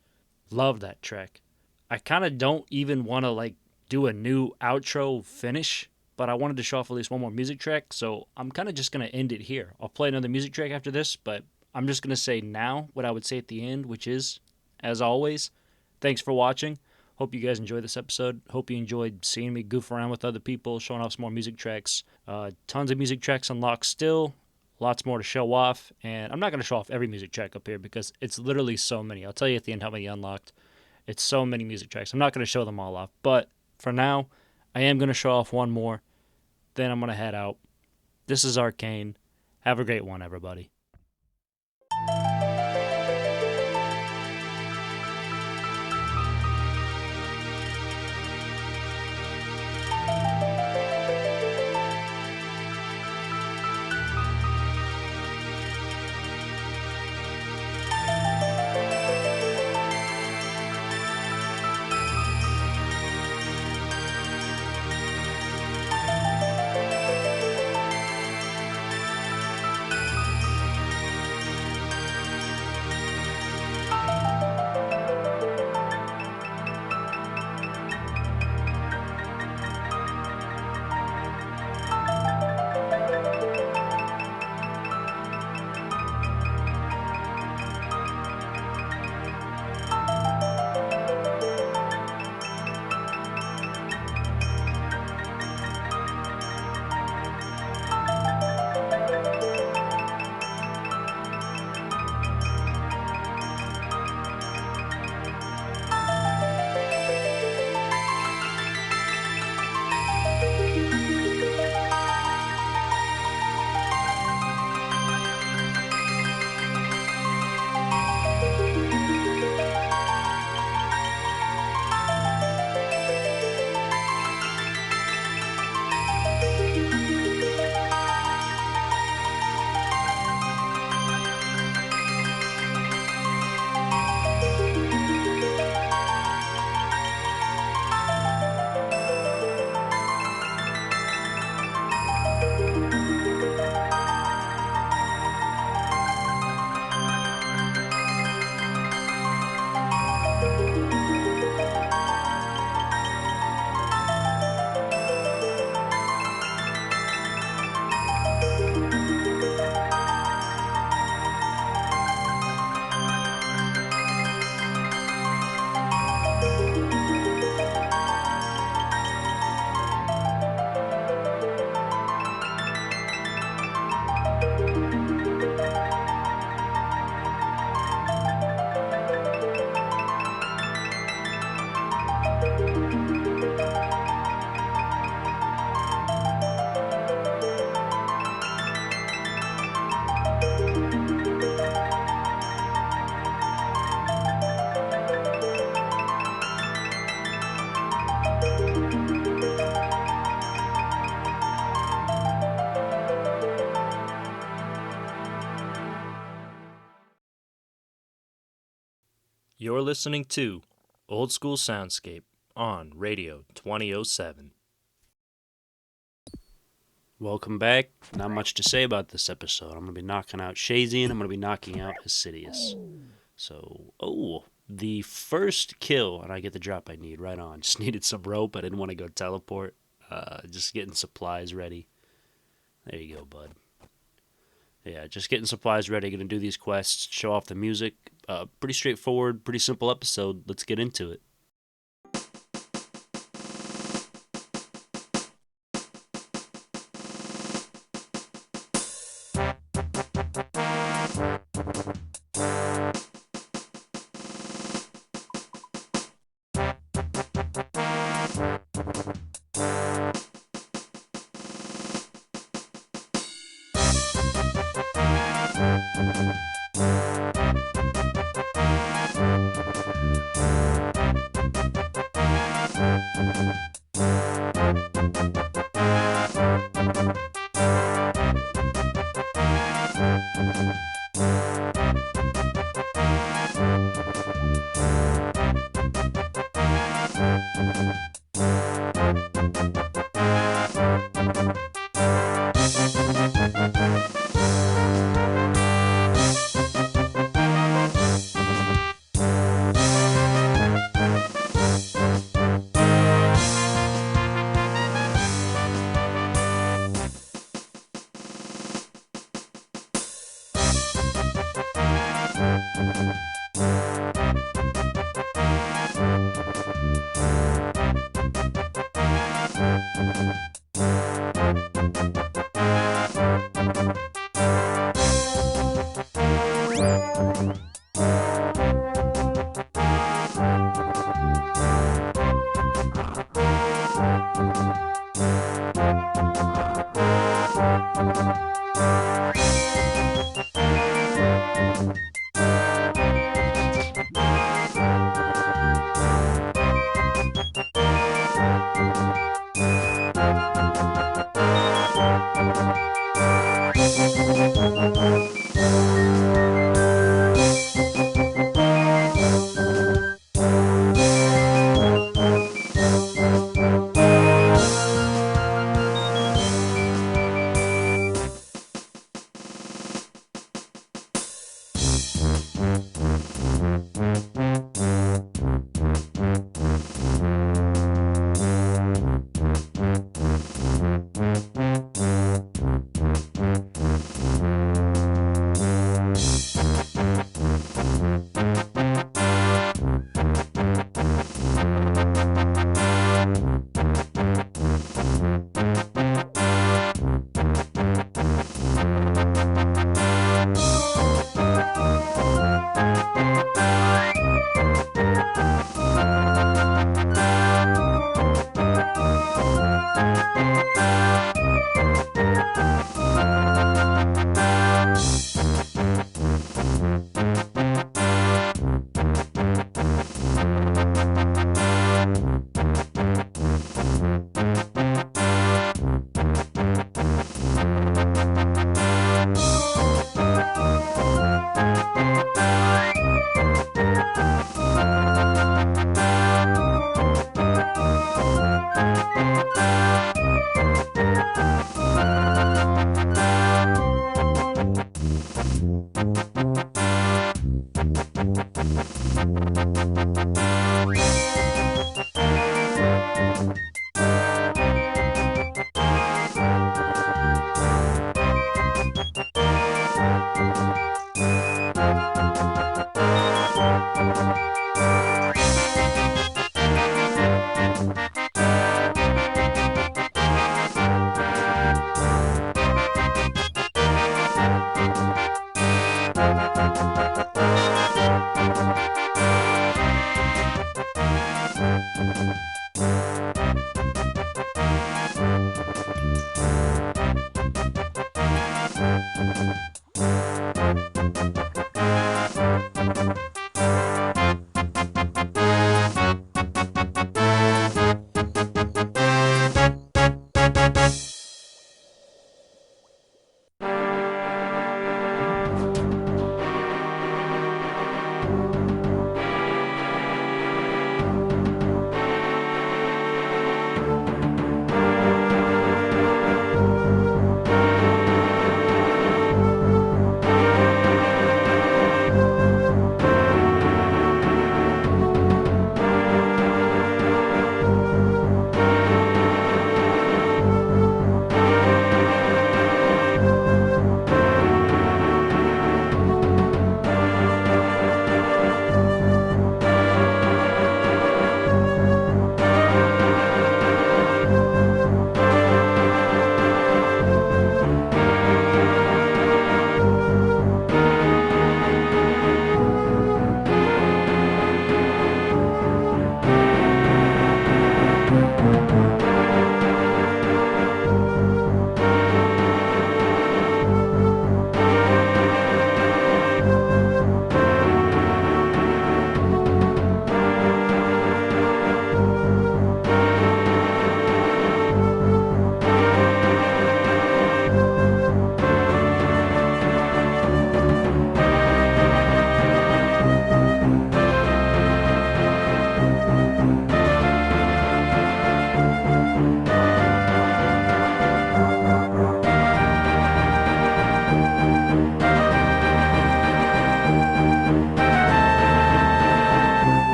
Love that track. I kind of don't even want to like do a new outro finish, but I wanted to show off at least one more music track, so I'm kind of just going to end it here. I'll play another music track after this, but I'm just going to say now what I would say at the end, which is, as always, thanks for watching. Hope you guys enjoyed this episode. Hope you enjoyed seeing me goof around with other people, showing off some more music tracks. Tons of music tracks unlocked still. Lots more to show off. And I'm not going to show off every music track up here because it's literally so many. I'll tell you at the end how many unlocked. It's so many music tracks. I'm not going to show them all off. But for now, I am going to show off one more. Then I'm going to head out. This is Arcane. Have a great one, everybody. You're listening to Old School Soundscape on Radio 2007. Welcome back. Not much to say about this episode. I'm going to be knocking out Shazy and I'm going to be knocking out Hasidius. So, the first kill, and I get the drop I need right on. Just needed some rope. I didn't want to go teleport. Just getting supplies ready. There you go, bud. Yeah, just getting supplies ready. Going to do these quests, show off the music. Pretty straightforward, pretty simple episode. Let's get into it.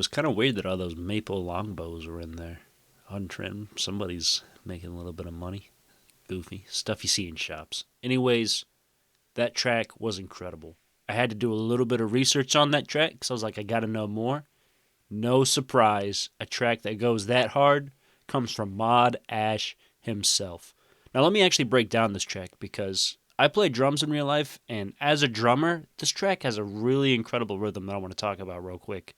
was kind of weird that all those maple longbows were in there. Untrimmed. Somebody's making a little bit of money. Goofy. Stuff you see in shops. Anyways, that track was incredible. I had to do a little bit of research on that track because I was like, I got to know more. No surprise, a track that goes that hard comes from Mod Ash himself. Now, let me actually break down this track because I play drums in real life, and as a drummer, this track has a really incredible rhythm that I want to talk about real quick.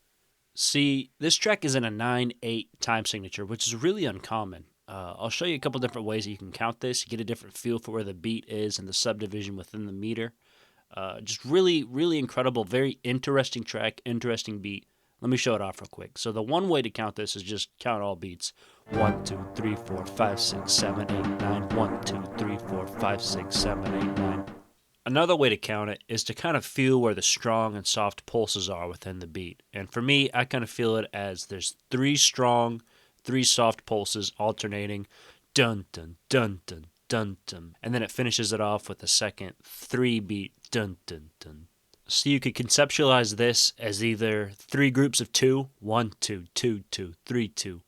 See, this track is in a 9/8 time signature, which is really uncommon. I'll show you a couple different ways that you can count this. You get a different feel for where the beat is and the subdivision within the meter. Just really, really incredible, very interesting track, interesting beat. Let me show it off real quick. So the one way to count this is just count all beats. 1, 2, 3, 4, 5, 6, 7, 8, 9. 1, 2, 3, 4, 5, 6, 7, 8, 9. Another way to count it is to kind of feel where the strong and soft pulses are within the beat. And for me, I kind of feel it as there's 3 strong, 3 soft pulses alternating. Dun, dun, dun, dun, dun, dun. And then it finishes it off with a second 3 beat. Dun, dun, dun. So you could conceptualize this as either 3 groups of 2, 1, 2, 2, 2, 3, 2.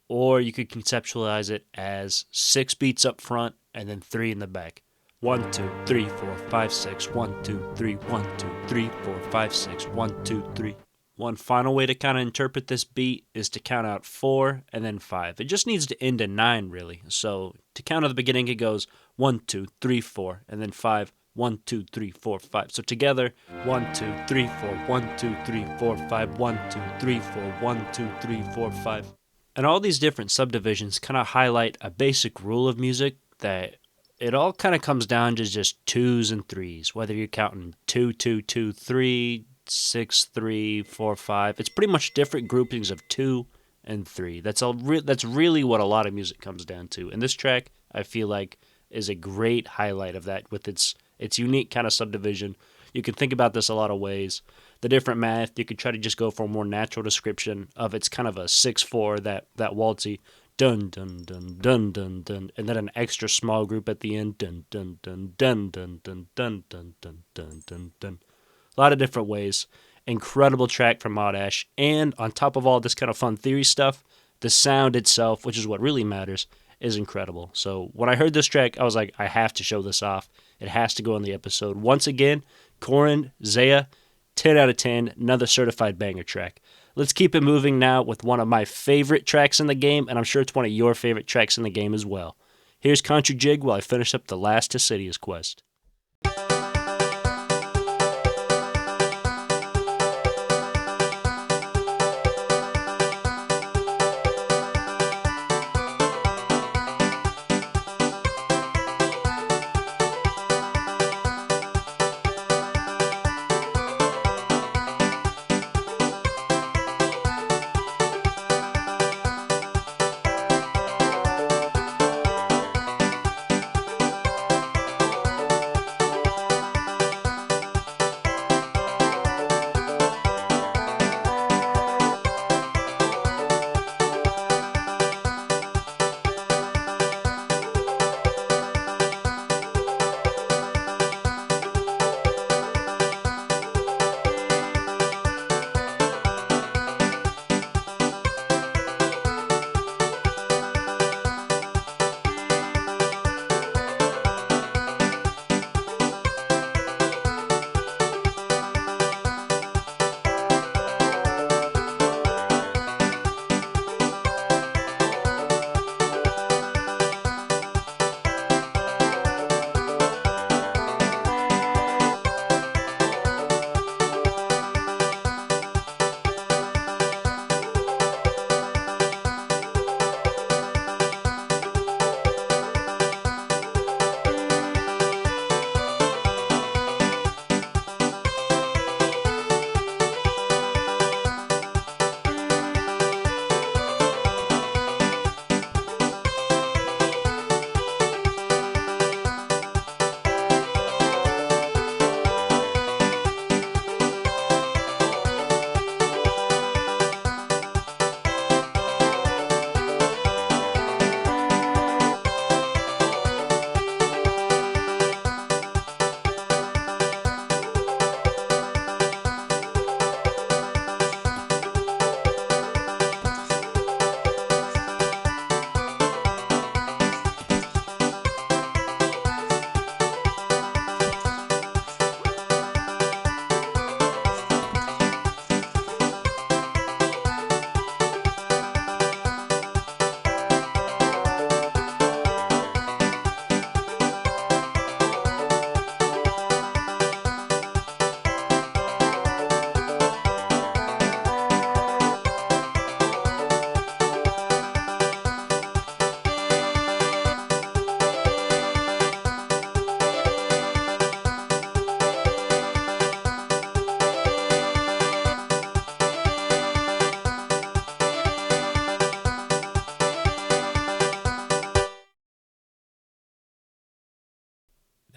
Or you could conceptualize it as 6 beats up front and then 3 in the back. 1, 2, 3, 4, 5, 6, 1, 2, 3, 1, 2, 3, 4, 5, 6, 1, 2, 3. One final way to kind of interpret this beat is to count out 4 and then 5. It just needs to end in 9, really. So to count at the beginning, it goes 1, 2, 3, 4, and then 5. 1, 2, 3, 4, 5. So together, 1, 2, 3, 4, 1, 2, 3, 4, 5, 1, 2, 3, 4, 1, 2, 3, 4, 5. And all these different subdivisions kind of highlight a basic rule of music that it all kind of comes down to just 2s and 3s, whether you're counting 2, 2, 2, 3, 6, 3, 4, 5. It's pretty much different groupings of 2 and 3. That's really what a lot of music comes down to. And this track, I feel like, is a great highlight of that with its unique kind of subdivision. You can think about this a lot of ways. The different math, you could try to just go for a more natural description of it's kind of a 6/4, that waltzy dun dun dun dun dun dun, and then an extra small group at the end dun dun dun dun dun dun dun dun dun dun dun dun. A lot of different ways. Incredible track from Mod Ash, and on top of all this kind of fun theory stuff, the sound itself, which is what really matters, is incredible. So when I heard this track, I was like, I have to show this off. It has to go in the episode. Once again, Corin, Zaya, 10 out of 10, another certified banger track. Let's keep it moving now with one of my favorite tracks in the game, and I'm sure it's one of your favorite tracks in the game as well. Here's Country Jig while I finish up the last Hesidious quest.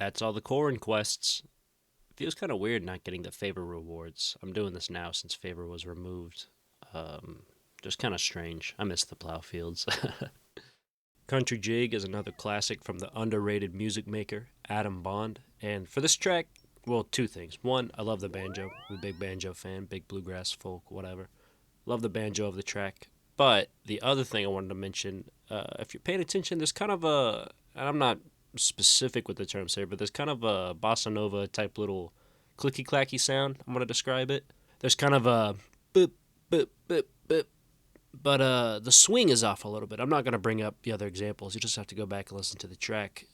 That's all the Corin quests. Feels kind of weird not getting the favor rewards. I'm doing this now since favor was removed. Just kind of strange. I miss the plow fields. Country Jig is another classic from the underrated music maker, Adam Bond. And for this track, well, two things. One, I love the banjo. I'm a big banjo fan, big bluegrass, folk, whatever. Love the banjo of the track. But the other thing I wanted to mention, if you're paying attention, there's kind of a, and I'm not specific with the terms here, but there's kind of a bossa nova type little clicky clacky sound. I'm going to describe it. There's kind of a boop, boop, boop, boop. But the swing is off a little bit. I'm not going to bring up the other examples. You just have to go back and listen to the track.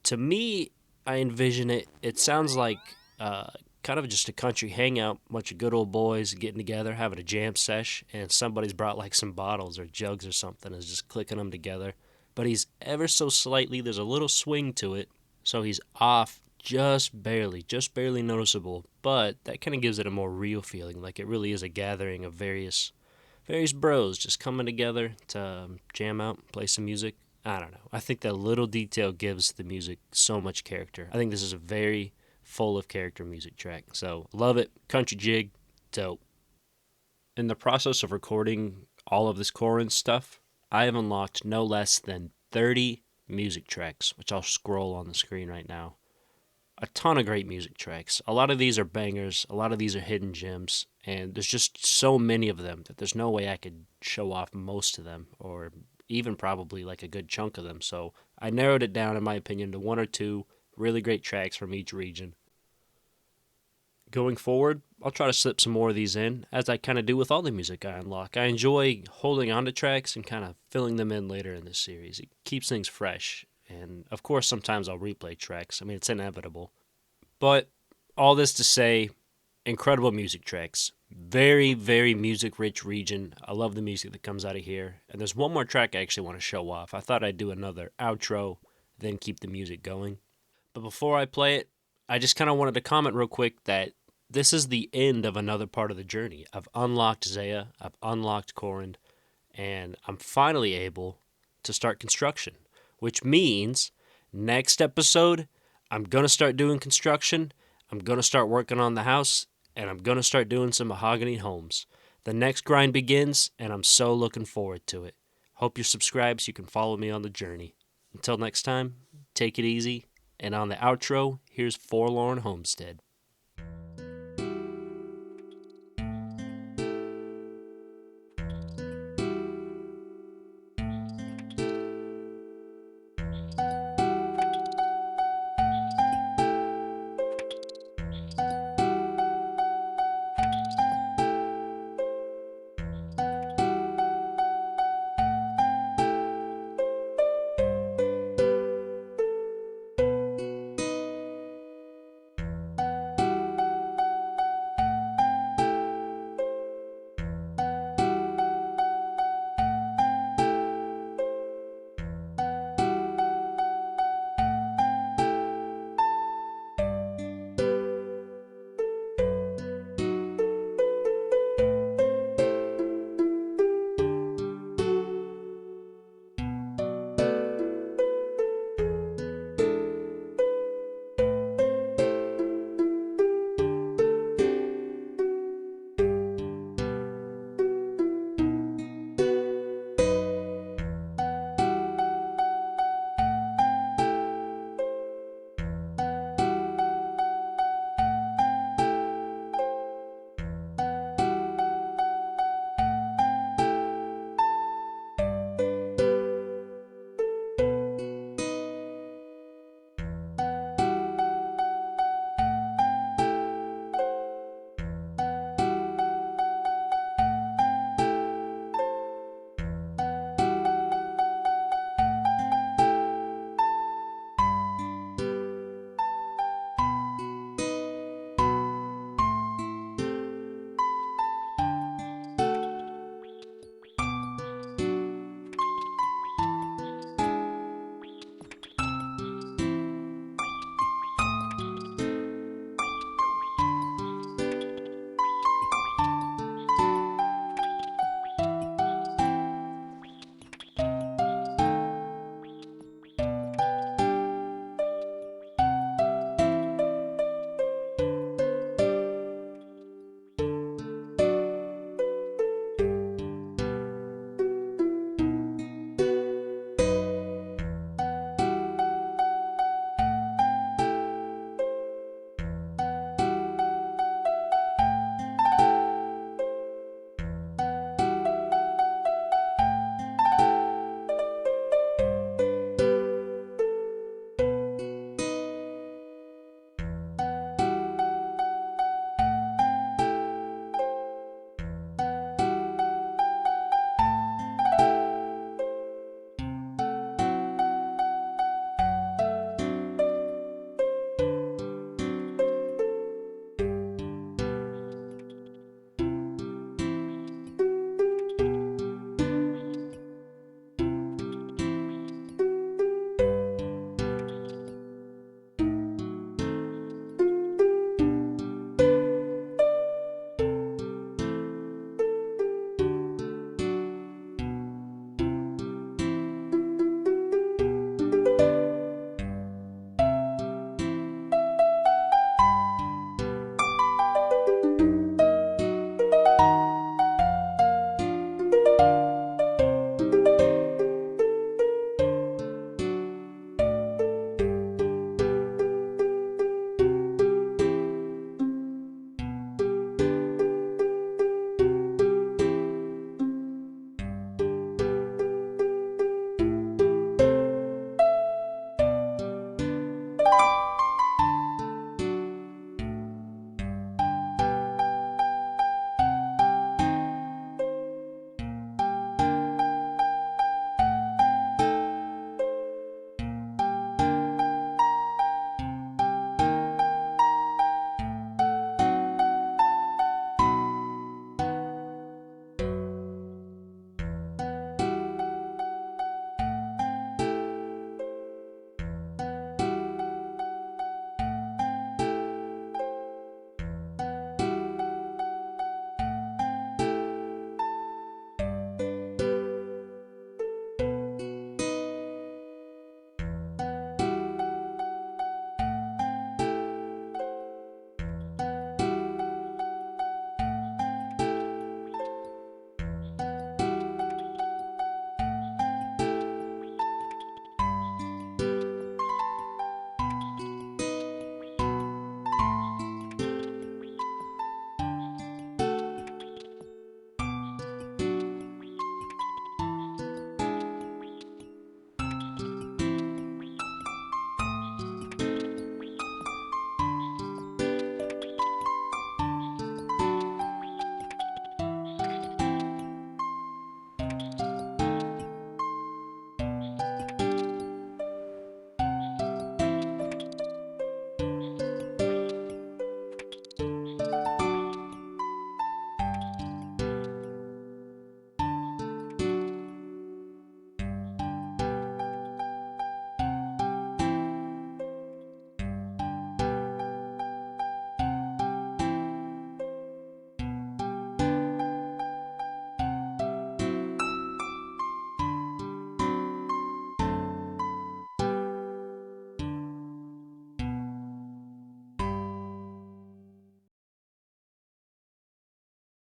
To me, I envision it. It sounds like kind of just a country hangout, bunch of good old boys getting together, having a jam sesh, and somebody's brought like some bottles or jugs or something, and is just clicking them together. But he's ever so slightly, there's a little swing to it, so he's off just barely noticeable. But that kind of gives it a more real feeling, like it really is a gathering of various bros just coming together to jam out, play some music. I don't know. I think that little detail gives the music so much character. I think this is a very full of character music track. So love it. Country Jig, dope. In the process of recording all of this Corin stuff, I have unlocked no less than 30 music tracks, which I'll scroll on the screen right now. A ton of great music tracks. A lot of these are bangers. A lot of these are hidden gems. And there's just so many of them that there's no way I could show off most of them, or even probably like a good chunk of them. So I narrowed it down, in my opinion, to one or two really great tracks from each region. Going forward, I'll try to slip some more of these in, as I kind of do with all the music I unlock. I enjoy holding on to tracks and kind of filling them in later in this series. It keeps things fresh. And of course, sometimes I'll replay tracks. I mean, it's inevitable. But all this to say, incredible music tracks. Very, very music-rich region. I love the music that comes out of here. And there's one more track I actually want to show off. I thought I'd do another outro, then keep the music going. But before I play it, I just kind of wanted to comment real quick that this is the end of another part of the journey. I've unlocked Zaya, I've unlocked Corin, and I'm finally able to start construction. Which means next episode, I'm going to start doing construction, I'm going to start working on the house, and I'm going to start doing some mahogany homes. The next grind begins, and I'm so looking forward to it. Hope you're subscribed so you can follow me on the journey. Until next time, take it easy, and on the outro, here's Forlorn Homestead.